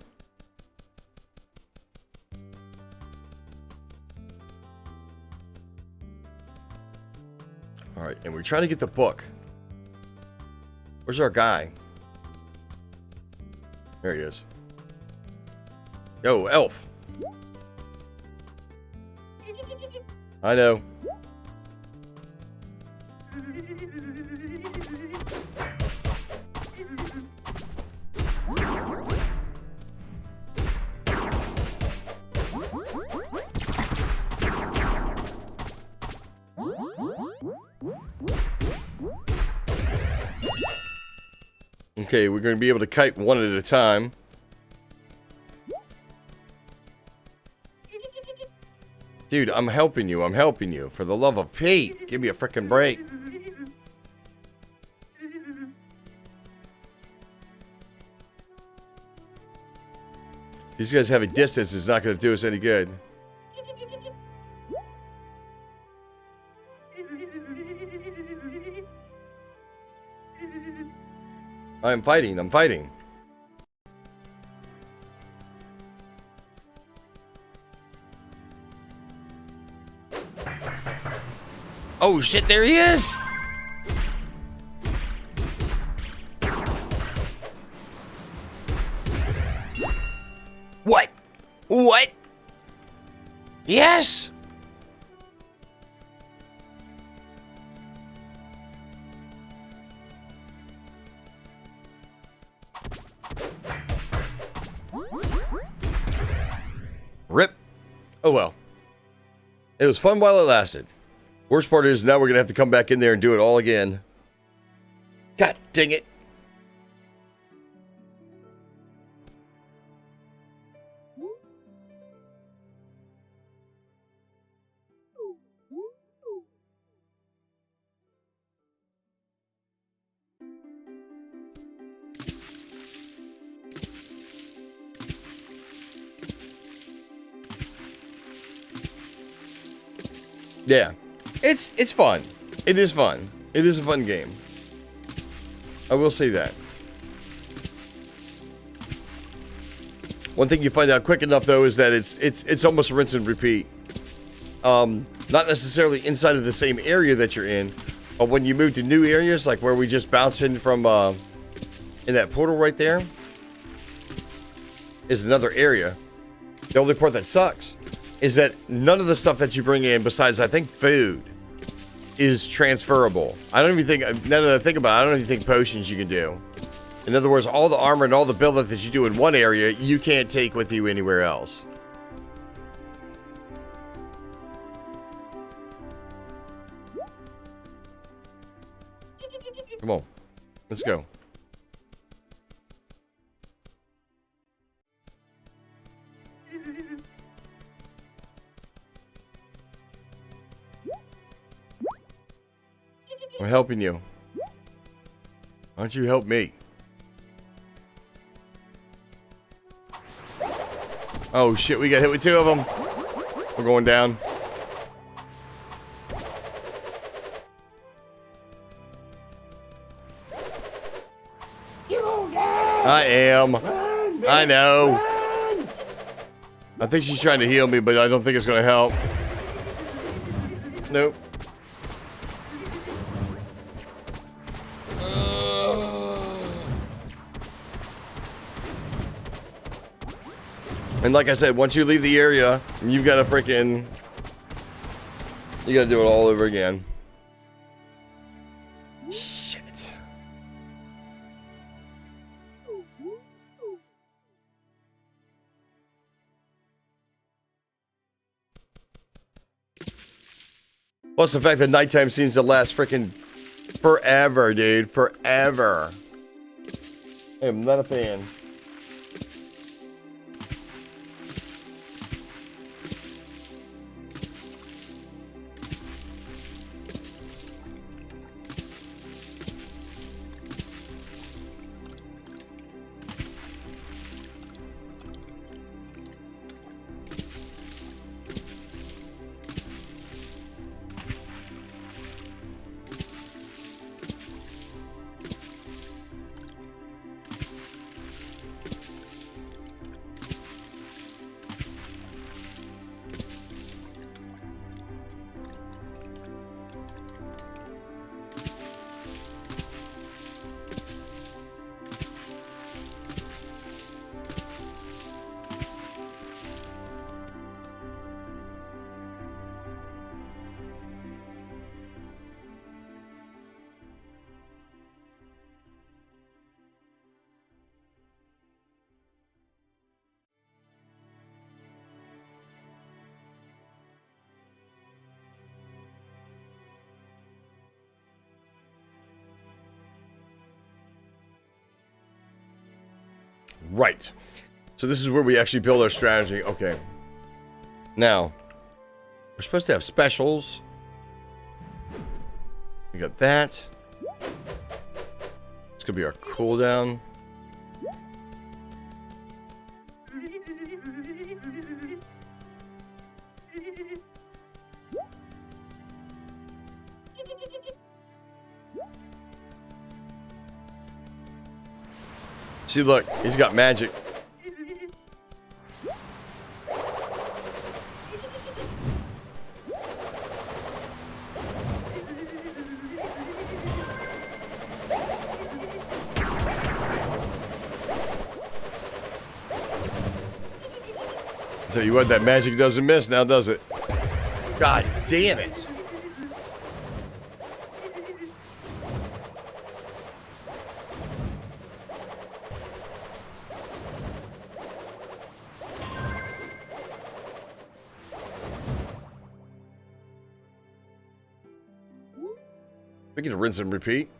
Alright, and we're trying to get the book. Where's our guy? There he is. Yo, elf. I know. Okay, we're going to be able to kite one at a time. Dude, I'm helping you. I'm helping you. For the love of Pete, give me a frickin' break. These guys having distance is not going to do us any good. I'm fighting. I'm fighting. Oh shit, there he is! What? What? Yes! Rip. Oh well. It was fun while it lasted. Worst part is now we're going to have to come back in there and do it all again. God dang it. Yeah. It's fun. It is fun. It is a fun game. I will say that. One thing you find out quick enough though is that it's almost a rinse and repeat. Not necessarily inside of the same area that you're in, but when you move to new areas, like where we just bounced in from in that portal right there, is another area. The only part that sucks is that none of the stuff that you bring in, besides I think food, is transferable. I don't even think, now that I think about it, I don't even think potions you can do. In other words, all the armor and all the build-up that you do in one area, you can't take with you anywhere else. Come on, let's go. I'm helping you. Why don't you help me? Oh shit, we got hit with 2 of them. We're going down. I am. I know. I think she's trying to heal me, but I don't think it's going to help. Nope. And like I said, once you leave the area, you've got to freaking... You got to do it all over again. Shit. Plus the fact that nighttime seems to last freaking forever, dude. Forever. I am not a fan. Right. So this is where we actually build our strategy. Okay. Now, we're supposed to have specials. We got that. It's going to be our cooldown. See, look, he's got magic. Tell you what, that magic doesn't miss now, does it? God damn it. We can rinse and repeat.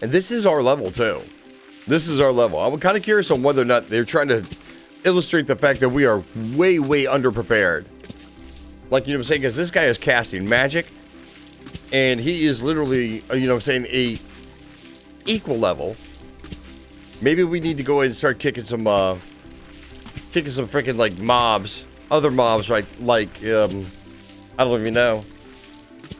And this is our level too. This is our level. I'm kind of curious on whether or not they're trying to illustrate the fact that we are way, way underprepared. Like, you know what I'm saying? Because this guy is casting magic. And he is literally, you know what I'm saying, a equal level. Maybe we need to go ahead and start kicking some freaking, like, mobs. Other mobs, right? Like, I don't even know.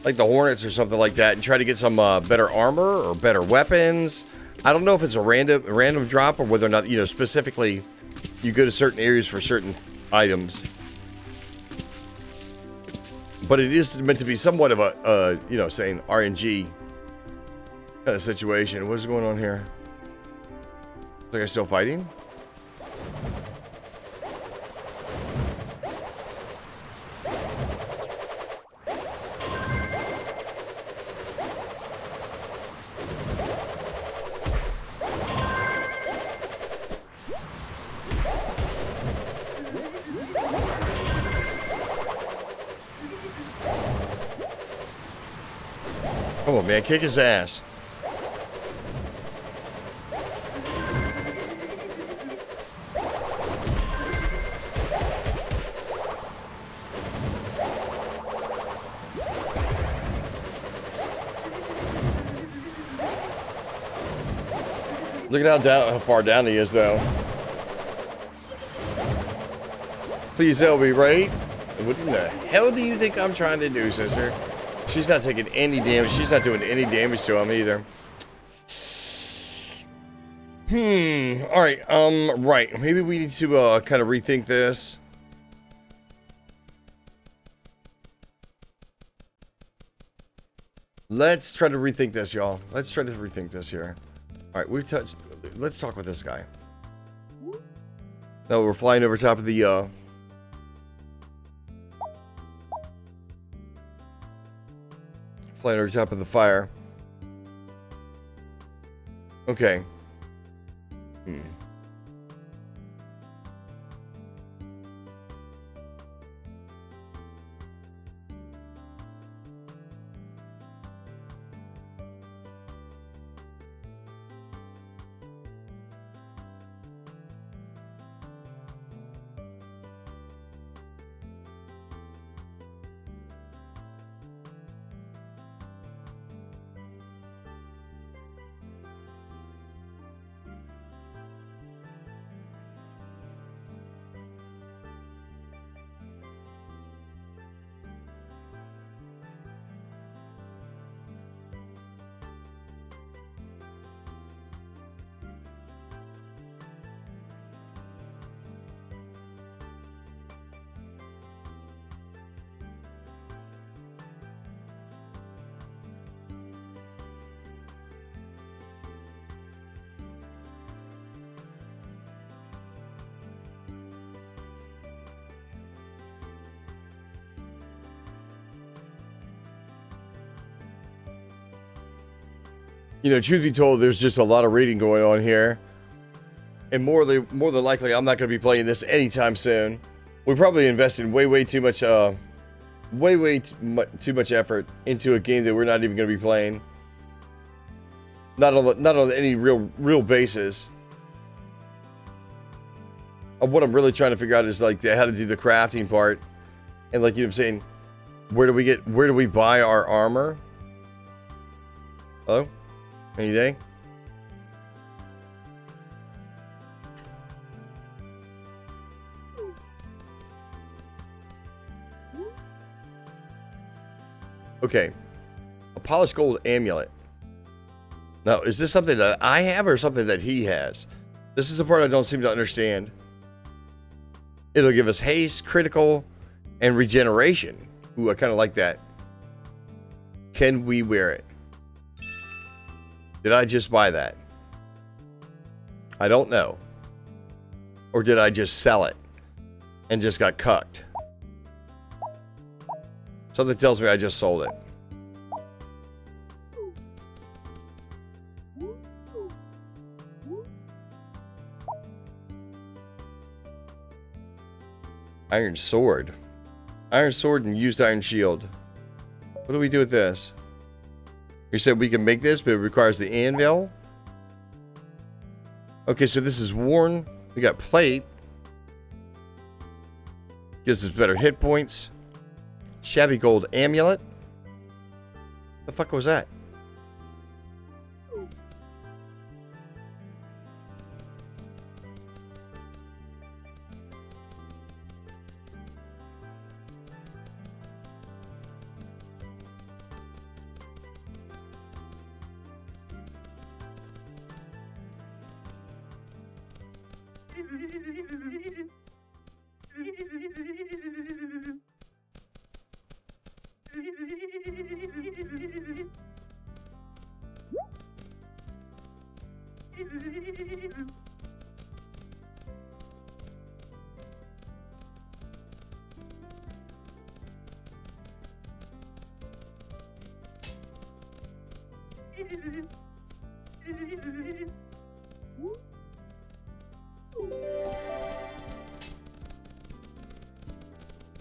Like the Hornets or something like that. And try to get some better armor or better weapons. I don't know if it's a random drop or whether or not, you know, specifically you go to certain areas for certain items. But it is meant to be somewhat of a, you know, saying RNG kind of situation. What is going on here? Are they still fighting? Come on, man. Kick his ass. Look at how far down he is, though. Please, Elby, right? What in the hell do you think I'm trying to do, sister? She's not taking any damage. She's not doing any damage to him either. All right. Right. Maybe we need to kind of rethink this. Let's try to rethink this, y'all. Let's try to rethink this here. All right, we've touched. Let's talk with this guy. No, we're flying over top of the. Flying over top of the fire. Okay. You know, truth be told, there's just a lot of reading going on here. And more than likely, I'm not going to be playing this anytime soon. We probably invested way too much, too much effort into a game that we're not even going to be playing. Not on any real basis. What I'm really trying to figure out is like how to do the crafting part. And like, you know what I'm saying, where do we buy our armor? Hello? Anything? Okay. A polished gold amulet. Now, is this something that I have or something that he has? This is the part I don't seem to understand. It'll give us haste, critical, and regeneration. Ooh, I kind of like that. Can we wear it? Did I just buy that? I don't know. Or did I just sell it and just got cucked? Something tells me I just sold it. Iron sword. Iron sword and used iron shield. What do we do with this? You said we can make this, but it requires the anvil. Okay, so this is worn. We got plate. Gives us better hit points. Shabby gold amulet. The fuck was that?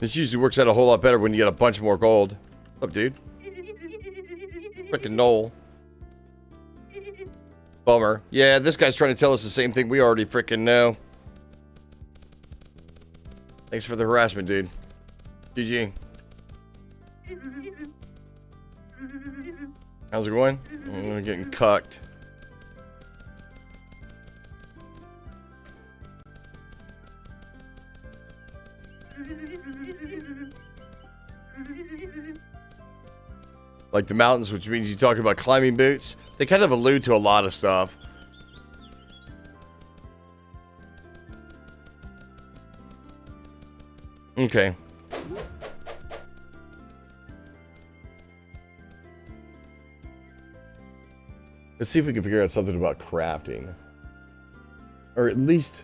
This usually works out a whole lot better when you get a bunch more gold. What's up, dude? Frickin' Noel. Bummer. Yeah, this guy's trying to tell us the same thing we already frickin' know. Thanks for the harassment, dude. GG. How's it going? I'm getting cucked. Like the mountains, which means you're talking about climbing boots. They kind of allude to a lot of stuff. Okay. Let's see if we can figure out something about crafting. Or at least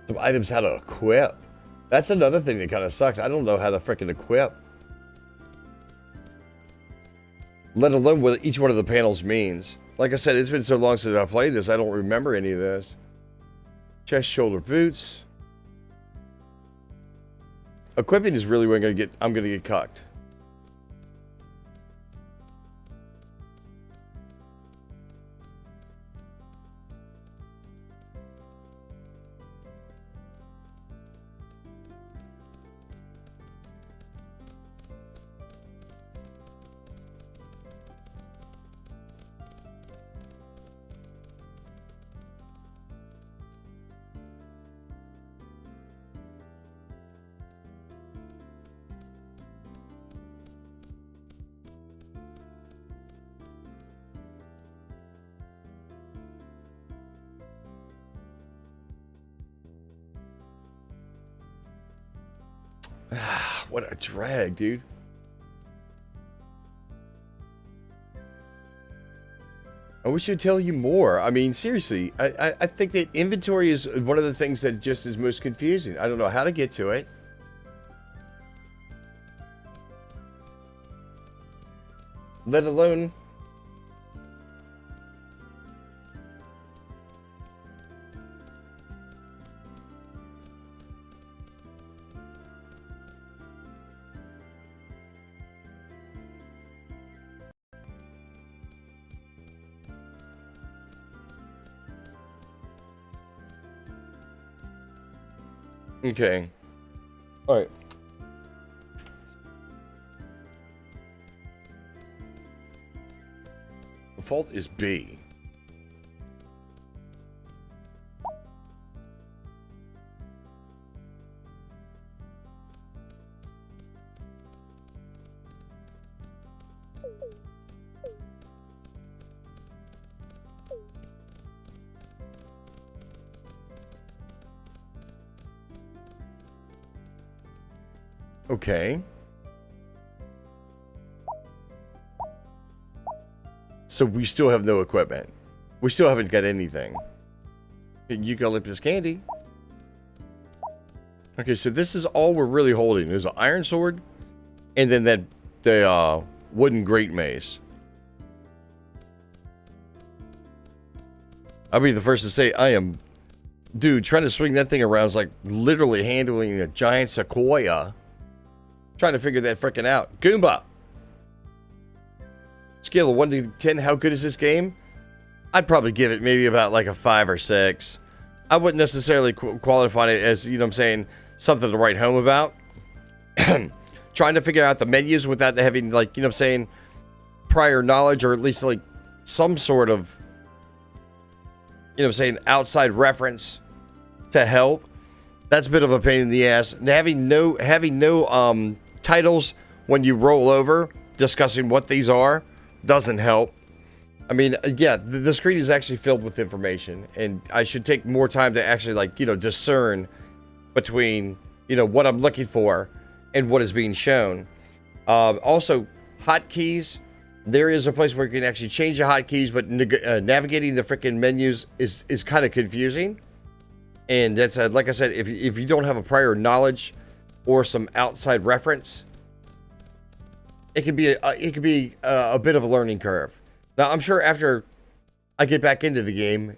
some items how to equip. That's another thing that kind of sucks. I don't know how to freaking equip. Let alone what each one of the panels means. Like I said, it's been so long since I played this, I don't remember any of this. Chest, shoulder, boots. Equipping is really where I'm gonna get cucked. What a drag, dude. I wish I'd tell you more. I mean, seriously, I think that inventory is one of the things that just is most confusing. I don't know how to get to it. Let alone... Okay. All right. Default is B. Okay. So we still have no equipment. We still haven't got anything. Eucalyptus candy. Okay, so this is all we're really holding. There's an iron sword, and then the wooden great mace. I'll be the first to say I am, dude. Trying to swing that thing around is like literally handling a giant sequoia. Trying to figure that frickin' out. Goomba! Scale of 1 to 10, how good is this game? I'd probably give it maybe about like a 5 or 6. I wouldn't necessarily qualify it as, you know what I'm saying, something to write home about. Trying to figure out the menus without having, like, you know what I'm saying, prior knowledge or at least like some sort of, you know what I'm saying, outside reference to help. That's a bit of a pain in the ass. And having no titles when you roll over discussing what these are doesn't help. I mean, yeah, the screen is actually filled with information, and I should take more time to actually, like, you know, discern between, you know, what I'm looking for and what is being shown. Also, hotkeys. There is a place where you can actually change the hotkeys, but navigating the freaking menus is kind of confusing. And that's like I said, if you don't have a prior knowledge or some outside reference, it could be a bit of a learning curve. Now, I'm sure after I get back into the game,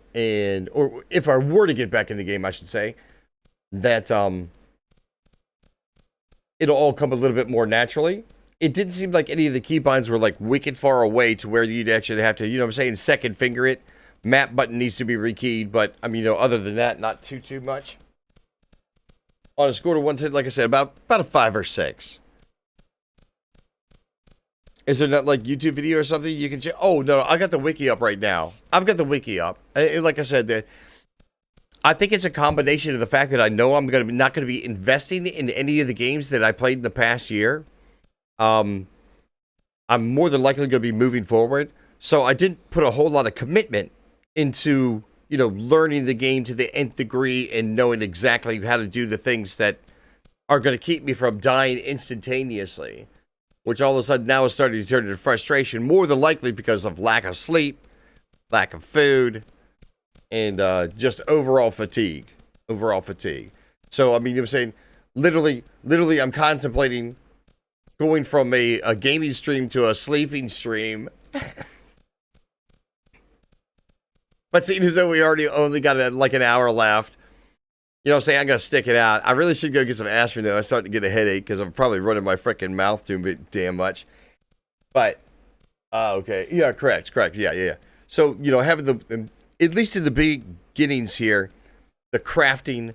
or if I were to get back in the game, I should say, that it'll all come a little bit more naturally. it didn't seem like any of the keybinds were like wicked far away to where you'd actually have to, you know what I'm saying, second finger it. Map button needs to be rekeyed, but I mean, you know, other than that, not too much. On a score to 1 to, like I said, about a 5 or 6. Is there not like YouTube video or something you can check? Oh no, I got the wiki up right now. I've got the wiki up. Like I said, I think it's a combination of the fact that I know I'm not gonna be investing in any of the games that I played in the past year. I'm more than likely going to be moving forward, so I didn't put a whole lot of commitment into, you know, learning the game to the nth degree and knowing exactly how to do the things that are going to keep me from dying instantaneously, which all of a sudden now is starting to turn into frustration, more than likely because of lack of sleep, lack of food, and just overall fatigue. So, I mean, you know what I'm saying? Literally, I'm contemplating going from a gaming stream to a sleeping stream. But seeing as though we already only got like an hour left, you know what I'm saying, I'm going to stick it out. I really should go get some aspirin though. I'm starting to get a headache because I'm probably running my freaking mouth too damn much. But, okay. Yeah, correct. Yeah. So, you know, having at least in the beginnings here, the crafting,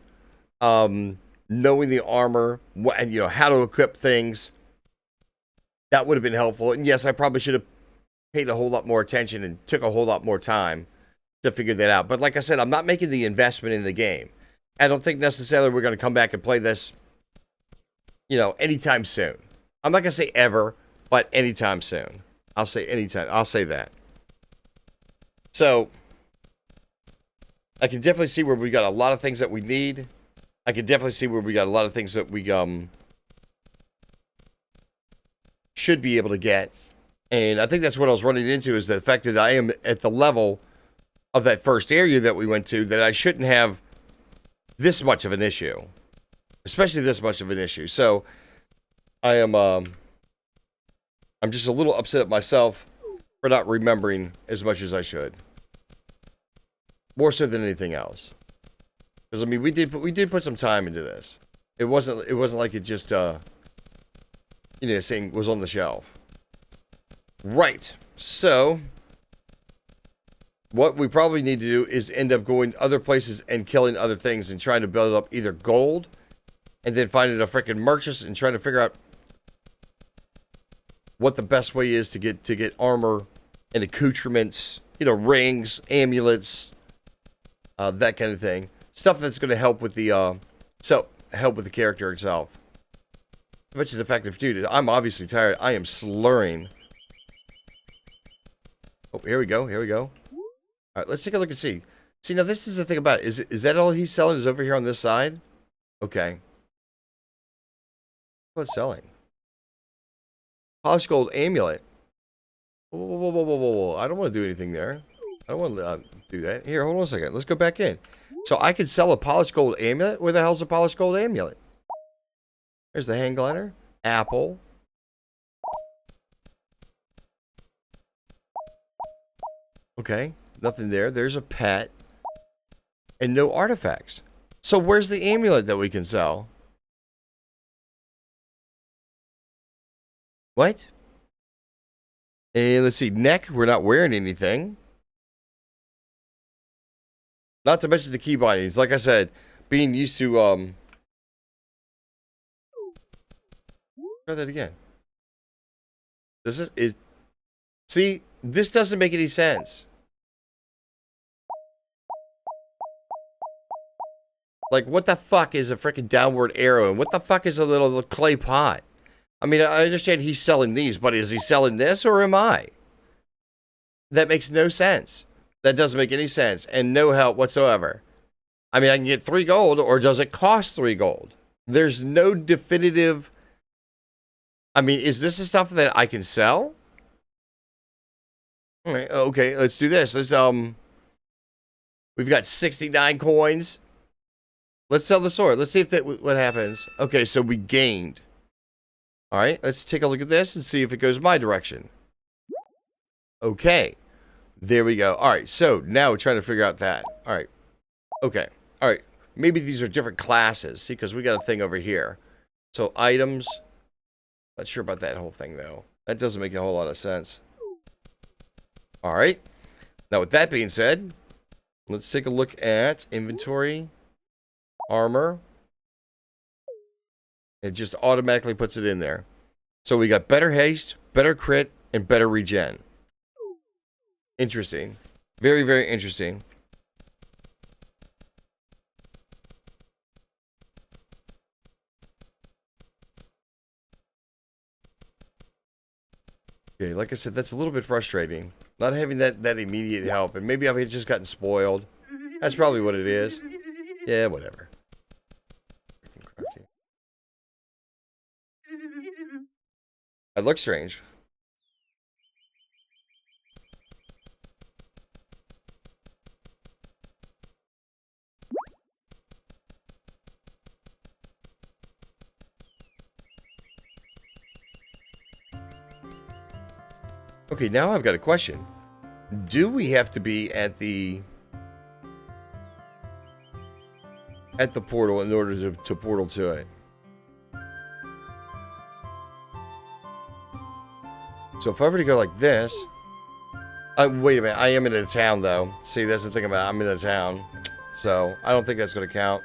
knowing the armor, and, you know, how to equip things, that would have been helpful. And yes, I probably should have paid a whole lot more attention and took a whole lot more time to figure that out. But like I said, I'm not making the investment in the game. I don't think necessarily we're going to come back and play this, you know, anytime soon. I'm not going to say ever, but anytime soon. I'll say anytime. I'll say that. So, I can definitely see where we got a lot of things that we need. I can definitely see where we got a lot of things that we should be able to get. And I think that's what I was running into, is the fact that I am at the level of that first area that we went to that I shouldn't have this much of an issue. Especially this much of an issue. So, I am, I'm just a little upset at myself for not remembering as much as I should. More so than anything else. Because, I mean, we did put some time into this. It wasn't like it just, you know, saying was on the shelf. Right. So, what we probably need to do is end up going other places and killing other things and trying to build up either gold and then finding a freaking merchant and trying to figure out what the best way is to get armor and accoutrements, you know, rings, amulets, that kind of thing. Stuff that's going to help with the help with the character itself. I bet you the fact that, dude, I'm obviously tired. I am slurring. Oh, here we go. All right, let's take a look and see. See, now this is the thing about it. Is that all he's selling is over here on this side? Okay. What's selling? Polished gold amulet. Whoa. I don't want to do anything there. I don't want to do that. Here, hold on a second. Let's go back in. So I could sell a polished gold amulet? Where the hell's a polished gold amulet? There's the hand glider. Apple. Okay. Nothing there. There's a pet. And no artifacts. So where's the amulet that we can sell? What? And let's see. Neck. We're not wearing anything. Not to mention the key bindings. Like I said, being used to, try that again. See, this doesn't make any sense. Like, what the fuck is a freaking downward arrow? And what the fuck is a little clay pot? I mean, I understand he's selling these, but is he selling this or am I? That makes no sense. That doesn't make any sense. And no help whatsoever. I mean, I can get 3 gold, or does it cost 3 gold? There's no definitive... I mean, is this the stuff that I can sell? All right, okay, let's do this. We've got 69 coins. Let's sell the sword. Let's see if what happens. Okay, so we gained. All right, let's take a look at this and see if it goes my direction. Okay, there we go. All right, so now we're trying to figure out that. All right, okay. All right, maybe these are different classes. See, because we got a thing over here. So items. Not sure about that whole thing, though. That doesn't make a whole lot of sense. All right. Now, with that being said, let's take a look at inventory, armor. It just automatically puts it in there. So we got better haste, better crit, and better regen. Interesting. Very, very interesting. Okay, like I said, that's a little bit frustrating. Not having that immediate help. And maybe I've just gotten spoiled. That's probably what it is. Yeah, whatever. That looks strange. Okay, now I've got a question. Do we have to be at the portal in order to portal to it? So if I were to go like this... wait a minute, I am in a town though. See, that's the thing about it. I'm in a town. So, I don't think that's going to count.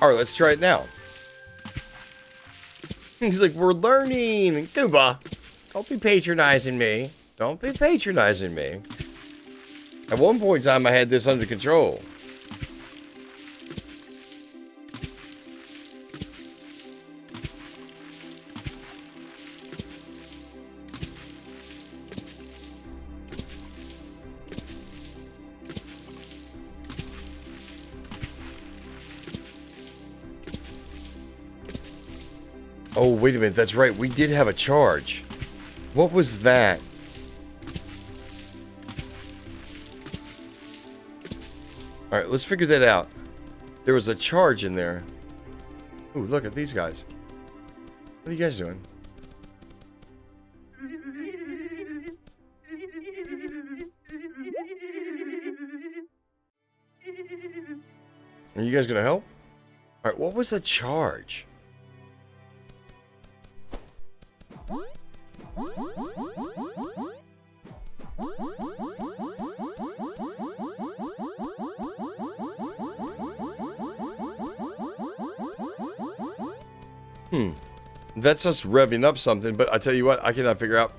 Alright, let's try it now. He's like, we're learning. Gooba, don't be patronizing me. Don't be patronizing me. At one point in time, I had this under control. Oh, wait a minute. That's right. We did have a charge. What was that? Alright, let's figure that out. There was a charge in there. Ooh, look at these guys. What are you guys doing? Are you guys gonna help? Alright, what was the charge? That's us revving up something, but I tell you what, I cannot figure out.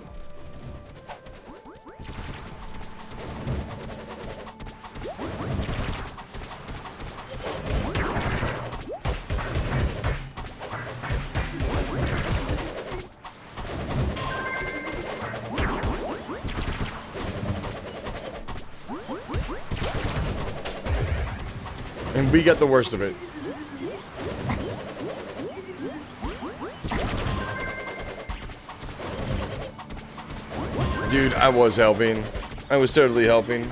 And we got the worst of it. Dude, I was helping. I was totally helping.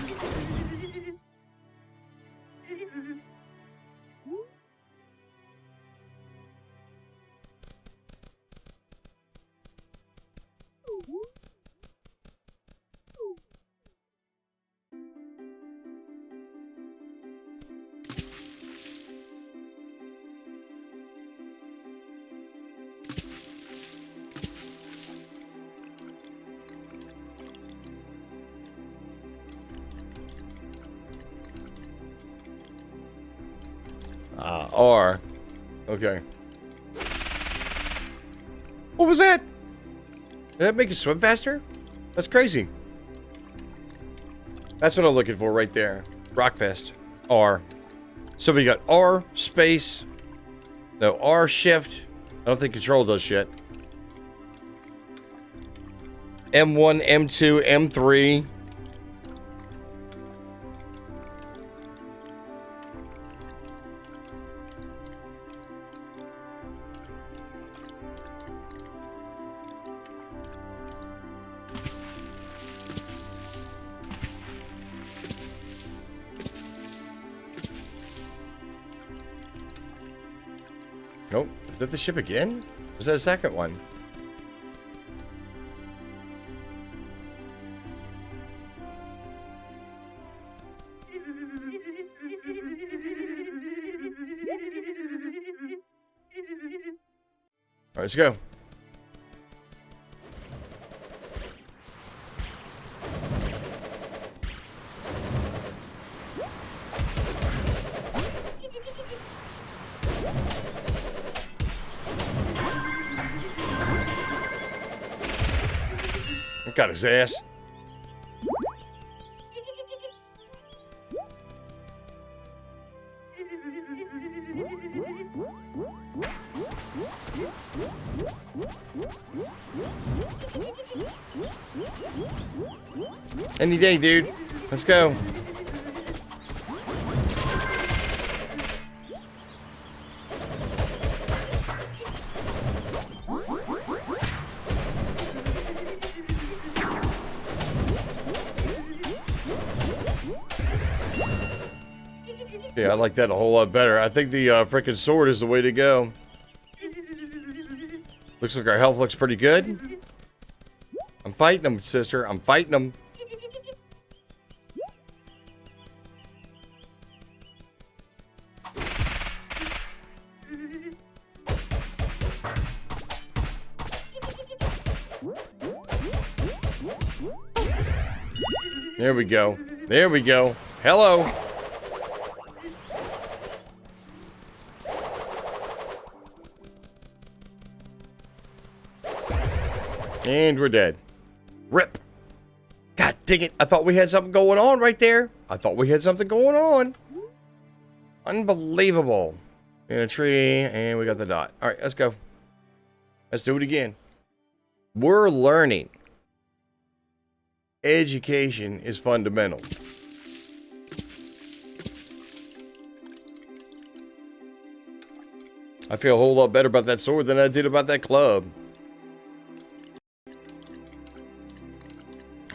R. Okay. What was that? Did that make you swim faster? That's crazy. That's what I'm looking for right there. Rockfest. R. So we got R, space. No, R, shift. I don't think control does shit. M1, M2, M3. Nope. Is that the ship again? Or was that a second one? right, let's go. Got his ass. Any day, dude. Let's go. Yeah, I like that a whole lot better. I think the frickin' sword is the way to go. Looks like our health looks pretty good. I'm fighting them, sister. I'm fighting them. There we go. There we go. Hello. And we're dead. Rip. God dang it. I thought we had something going on right there. I thought we had something going on. Unbelievable. In a tree, and we got the dot. All right, let's go. Let's do it again. We're learning. Education is fundamental. I feel a whole lot better about that sword than I did about that club.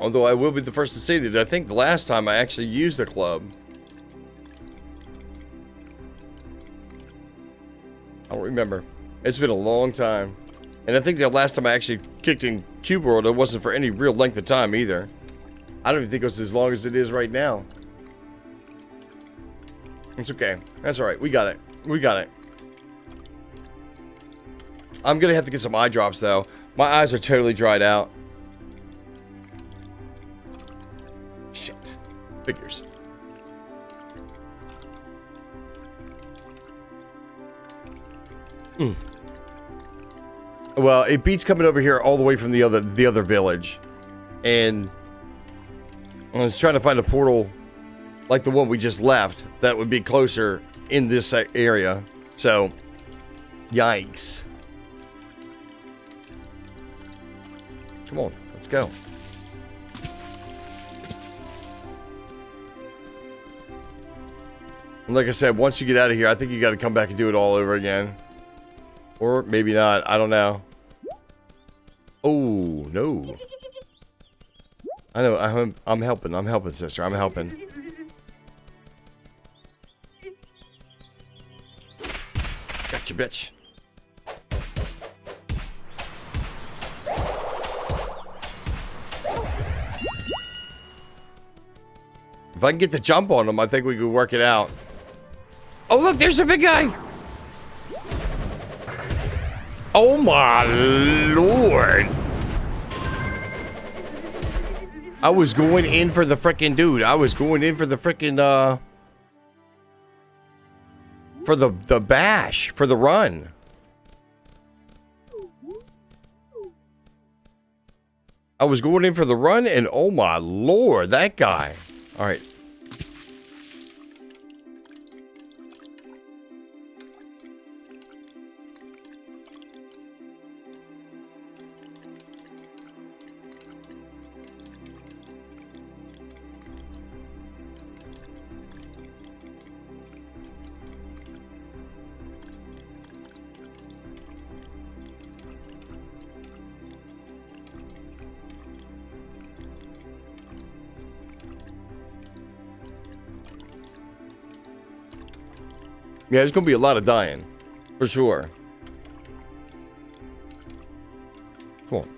Although I will be the first to say that I think the last time I actually used a club, I don't remember. It's been a long time. And I think the last time I actually kicked in Cube World, it wasn't for any real length of time either. I don't even think it was as long as it is right now. It's okay. That's alright. We got it. We got it. I'm gonna have to get some eye drops though. My eyes are totally dried out. Shit. Figures. Well, it beats coming over here all the way from the other village. And I was trying to find a portal like the one we just left that would be closer in this area. So, yikes. Come on, let's go. And like I said, once you get out of here, I think you got to come back and do it all over again. Or maybe not, I don't know. Oh, no. I know, I'm helping, sister, I'm helping. Gotcha, bitch. If I can get the jump on him, I think we could work it out. Oh, look, there's the big guy. Oh, my Lord. I was going in for the frickin' dude. I was going in for the frickin', for the bash, for the run. I was going in for the run, and oh, my Lord, that guy. All right. Yeah, there's gonna be a lot of dying, for sure. Come on.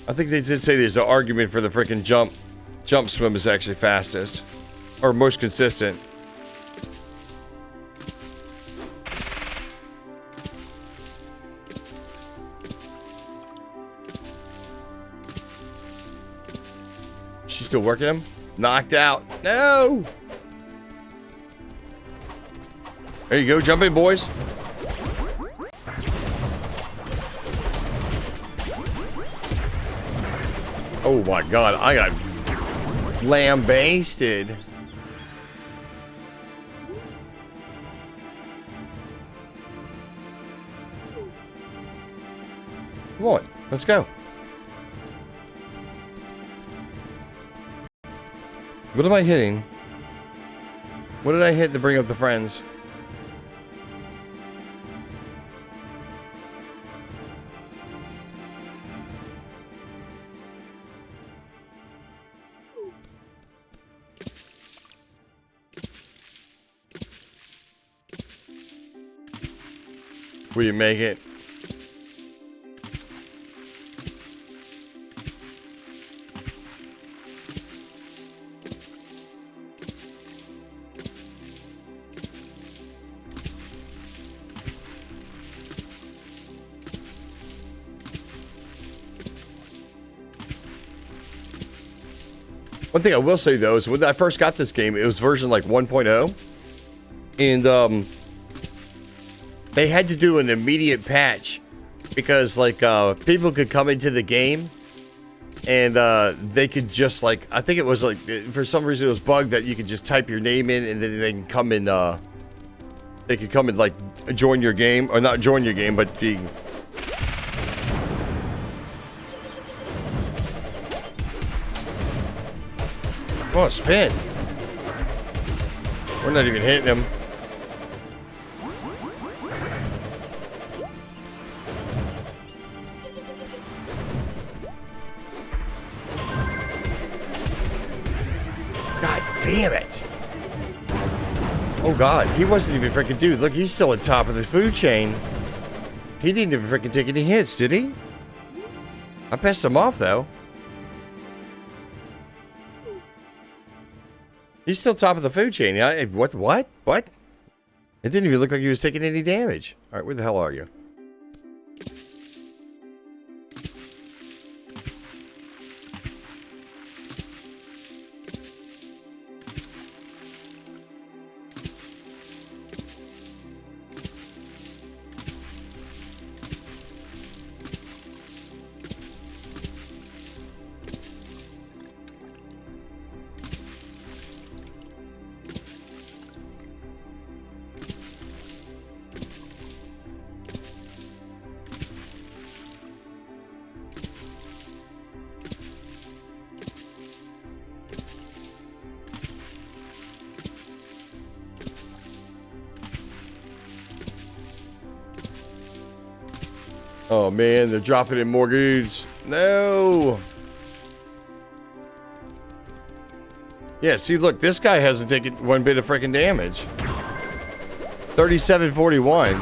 I think they did say there's an argument for the freaking jump swim is actually fastest, or most consistent. still working him. Knocked out. No. There you go. Jump in, boys. Oh my God. I got lambasted. Come on. Let's go. What am I hitting? What did I hit to bring up the friends? Will you make it? One thing I will say though is when I first got this game, it was version like 1.0, and they had to do an immediate patch because like people could come into the game and they could just like, I think it was like for some reason it was bugged that you could just type your name in and then they can come in. They could come and like join your game, or not join your game, but be. Oh, spin. We're not even hitting him. God damn it. Oh God, he wasn't even freaking dude. Look, he's still at top of the food chain. He didn't even freaking take any hits, did he? I pissed him off though. He's still top of the food chain. What? It didn't even look like he was taking any damage. All right, where the hell are you? Oh man, they're dropping in more dudes. No. Yeah, see, look, this guy hasn't taken one bit of freaking damage. 3741.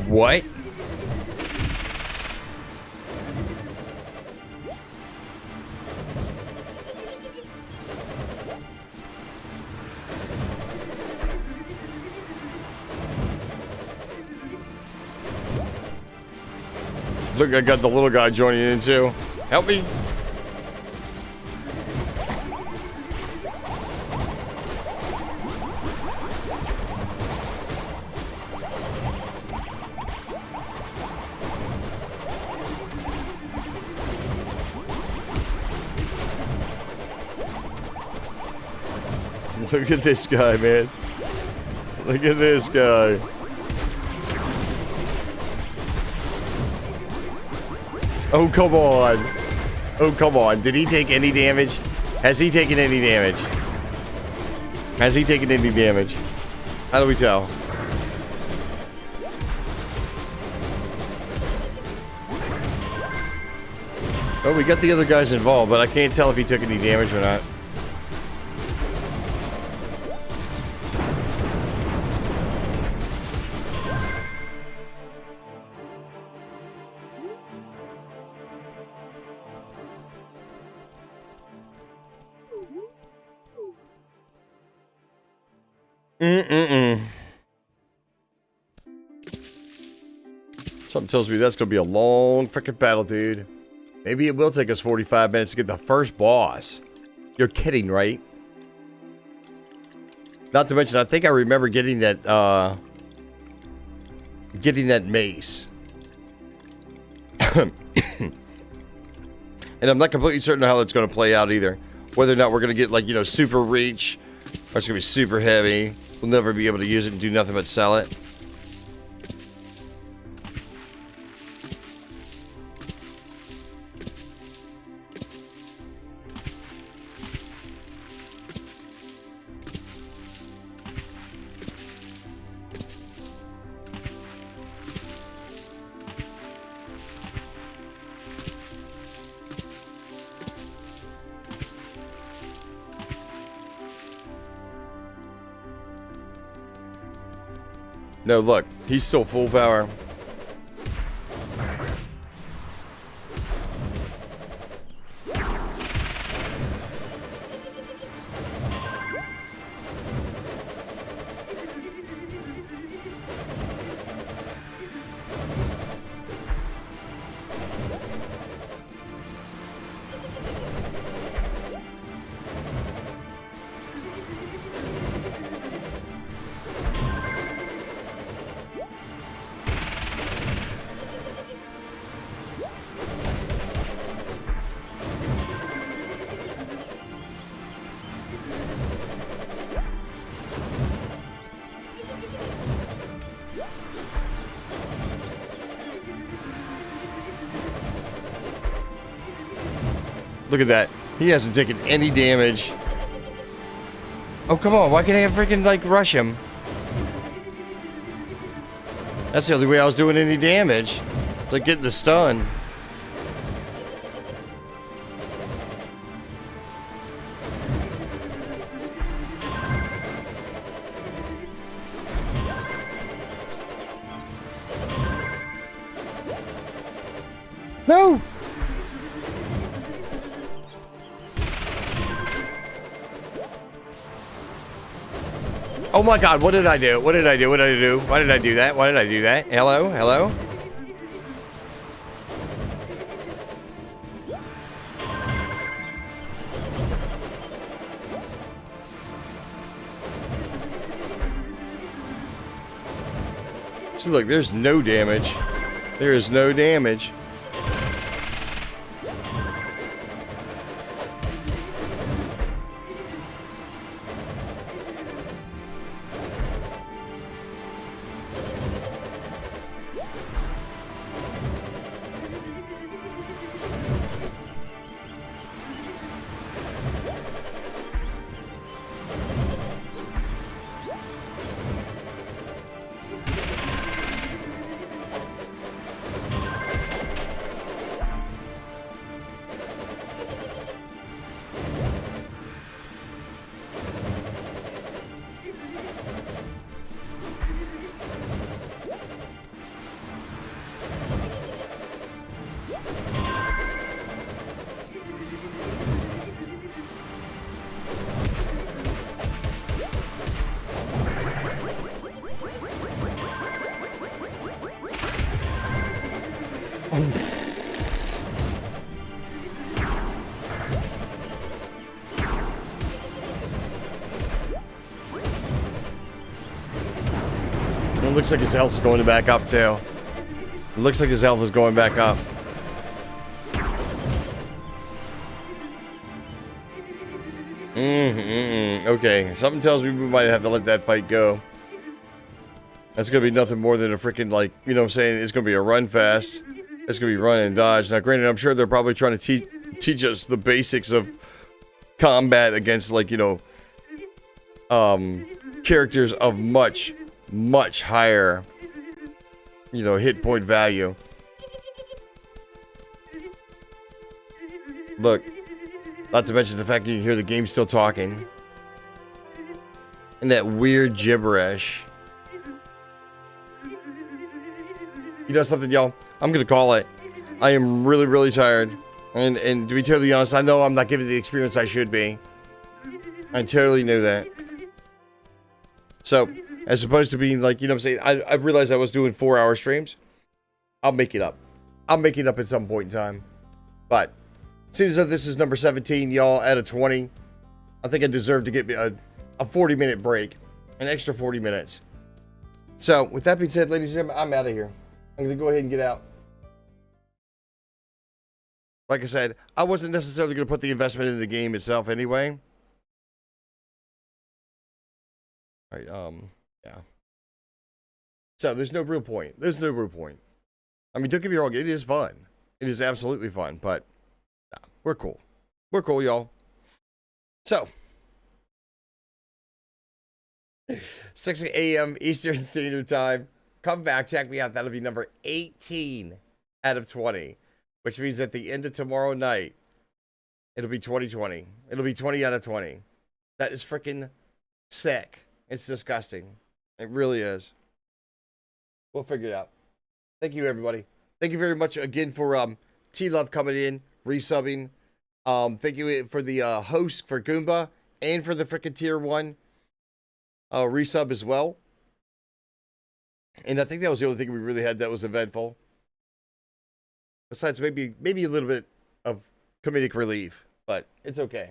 What? Look, I got the little guy joining in too. Help me. Look at this guy, man. Look at this guy. Oh, come on. Oh, come on. Did he take any damage? Has he taken any damage? Has he taken any damage? How do we tell? Oh, we got the other guys involved, but I can't tell if he took any damage or not. Something tells me that's gonna be a long freaking battle, dude. Maybe it will take us 45 minutes to get the first boss. You're kidding, right? Not to mention, I think I remember getting that mace. And I'm not completely certain how that's going to play out either. Whether or not we're going to get, like, you know, super reach, or it's going to be super heavy. We'll never be able to use it and do nothing but sell it. No, look, he's still full power. Look at that. He hasn't taken any damage. Oh, come on. Why can't I freaking, like, rush him? That's the only way I was doing any damage. It's like getting the stun. No! Oh my god, what did I do? What did I do? What did I do? Why did I do that? Why did I do that? Hello? Hello? So look, there's no damage. There is no damage. It looks like his health is going back up too. It looks like his health is going back up. Okay, something tells me we might have to let that fight go. That's gonna be nothing more than a freaking, like, you know what I'm saying? It's gonna be a run fast. It's gonna be run and dodge. Now, granted, I'm sure they're probably trying to teach us the basics of combat against, like, you know, characters of much higher, you know, hit point value. Look, not to mention the fact that you can hear the game still talking. And that weird gibberish. You know something, y'all? I'm gonna call it. I am really tired. And to be totally honest, I know I'm not giving the experience I should be. I totally knew that. So, as opposed to being like, you know what I'm saying, I realized I was doing 4-hour streams. I'll make it up. I'll make it up at some point in time. But seeing as though this is number 17, y'all, out of 20, I think I deserve to get a 40-minute break, an extra 40 minutes. So, with that being said, ladies and gentlemen, I'm out of here. I'm going to go ahead and get out. Like I said, I wasn't necessarily going to put the investment in the game itself anyway. All right, yeah. So, there's no real point. There's no real point. I mean, don't get me wrong, it is fun. It is absolutely fun, but nah, we're cool. We're cool, y'all. So, 6 a.m. Eastern Standard Time. Come back, check me out. That'll be number 18 out of 20, which means at the end of tomorrow night, it'll be 2020. It'll be 20 out of 20. That is freaking sick. It's disgusting. It really is. We'll figure it out. Thank you, everybody. Thank you very much again for T-Love coming in, resubbing. Thank you for the host for Goomba and for the freaking tier 1 resub as well. And I think that was the only thing we really had that was eventful. Besides maybe a little bit of comedic relief, but it's okay.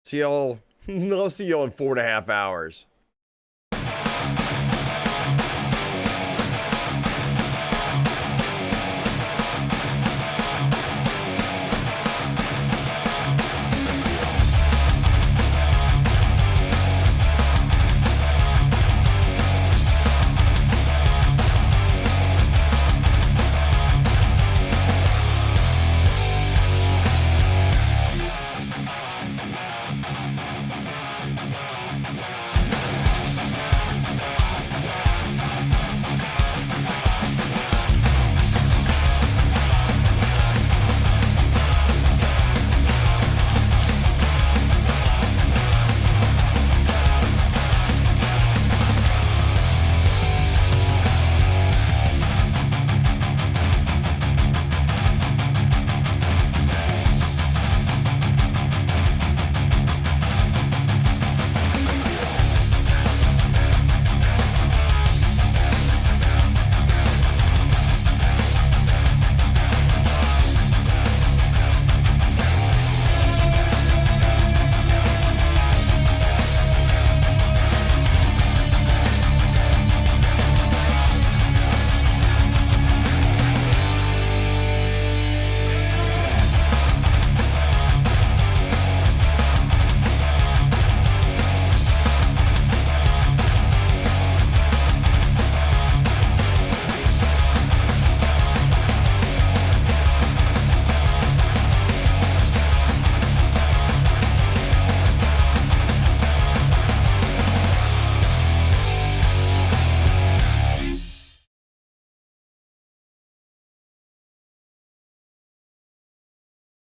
See y'all. I'll see y'all in 4.5 hours.